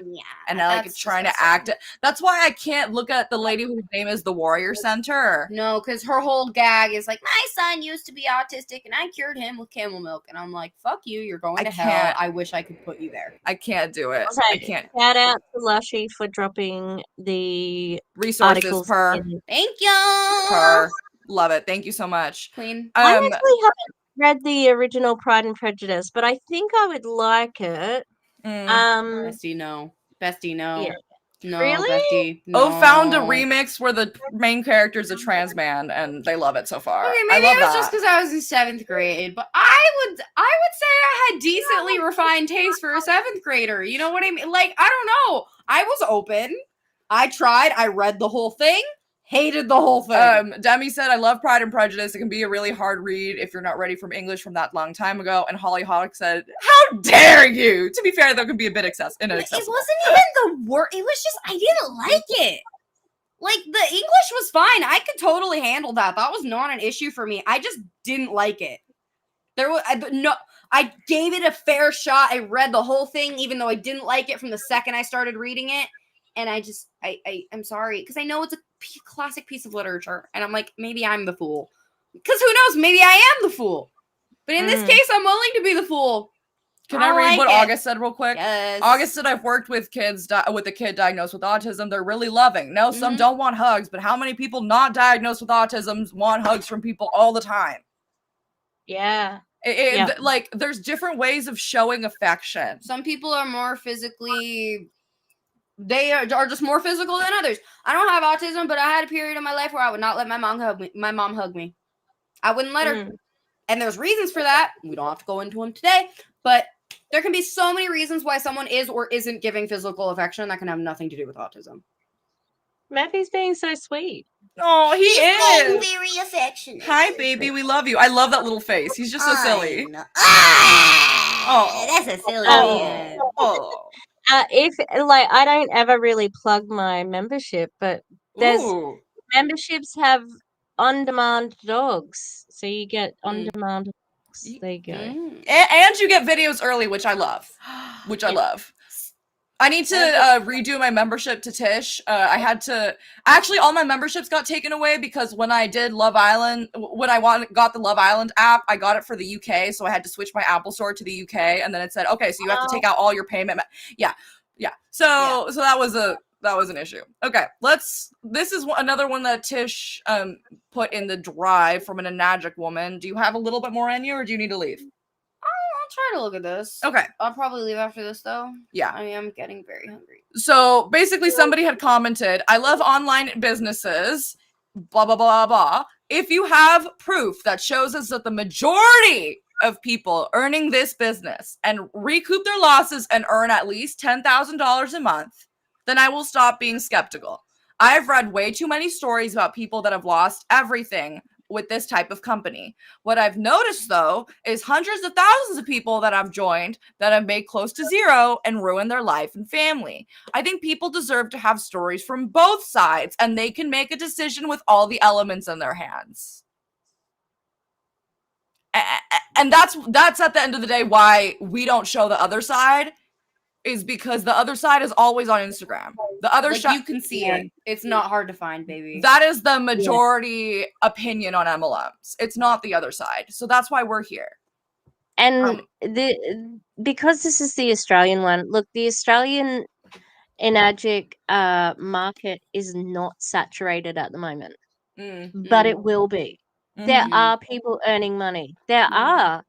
and like trying to act. That's why I can't look at the lady whose name is the Warrior Center. No, because her whole gag is like, my son used to be autistic and I cured him with camel milk. And I'm like, fuck you, you're going to hell. I wish I could put you there. I can't do it. Okay. I can't. Shout out to Lushy for dropping the Resources per. Thank you. Per. Love it. Thank you so much. Queen. I actually haven't read the original Pride and Prejudice, but I think I would like it. Bestie, no. Bestie, no. No, Really? Becky. Oh, found a no. remix where the main character is a trans man, and they love it so far. Okay, maybe I love it was that. just because I was in 7th grade, but I would say I had decently refined taste for a 7th grader. You know what I mean? Like, I don't know. I was open. I tried. I read the whole thing. Hated the whole thing. Demi said, I love Pride and Prejudice. It can be a really hard read if you're not ready from English from that long time ago. And Holly Hawk said, how dare you? To be fair, though, can be a bit inaccessible. It wasn't even the word. It was just, I didn't like it. Like, the English was fine. I could totally handle that. That was not an issue for me. I just didn't like it. I gave it a fair shot. I read the whole thing, even though I didn't like it from the second I started reading it. And I'm sorry, because I know it's a classic piece of literature. And I'm like, maybe I'm the fool. Because who knows? Maybe I am the fool. But in this case, I'm willing to be the fool. Can I read what August said real quick? Yes. August said, I've worked with kids with a kid diagnosed with autism. They're really loving. No, some don't want hugs, but how many people not diagnosed with autism want hugs from people all the time? Yeah. Like, there's different ways of showing affection. Some people are more physically... They are just more physical than others. I don't have autism, but I had a period in my life where I would not let my mom hug me. I wouldn't let her. And there's reasons for that. We don't have to go into them today, but there can be so many reasons why someone is or isn't giving physical affection that can have nothing to do with autism. Matthew's being so sweet. Oh, he is. Very affectionate. Hi, baby. We love you. I love that little face. He's just so silly. Oh, that's a silly man. Oh. If I don't ever really plug my membership, but there's memberships have on-demand dogs, so you get on-demand dogs. There you go. And you get videos early, which I love. I need to redo my membership to Tish. I had to actually all my memberships got taken away because when I did Love Island, when I got the Love Island app, I got it for the UK, so I had to switch my Apple Store to the UK, and then it said, okay, so you have to take out all your payment. Yeah. So that was an issue. Okay, this is another one that Tish put in the drive from an Enagic woman. Do you have a little bit more in you, or do you need to leave? I'll try to look at this. Okay. I'll probably leave after this, though. Yeah. I mean, I'm getting very hungry. So basically somebody had commented, I love online businesses, blah, blah, blah, blah. If you have proof that shows us that the majority of people earning this business and recoup their losses and earn at least $10,000 a month, then I will stop being skeptical. I've read way too many stories about people that have lost everything with this type of company. What I've noticed, though, is hundreds of thousands of people that I've joined that have made close to zero and ruined their life and family. I think people deserve to have stories from both sides, and they can make a decision with all the elements in their hands. And that's at the end of the day why we don't show the other side, is because the other side is always on Instagram. The other side, you can see it. It's not hard to find, baby. That is the majority opinion on MLMs. It's not the other side. So that's why we're here. And because this is the Australian one, look, the Australian Enagic market is not saturated at the moment, but it will be. There are people earning money. There are,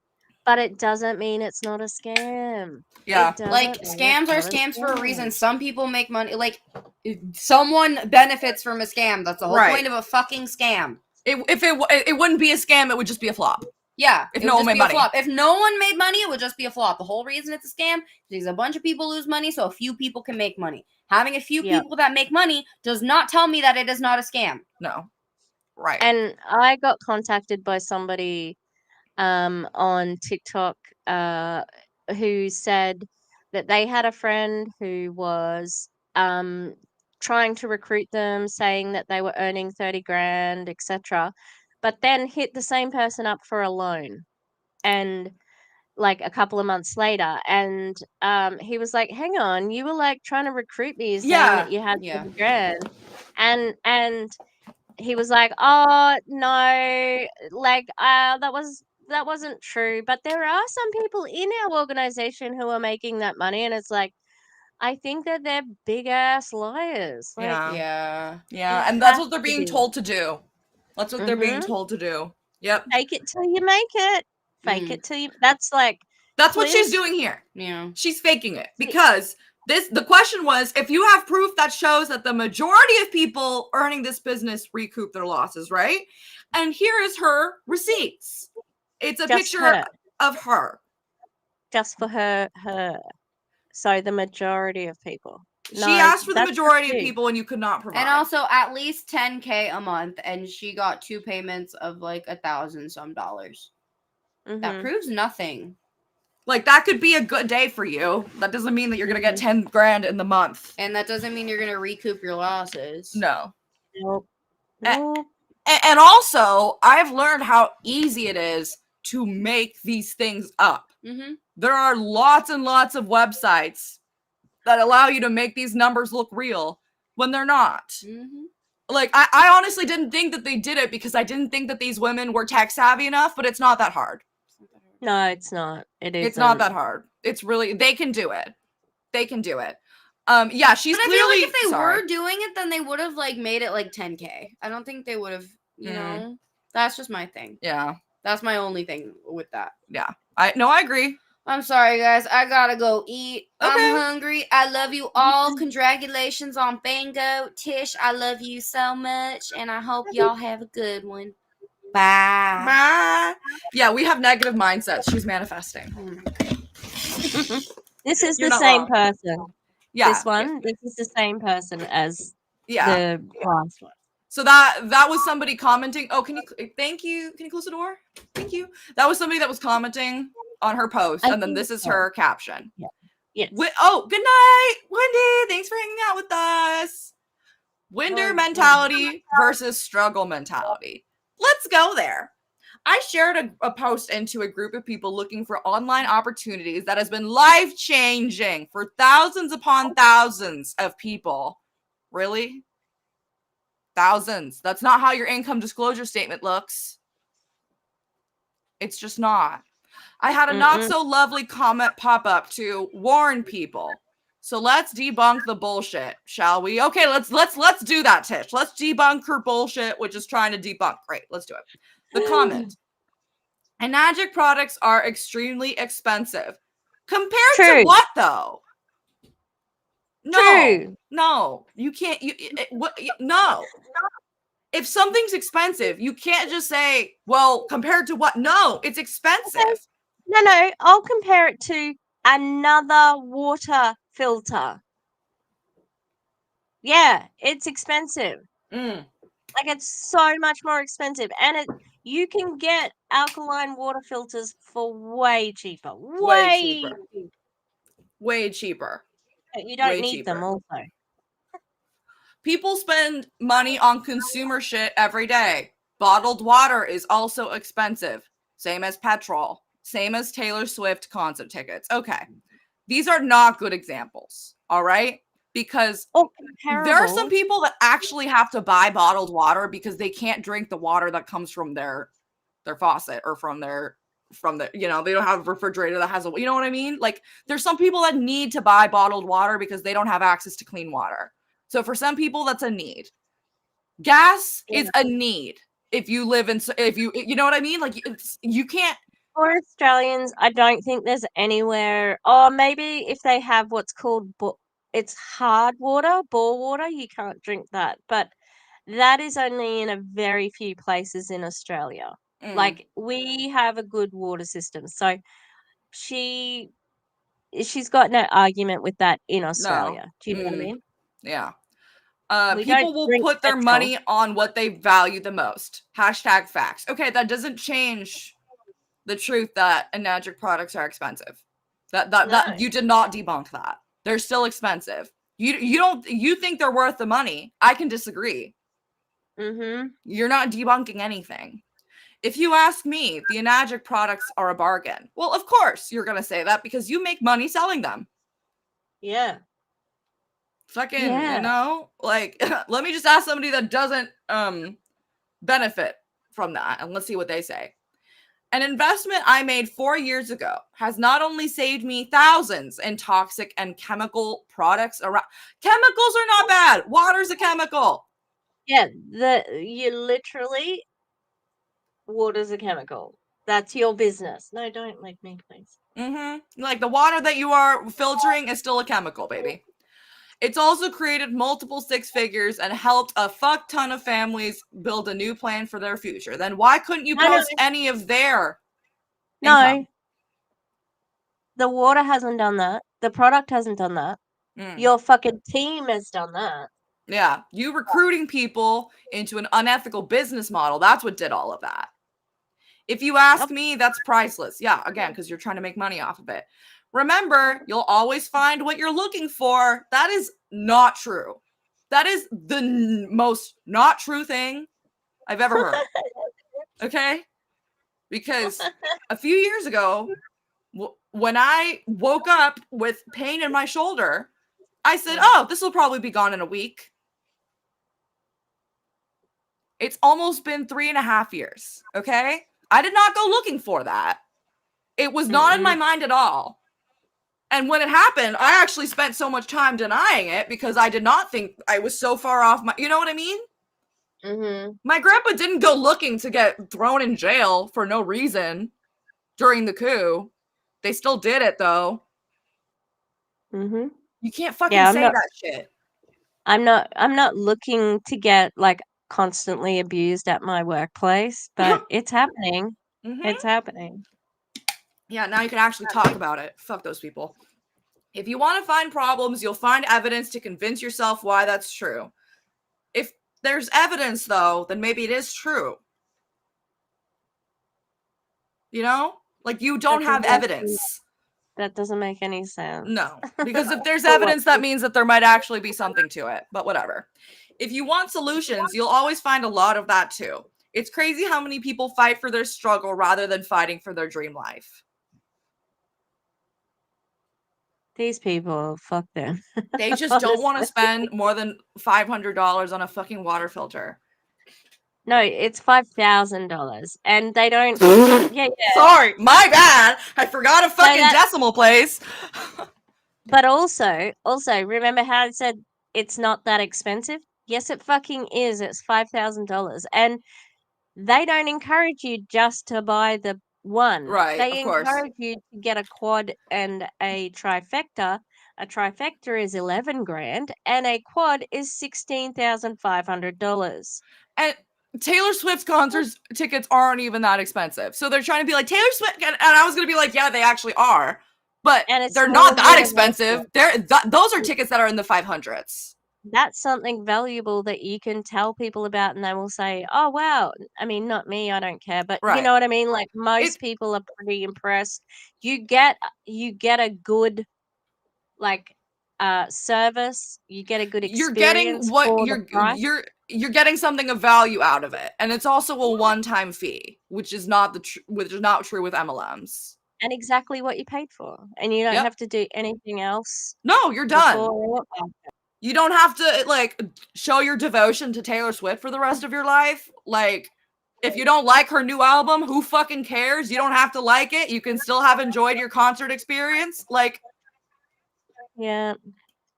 but it doesn't mean it's not a scam. Yeah. Like, scams are scams for a reason. Some people make money. Like, someone benefits from a scam. That's the whole point of a fucking scam. If it wouldn't be a scam, it would just be a flop. Yeah. If no one made money. If no one made money, it would just be a flop. The whole reason it's a scam is because a bunch of people lose money, so a few people can make money. Having a few people that make money does not tell me that it is not a scam. No. Right. And I got contacted by somebody on TikTok who said that they had a friend who was trying to recruit them, saying that they were earning 30 grand, etc., but then hit the same person up for a loan, and like a couple of months later, and he was like, hang on, you were like trying to recruit me, saying that you had 30 grand, and he was like, oh no, like that wasn't true, but there are some people in our organization who are making that money, and it's like, I think that they're big ass liars. Like, yeah, and that's what they're being told to do. That's what they're being told to do. Yep. Fake it till you make it. Fake it till you. That's what she's doing here. Yeah. She's faking it because The question was, if you have proof that shows that the majority of people earning this business recoup their losses, right? And here is her receipts. It's a picture of her. Just for her. So the majority of people. She asked for the majority of people and you could not provide. And also at least $10K a month, and she got 2 payments of like $1,000 some dollars. That proves nothing. Like, that could be a good day for you. That doesn't mean that you're gonna get 10 grand in the month. And that doesn't mean you're gonna recoup your losses. No. Nope. And also, I've learned how easy it is to make these things up. There are lots and lots of websites that allow you to make these numbers look real when they're not. Like, I honestly didn't think that they did it because I didn't think that these women were tech savvy enough, but it's not that hard. No, it's not. It's not that hard. It's really, they can do it. They can do it. Yeah, she's but clearly. I feel like if they were doing it, then they would have like made it like 10K. I don't think they would have. You know, that's just my thing. Yeah, that's my only thing with that. Yeah, I agree. I'm sorry, guys. I gotta go eat. Okay. I'm hungry. I love you all. Congratulations on bingo. Tish, I love you so much, and I hope y'all have a good one. Bye. Bye. Yeah, we have negative mindsets. She's manifesting. This is the same person. Yeah. This is the same person as the last one. So that was somebody commenting. Oh, thank you. Can you close the door? Thank you. That was somebody that was commenting on her post. And then this is her caption. Yeah. Yes. Oh, good night, Wendy. Thanks for hanging out with us. Winner mentality versus struggle mentality. Let's go there. I shared a post into a group of people looking for online opportunities that has been life-changing for thousands upon thousands of people. Really? Thousands. That's not how your income disclosure statement looks. It's just not. I had a not so lovely comment pop up to warn people. So let's debunk the bullshit, shall we? Okay, let's do that, Tish. Let's debunk her bullshit, which is trying to debunk. Great, let's do it. The comment. Enagic products are extremely expensive. Compared to what, though? No, you can't. No. If something's expensive, you can't just say, well, compared to what? No, it's expensive. Okay. No, I'll compare it to another water filter. Yeah, it's expensive. Like, it's so much more expensive. And you can get alkaline water filters for way cheaper. Way cheaper. You don't need them also. People spend money on consumer shit every day. Bottled water is also expensive. Same as petrol. Same as Taylor Swift concert tickets. Okay. These are not good examples. All right? Because there are some people that actually have to buy bottled water because they can't drink the water that comes from their faucet or from the, they don't have a refrigerator that has you know what I mean? Like, there's some people that need to buy bottled water because they don't have access to clean water. So for some people, that's a need. Gas is a need. If you live in, you know what I mean? Like, you can't. For Australians, I don't think there's anywhere, or maybe if they have what's called, it's hard water, bore water, you can't drink that. But that is only in a very few places in Australia. Like, we have a good water system. So she's got no argument with that in Australia. No. Do you know what I mean? Yeah. People will put their money on what they value the most. Hashtag facts. Okay, that doesn't change the truth that Enagic products are expensive. That you did not debunk that. They're still expensive. You think they're worth the money. I can disagree. You're not debunking anything. If you ask me, the Enagic products are a bargain. Well, of course you're gonna say that because you make money selling them. Yeah. Fucking, like, let me just ask somebody that doesn't benefit from that, and let's see what they say. An investment I made 4 years ago has not only saved me thousands in toxic and chemical products around. Chemicals are not bad. Water's a chemical. Yeah, water's a chemical. That's your business. No, don't make me, please. Like the water that you are filtering is still a chemical, baby. It's also created multiple six figures and helped a fuck ton of families build a new plan for their future. Then why couldn't you post any of their income? No. The water hasn't done that. The product hasn't done that. Your fucking team has done that. Yeah, you recruiting people into an unethical business model. That's what did all of that. If you ask me, that's priceless. Yeah, again, because you're trying to make money off of it. Remember, you'll always find what you're looking for. That is not true. That is the most not true thing I've ever heard. Okay? Because a few years ago, when I woke up with pain in my shoulder, I said, oh, this will probably be gone in a week. It's almost been 3.5 years. Okay? I did not go looking for that. It was not in my mind at all. And when it happened, I actually spent so much time denying it because I did not think I was so far off my, you know what I mean? My grandpa didn't go looking to get thrown in jail for no reason during the coup. They still did it though. You can't fucking say that shit. I'm not looking to get like constantly abused at my workplace, but it's happening. It's happening. Yeah, now you can actually talk about it. Fuck those people. If you want to find problems, you'll find evidence to convince yourself why that's true. If there's evidence, though, then maybe it is true. You know? Like, you don't have evidence. That doesn't make any sense. No. Because if there's evidence, that means that there might actually be something to it. But whatever. If you want solutions, you'll always find a lot of that, too. It's crazy how many people fight for their struggle rather than fighting for their dream life. These people, fuck them. They just don't want to spend more than $500 on a fucking water filter. No, it's $5,000, and they don't. yeah. Sorry, my bad. I forgot a fucking decimal place. But also, remember how I said it's not that expensive? Yes, it fucking is. It's $5,000, and they don't encourage you just to buy the one. Right, They of course. encourage you to get a quad and a trifecta. A trifecta is 11 grand, and a quad is $16,500. And Taylor Swift's concert tickets aren't even that expensive. So they're trying to be like, Taylor Swift, and I was going to be like, yeah, they actually are. But they're not that expensive. Those are tickets that are in the 500s. That's something valuable that you can tell people about, and they will say, oh, wow. I mean, not me, I don't care. But you know what I mean? Like, most people are pretty impressed. You get a good, like, service. You get a good experience. You're getting what you're getting something of value out of it, and it's also a one-time fee, which is not which is not true with MLMs. And exactly what you paid for, and you don't have to do anything else. No, you're done. You don't have to like show your devotion to Taylor Swift for the rest of your life. Like, if you don't like her new album, who fucking cares? You don't have to like it. You can still have enjoyed your concert experience. Like, yeah.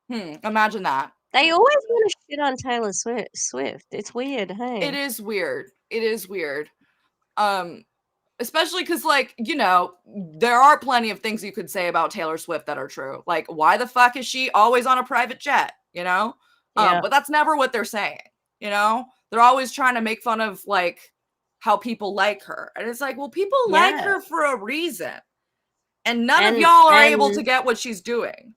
Imagine that. They always want to shit on Taylor Swift. It's weird, hey? It is weird. It is weird. Especially because, like, you know, there are plenty of things you could say about Taylor Swift that are true. Like, why the fuck is she always on a private jet? You know? But that's never what they're saying. You know? They're always trying to make fun of, like, how people like her. And it's like, well, people like her for a reason. And none of y'all are able to get what she's doing.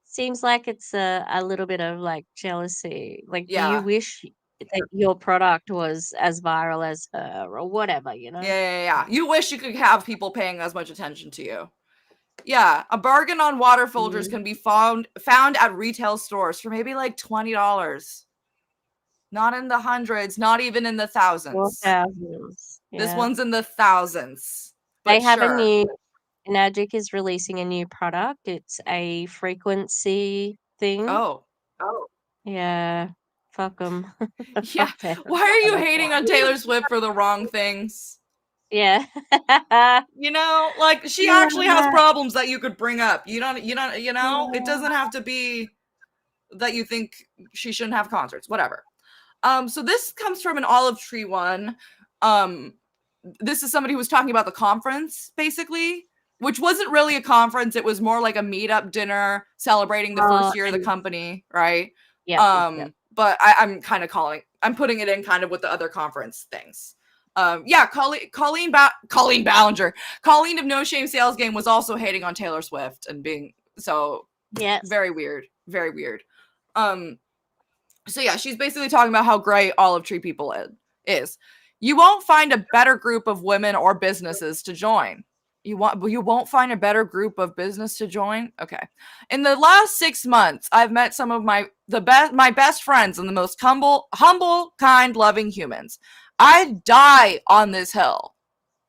Seems like it's a little bit of, like, jealousy. Like, do you wish that your product was as viral as her or whatever, you know? Yeah. You wish you could have people paying as much attention to you. Yeah, a bargain on water filters can be found at retail stores for maybe like $20. Not in the hundreds, not even in the thousands. This one's in the thousands. They have a new Magic is releasing a new product. It's a frequency thing. Oh. Yeah. Fuck them. Yeah. Why are you hating on Taylor Swift for the wrong things? Yeah. You know, like, she actually has problems that you could bring up. You know, it doesn't have to be that you think she shouldn't have concerts, whatever. So this comes from an Olive Tree one. This is somebody who was talking about the conference, basically. which wasn't really a conference. It was more like a meetup dinner celebrating the first year of the company, right? Yeah. But I'm kind of I'm putting it in kind of with the other conference things. Colleen Ballinger, Colleen of No Shame Sales Game was also hating on Taylor Swift and being very weird. So yeah, she's basically talking about how great Olive Tree People is. You won't find a better group of women or businesses to join. You won't find a better group of business to join. Okay. In the last 6 months, I've met some of my best friends and the most humble, kind, loving humans. I'd die on this hill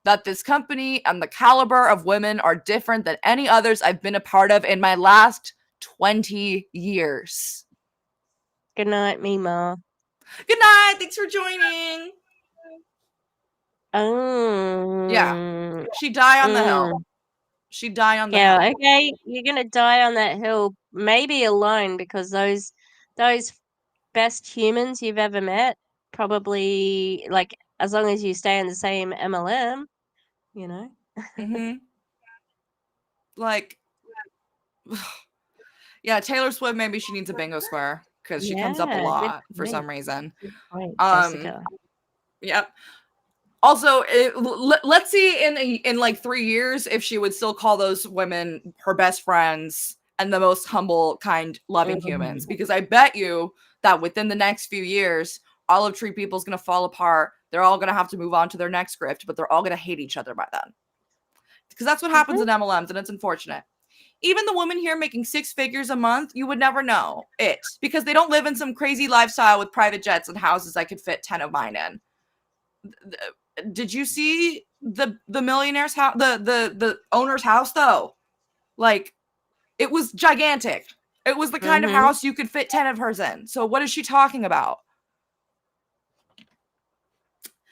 that this company and the caliber of women are different than any others I've been a part of in my last 20 years. Good night, Mima. Good night. Thanks for joining. Oh. Yeah. She died on the hill. She died on the hill. Yeah, okay. You're going to die on that hill, maybe alone, because those best humans you've ever met, probably, like, as long as you stay in the same MLM, you know? Like, yeah, Taylor Swift, maybe she needs a bingo square because she comes up a lot for some reason. Jessica. Yep. Also, let's see in like 3 years if she would still call those women her best friends and the most humble, kind, loving humans. Because I bet you that within the next few years, Olive Tree People's going to fall apart. They're all going to have to move on to their next grift, but they're all going to hate each other by then. Because that's what happens in MLMs, and it's unfortunate. Even the woman here making 6 figures a month, you would never know it because they don't live in some crazy lifestyle with private jets and houses I could fit 10 of mine in. Did you see the millionaire's house, the owner's house though? Like, it was gigantic. It was the kind of house you could fit 10 of hers in. So what is she talking about?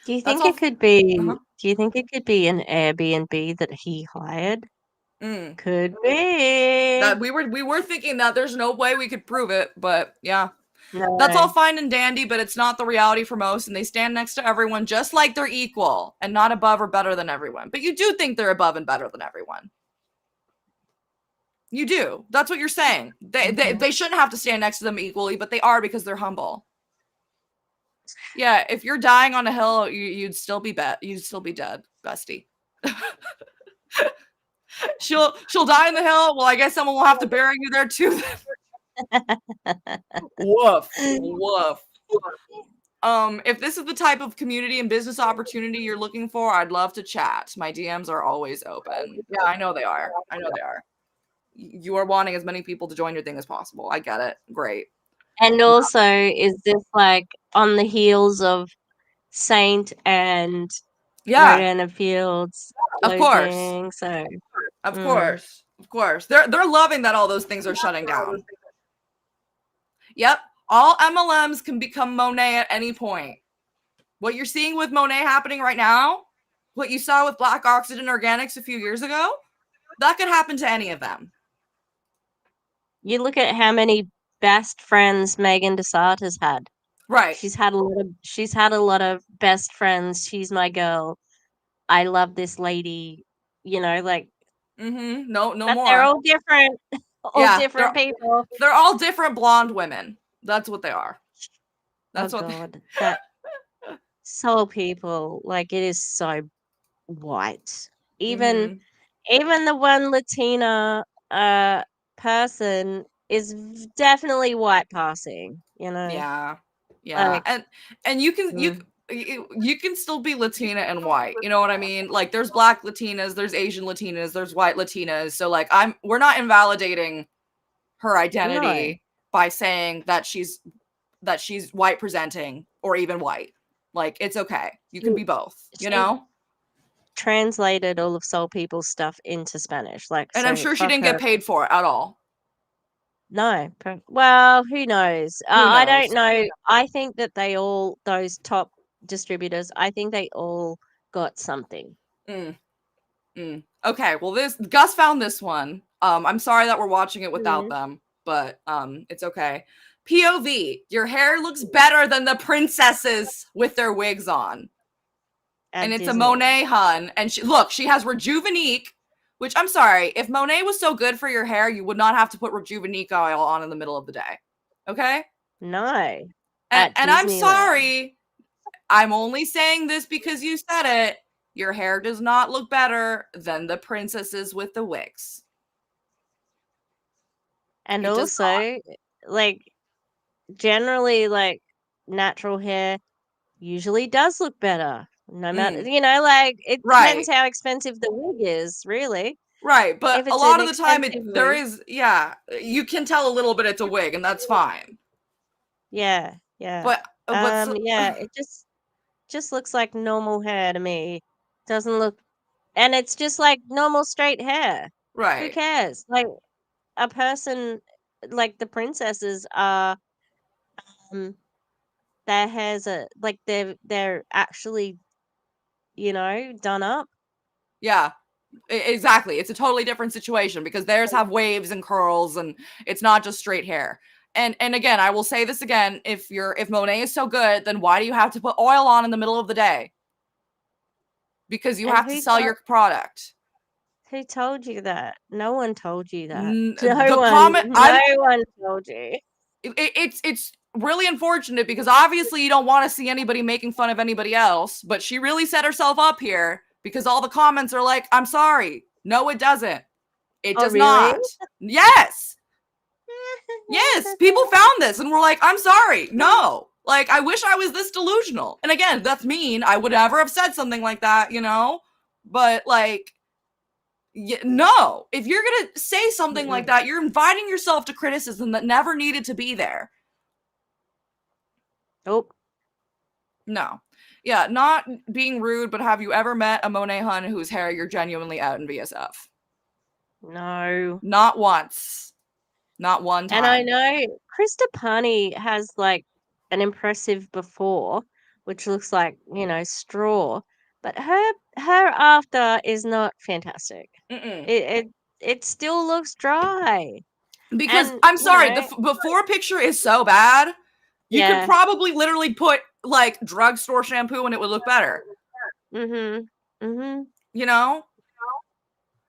Do you think it could be? Do you think it could be an Airbnb that he hired? Could be. That we were thinking that. There's no way we could prove it, but yeah. No. That's all fine and dandy, but it's not the reality for most, and they stand next to everyone just like they're equal and not above or better than everyone. But you do think they're above and better than everyone. You do. That's what you're saying. They shouldn't have to stand next to them equally, but they are because they're humble. Yeah, if you're dying on a hill, you'd still be dead, bestie. She'll die in the hill. Well, I guess someone will have to bury you there too. Woof. If this is the type of community and business opportunity you're looking for, I'd love to chat. My DMs are always open. Yeah, I know they are. You are wanting as many people to join your thing as possible. I get it. Great. And also, is this like on the heels of Saint and Rodana Fields? Of course. So, of course. They're loving that all those things are shutting down. Yep. All MLMs can become Monet at any point. What you're seeing with Monet happening right now, what you saw with Black Oxygen Organics a few years ago, that could happen to any of them. You look at how many best friends Megan DeSart has had. Right. She's had a lot of best friends. She's my girl. I love this lady. You know, like no but more. They're all different. Different people. They're all different blonde women. That's what they are. That's God. That Soul People, like, it is so white. Even the one Latina person is definitely white passing, you know. Yeah. Like, and you can still be Latina and white, you know what I mean? Like, there's Black Latinas, there's Asian Latinas, there's white Latinas. So like, we're not invalidating her identity by saying that she's white presenting or even white. Like, it's okay. You can be both, you know? Translated all of Soul People's stuff into Spanish. Like, and I'm sure she didn't get paid for it at all. No. Well, who knows? I don't know. I think that those top distributors, I think they all got something. Okay, well, Gus found this one. I'm sorry that we're watching it without them, but it's okay. POV, your hair looks better than the princesses with their wigs on. And it's Disney. A Monet hun. And she has Rejuvenique, Which, I'm sorry, if Monet was so good for your hair, you would not have to put Rejuvenique oil on in the middle of the day. Okay? No. And I'm Disneyland. sorry. I'm only saying this because you said it. Your hair does not look better than the princesses with the wigs. And It does also, like, generally, like, natural hair usually does look better. No matter, Mm. you know, like, it Right. depends how expensive the wig is, really. Right, but If a it's lot an of the time expensive there wig. is, yeah, you can tell a little bit it's a wig, and that's fine. Yeah, yeah. But Yeah, it just looks like normal hair to me. Doesn't look, and it's just like normal straight hair. Who right. cares? Like, a person like the princesses are, their hairs are like they're actually, you know, done up. Yeah. Exactly. It's a totally different situation because theirs have waves and curls and it's not just straight hair. And again, I will say this again, if Monet is so good, then why do you have to put oil on in the middle of the day? Because you And have to sell your product. who told you that? No one told you that. No one told you. It's really unfortunate because obviously you don't want to see anybody making fun of anybody else, but she really set herself up here because all the comments are like, I'm sorry. No, it doesn't. It does really? not. Yes. Yes. People found this and were like, I'm sorry. No. Like, I wish I was this delusional. And again, that's mean. I would never have said something like that, you know? But like, no. If you're going to say something like that, you're inviting yourself to criticism that never needed to be there. Nope. No. Yeah, not being rude, but have you ever met a Monet hun whose hair you're genuinely out in VSF? No. Not once. Not one time. And I know Krista Pani has like an impressive before, which looks like, you know, straw, but her after is not fantastic. It still looks dry. Because And, I'm sorry, you know, the before picture is so bad. You could probably literally put like drugstore shampoo and it would look better. You know?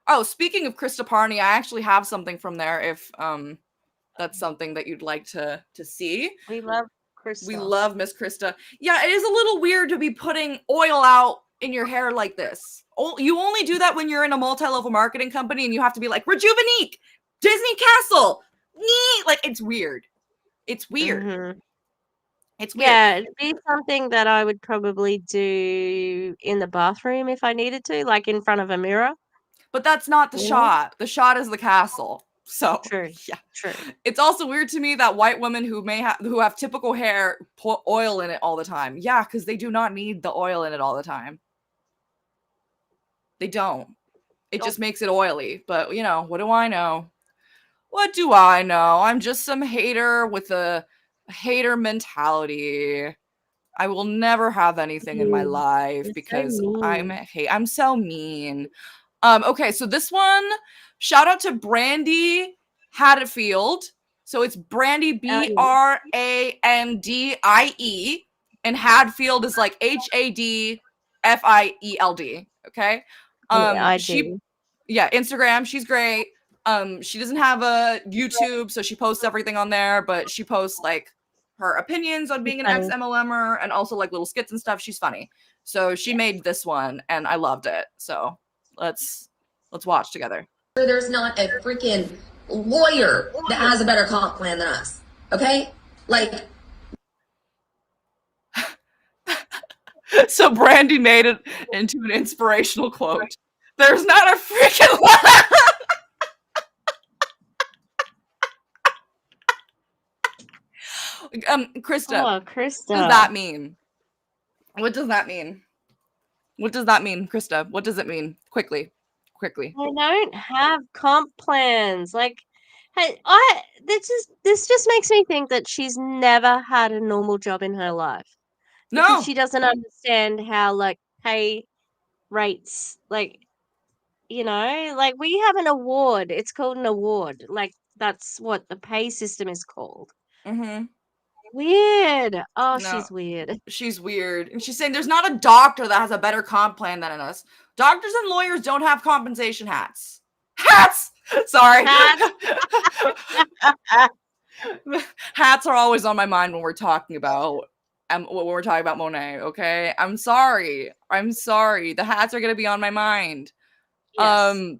Oh, speaking of Krista Parney, I actually have something from there if that's something that you'd like to see. We love Krista. We love Miss Krista. Yeah, it is a little weird to be putting oil out in your hair like this. You only do that when you're in a multi-level marketing company and you have to be like, Rejuvenique, Disney Castle, like, it's weird. It's weird. It's weird. Yeah, it'd be something that I would probably do in the bathroom if I needed to, like in front of a mirror. But that's not the shot. The shot is the castle. So true. Yeah, true. It's also weird to me that white women who have typical hair put oil in it all the time. Yeah, because they do not need the oil in it all the time. They don't. It just makes it oily. But you know, what do I know? What do I know? I'm just some hater with a hater mentality. I will never have anything in my life because I'm so mean. Okay, so this one, shout out to Brandy Hadfield. So it's Brandy Brandie, and Hadfield is like HADFIELD. Okay. Instagram, she's great. She doesn't have a YouTube, so she posts everything on there, but she posts like her opinions on being an ex-MLMer and also like little skits and stuff. She's funny. So she made this one and I loved it. So let's watch together. There's not a freaking lawyer that has a better comp plan than us. Okay? Like. So Brandy made it into an inspirational quote. There's not a freaking Krista. Oh, Krista. What does that mean? What does that mean? What does that mean, Krista? What does it mean? Quickly. I don't have comp plans. Like, hey, this just makes me think that she's never had a normal job in her life. Because she doesn't understand how like pay rates, like, you know, like we have an award. It's called an award. Like that's what the pay system is called. Weird. Oh, no. She's weird. She's weird. And she's saying there's not a doctor that has a better comp plan than us. Doctors and lawyers don't have compensation hats. Hats! Sorry. Hats. Hats are always on my mind when we're talking about Monet, okay? I'm sorry. The hats are gonna be on my mind. Yes.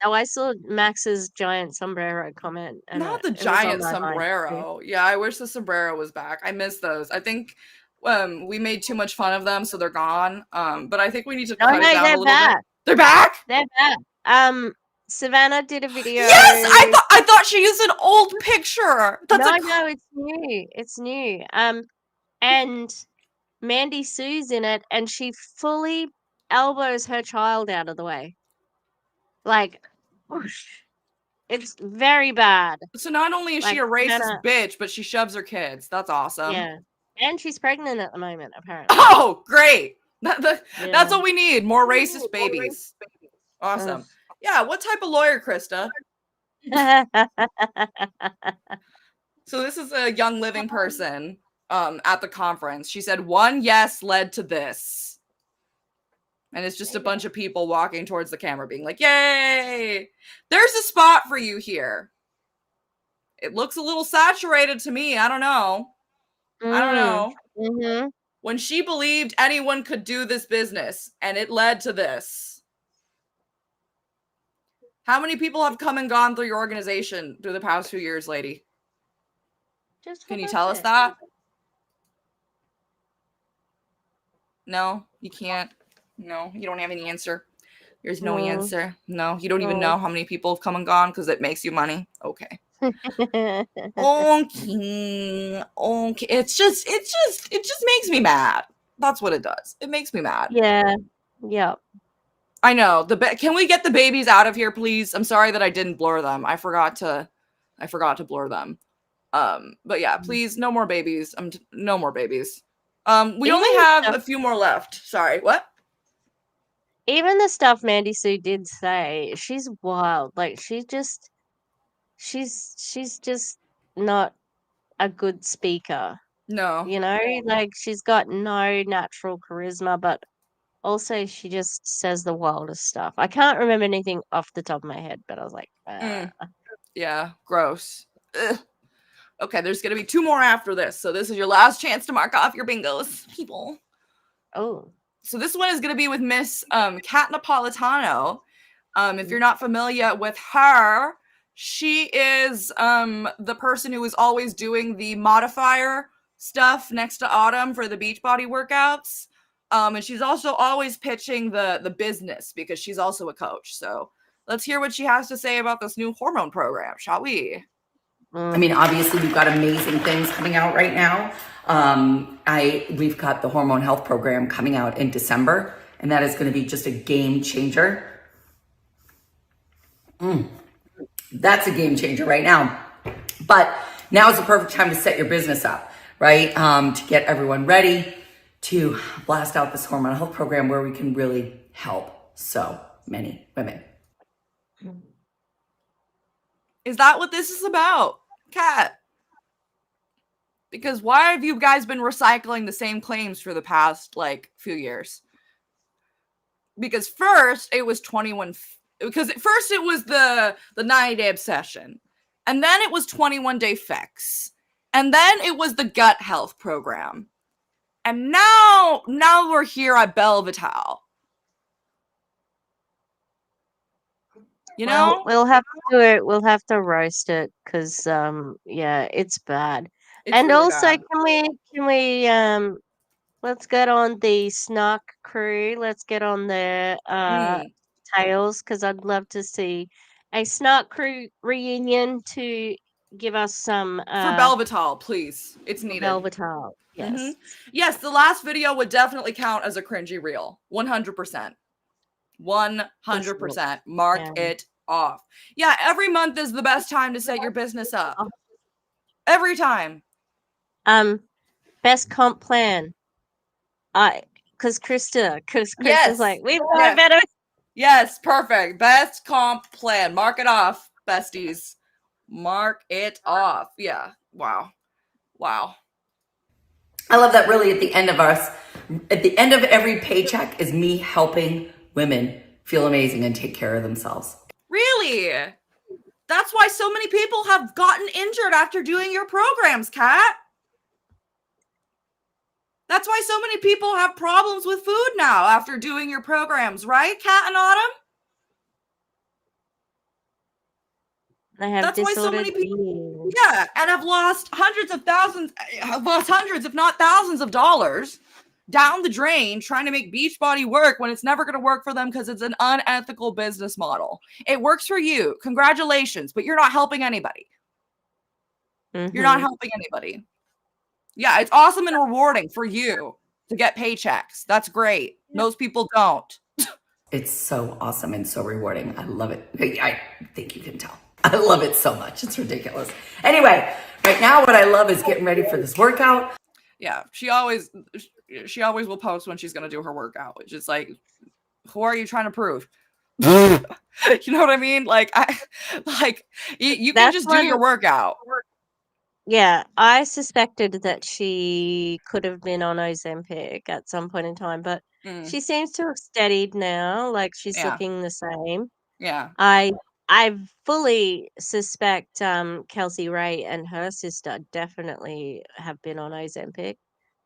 Oh, I saw Max's giant sombrero comment. And not the it was giant on my mind, too. sombrero. Yeah, I wish the sombrero was back. I miss those. I think we made too much fun of them, so they're gone. But I think we need to cut it down a little bit. They're back. They're back. Savannah did a video. Yes, I thought she used an old picture. No, it's new. It's new. And Mandy Sue's in it, and she fully elbows her child out of the way. Like, whoosh. It's very bad. So not only is she a racist bitch, but she shoves her kids. That's awesome. Yeah. And she's pregnant at the moment, apparently. Oh, great. That's what we need. More racist babies. Awesome. Yeah, what type of lawyer, Krista? So this is a Young Living person at the conference. She said, one yes led to this. And it's just a bunch of people walking towards the camera being like, yay! There's a spot for you here. It looks a little saturated to me. I don't know. Mm-hmm. When she believed anyone could do this business, and it led to this. How many people have come and gone through your organization through the past few years, lady? Can you tell us that? No, you can't. No, you don't have any answer. There's no answer. No, you don't even know how many people have come and gone because it makes you money. Okay. Okay. It just makes me mad. That's what it does. It makes me mad. Yeah. Yep. I know. Can we get the babies out of here, please? I'm sorry that I didn't blur them. I forgot to blur them. But yeah, please, no more babies. No more babies. We only have a few more left. Sorry, what? Even the stuff Mandy Sue did say, she's wild. Like she's just not a good speaker. No. You know, like she's got no natural charisma, but also she just says the wildest stuff. I can't remember anything off the top of my head, but I was like, yeah, gross. Ugh. Okay, there's gonna be two more after this, so this is your last chance to mark off your bingos, people. Oh. So this one is gonna be with Miss Kat Napolitano. If you're not familiar with her, she is the person who is always doing the modifier stuff next to Autumn for the Beachbody workouts. And she's also always pitching the business because she's also a coach. So let's hear what she has to say about this new hormone program, shall we? I mean, obviously, we've got amazing things coming out right now. We've got the hormone health program coming out in December, and that is going to be just a game changer. That's a game changer right now. But now is the perfect time to set your business up, right? To get everyone ready to blast out this hormone health program where we can really help so many women. Is that what this is about, Kat? Because why have you guys been recycling the same claims for the past, few years? Because first it was 21... Because at first it was the 90-day obsession. And then it was 21-day fix. And then it was the gut health program. And now we're here at Belvital. You know? We'll have to roast it because it's bad. It's and really also bad. can we let's get on the Snark crew. Let's get on their tales because I'd love to see a Snark crew reunion to give us some for Belvital, please. It's needed. Belvital. Yes. Mm-hmm. Yes, the last video would definitely count as a cringy reel. 100%. 100%. Mark it off. Yeah, every month is the best time to set your business up. Every time. Best comp plan. Because Krista's yes. Like, we've got better. Yes, perfect. Best comp plan. Mark it off, besties. Mark it off. Yeah. Wow. I love that really at the end of every paycheck is me helping women feel amazing and take care of themselves. Really? That's why so many people have gotten injured after doing your programs, Kat. That's why so many people have problems with food now after doing your programs, right, Kat and Autumn? They have That's why so disordered many people, eating. yeah, and have lost hundreds, if not thousands of dollars down the drain trying to make Beachbody work when it's never going to work for them because it's an unethical business model. It works for you. Congratulations, but you're not helping anybody. You're not helping anybody. Yeah, it's awesome and rewarding for you to get paychecks. That's great. Most people don't. It's so awesome and so rewarding. I love it. I think you can tell. I love it so much. It's ridiculous. Anyway, right now what I love is getting ready for this workout. Yeah, she always will post when she's going to do her workout, which is like, who are you trying to prove? You know what I mean? Like, you can just do your workout. Yeah, I suspected that she could have been on Ozempic at some point in time, but she seems to have steadied now. Like she's looking the same. Yeah. I fully suspect Kelsey Ray and her sister definitely have been on Ozempic.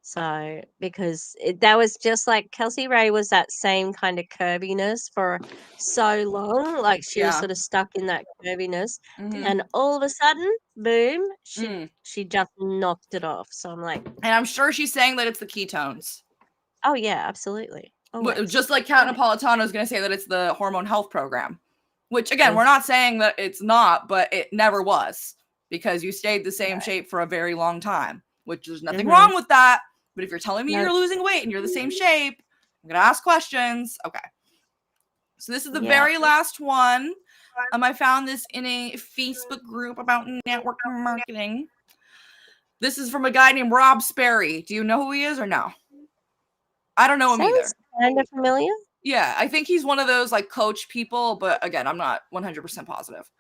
So because that was just like Kelsey Ray was that same kind of curviness for so long, like she was sort of stuck in that curviness, and all of a sudden, boom, she just knocked it off. So I'm like, and I'm sure she's saying that it's the ketones. Oh yeah, absolutely. Always. Just like Kat Napolitano is going to say that it's the hormone health program, which again, we're not saying that it's not, but it never was because you stayed the same shape for a very long time, which there's nothing wrong with that. But if you're telling me you're losing weight and you're the same shape, I'm going to ask questions. Okay. So this is the very last one. I found this in a Facebook group about network marketing. This is from a guy named Rob Sperry. Do you know who he is or no? I don't know him either. Kind of familiar. Yeah, I think he's one of those like coach people, but again, I'm not 100% positive.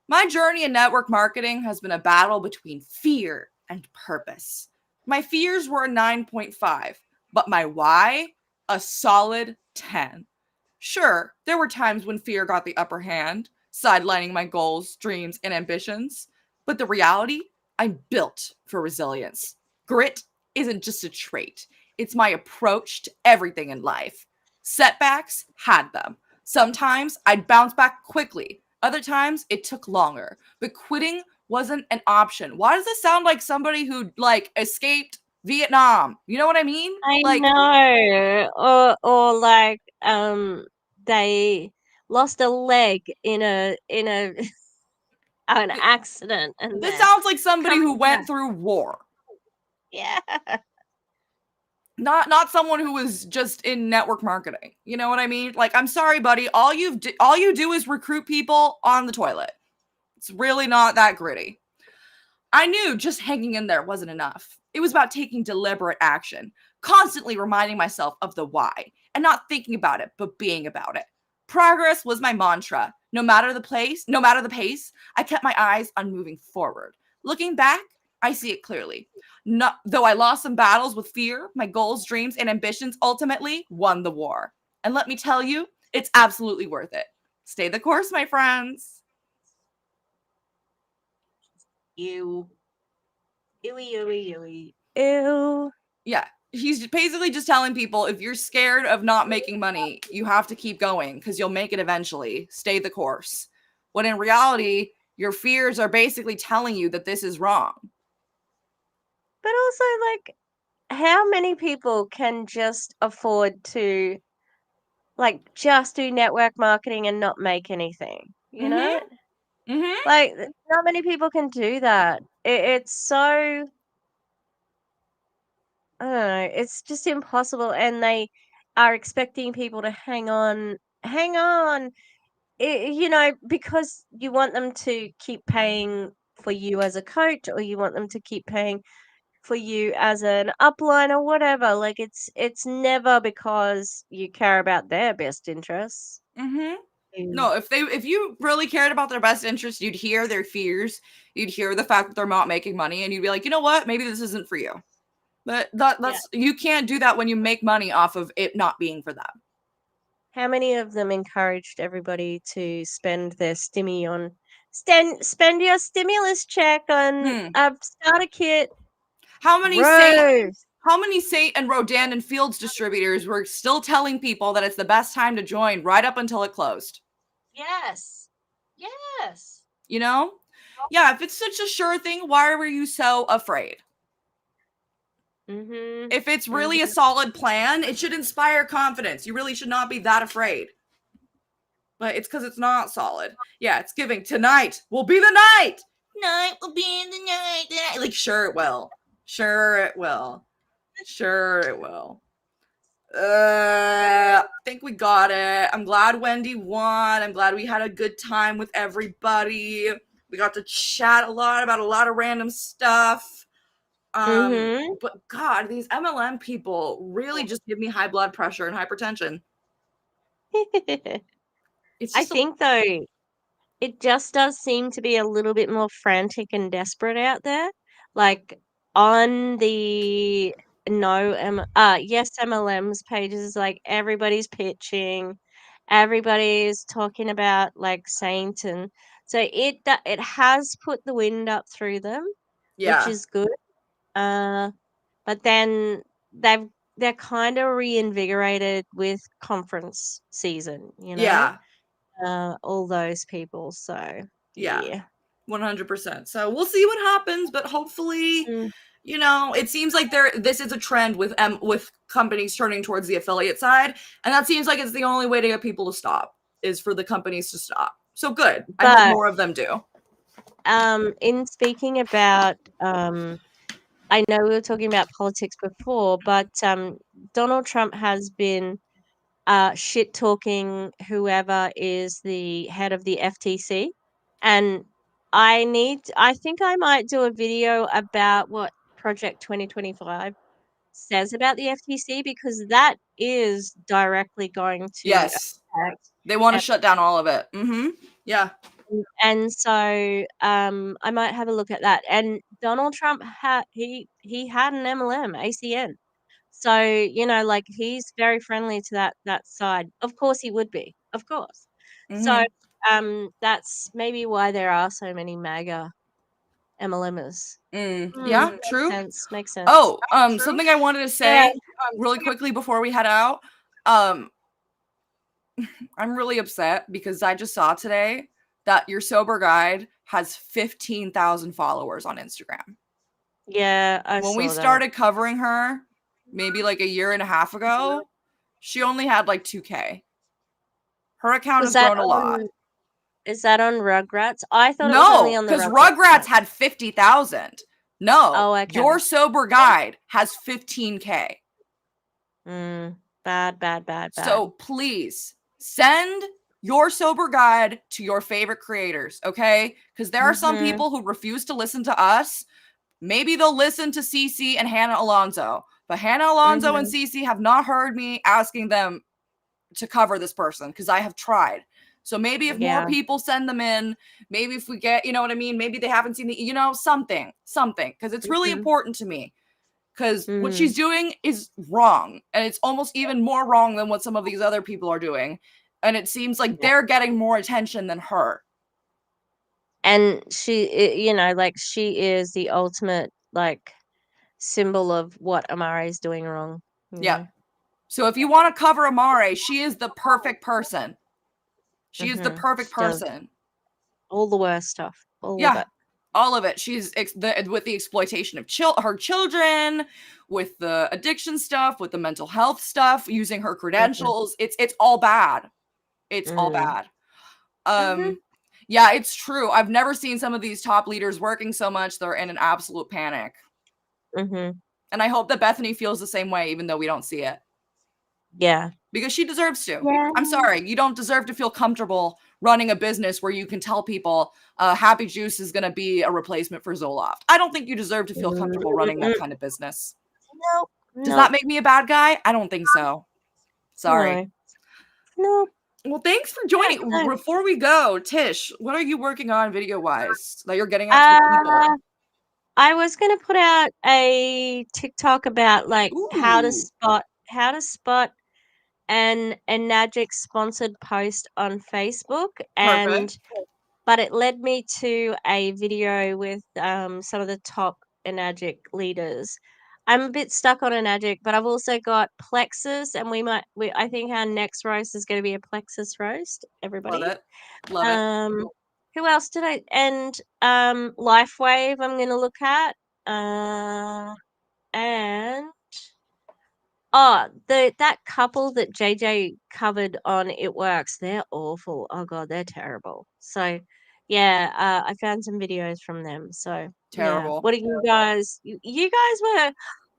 My journey in network marketing has been a battle between fear and purpose. My fears were a 9.5, but my why, a solid 10. Sure, there were times when fear got the upper hand, sidelining my goals, dreams, and ambitions. But the reality, I'm built for resilience. Grit isn't just a trait. It's my approach to everything in life. Setbacks had them. Sometimes I'd bounce back quickly. Other times it took longer. But quitting wasn't an option. Why does this sound like somebody who like escaped Vietnam? You know what I mean? I know. Or like they lost a leg in an accident, and this sounds like somebody who went through war. Yeah. Not someone who was just in network marketing. You know what I mean? Like, I'm sorry, buddy. All you do is recruit people on the toilet. It's really not that gritty. I knew just hanging in there wasn't enough. It was about taking deliberate action, constantly reminding myself of the why, and not thinking about it, but being about it. Progress was my mantra. No matter the pace, I kept my eyes on moving forward. Looking back, I see it clearly. Though I lost some battles with fear, my goals, dreams, and ambitions ultimately won the war. And let me tell you, it's absolutely worth it. Stay the course, my friends. Ew. Ew. Yeah, he's basically just telling people if you're scared of not making money, you have to keep going because you'll make it eventually. Stay the course. When in reality, your fears are basically telling you that this is wrong. But also, like, how many people can just afford to, like, just do network marketing and not make anything? You know? Like, not many people can do that. It's so, I don't know, it's just impossible. And they are expecting people to hang on, because you want them to keep paying for you as a coach, or you want them to keep paying for you as an upline or whatever. Like it's never because you care about their best interests. No, if you really cared about their best interest, you'd hear their fears, you'd hear the fact that they're not making money, and you'd be like, you know what, maybe this isn't for you. But that's you can't do that when you make money off of it not being for them. how many of them encouraged everybody to spend their stimmy on spend your stimulus check on a starter kit? How many Gross. How many Saint and Rodan and Fields distributors were still telling people that it's the best time to join right up until it closed? Yes. Yes. You know? Yeah, if it's such a sure thing, why were you so afraid? Mm-hmm. If it's really a solid plan, it should inspire confidence. You really should not be that afraid. But it's because it's not solid. Yeah, it's giving. Tonight will be the night. Night will be the night. Like, sure it will. Sure it will. Sure it will. I think we got it. I'm glad Wendy won. I'm glad we had a good time with everybody. We got to chat a lot about a lot of random stuff. But God, these MLM people really just give me high blood pressure and hypertension. I think though, it just does seem to be a little bit more frantic and desperate out there. Like on the yes MLMs pages, like everybody's pitching, everybody's talking about like Saint, and so it has put the wind up through them, which is good. But then they're kind of reinvigorated with conference season, Yeah. all those people. So yeah. 100%. So we'll see what happens, but hopefully, you know, it seems like this is a trend with companies turning towards the affiliate side, and that seems like it's the only way to get people to stop is for the companies to stop. So good. I hope more of them do. In speaking about I know we were talking about politics before, but Donald Trump has been shit talking whoever is the head of the FTC, and I think I might do a video about what Project 2025 says about the FTC, because that is directly going to affect. They want to shut down all of it. Yeah. And so I might have a look at that. And Donald Trump had had an MLM, ACN. So, like he's very friendly to that side. Of course he would be. Of course. So that's maybe why there are so many MAGA MLMers. Yeah, true. Makes sense. Oh, something I wanted to say really quickly before we head out. I'm really upset because I just saw today that your sober guide has 15,000 followers on Instagram. Yeah, when we started covering her, maybe like a year and a half ago, she only had like 2K. Her account has grown a lot. Is that on Rugrats? I thought it was only on the because Rugrats had 50,000. No. Oh, okay. Your sober guide has 15K. Bad. So please send your sober guide to your favorite creators, okay? Because there are some people who refuse to listen to us. Maybe they'll listen to Cece and Hannah Alonso, but Hannah Alonso and Cece have not heard me asking them to cover this person because I have tried. So maybe if more people send them in, maybe if we get, you know what I mean? Maybe they haven't seen the, something, because it's really important to me. Because what she's doing is wrong. And it's almost even more wrong than what some of these other people are doing. And it seems like they're getting more attention than her. And she, she is the ultimate, symbol of what Amare is doing wrong. Yeah. So if you want to cover Amare, she is the perfect person. She is the perfect person. All the worst stuff. All of it. All of it. She's with the exploitation of her children, with the addiction stuff, with the mental health stuff, using her credentials. It's all bad. It's all bad. Yeah, it's true. I've never seen some of these top leaders working so much. They're in an absolute panic. And I hope that Bethany feels the same way, even though we don't see it. Yeah. Because she deserves to. Yeah. I'm sorry. You don't deserve to feel comfortable running a business where you can tell people Happy Juice is going to be a replacement for Zoloft. I don't think you deserve to feel comfortable running that kind of business. Nope. Does that make me a bad guy? I don't think so. Sorry. Nope. Well, thanks for joining. Before we go, Tish, what are you working on video-wise that you're getting out to the people? I was going to put out a TikTok about how to spot an Enagic sponsored post on Facebook, Perfect. but it led me to a video with some of the top Enagic leaders. I'm a bit stuck on Enagic, but I've also got Plexus, and I think our next roast is going to be a Plexus roast. Everybody, Love it. Love it. Who else did I? And LifeWave, I'm going to look at, and that couple that JJ covered on It Works, they're awful. Oh god, they're terrible. So yeah, I found some videos from them. So Terrible. Yeah. What are you guys? You guys were.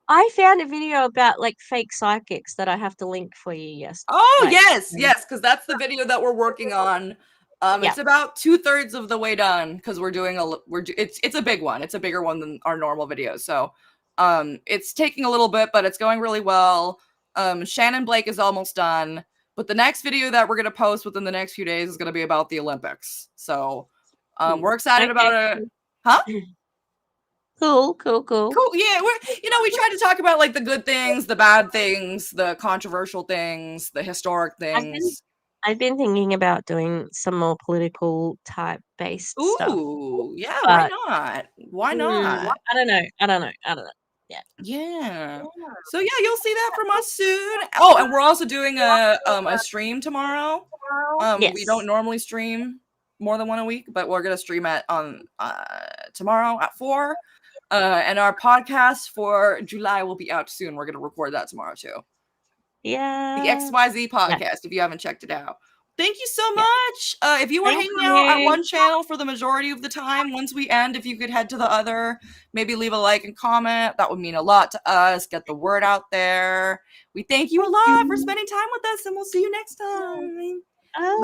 I found a video about like fake psychics that I have to link for you. Yes. Oh yes, because that's the video that we're working on. It's about 2/3 of the way done because we're doing it's a big one. It's a bigger one than our normal videos. So it's taking a little bit, but it's going really well. Shannon Blake is almost done, but the next video that we're gonna post within the next few days is gonna be about the Olympics. So we're excited about it. Huh? Cool. Yeah, we tried to talk about like the good things, the bad things, the controversial things, the historic things. I've been thinking about doing some more political type based stuff. Ooh, yeah, why not? Why not? I don't know. Yeah. Yeah. So yeah, you'll see that from us soon. Oh, and we're also doing a stream tomorrow. Yes. We don't normally stream more than one a week, but we're gonna stream tomorrow at 4. And our podcast for July will be out soon. We're gonna record that tomorrow too. Yeah. The XYZ podcast, if you haven't checked it out. Thank you so much. If you were hanging out at one channel for the majority of the time, once we end, if you could head to the other, maybe leave a like and comment. That would mean a lot to us. Get the word out there. We thank you a lot for spending time with us, and we'll see you next time.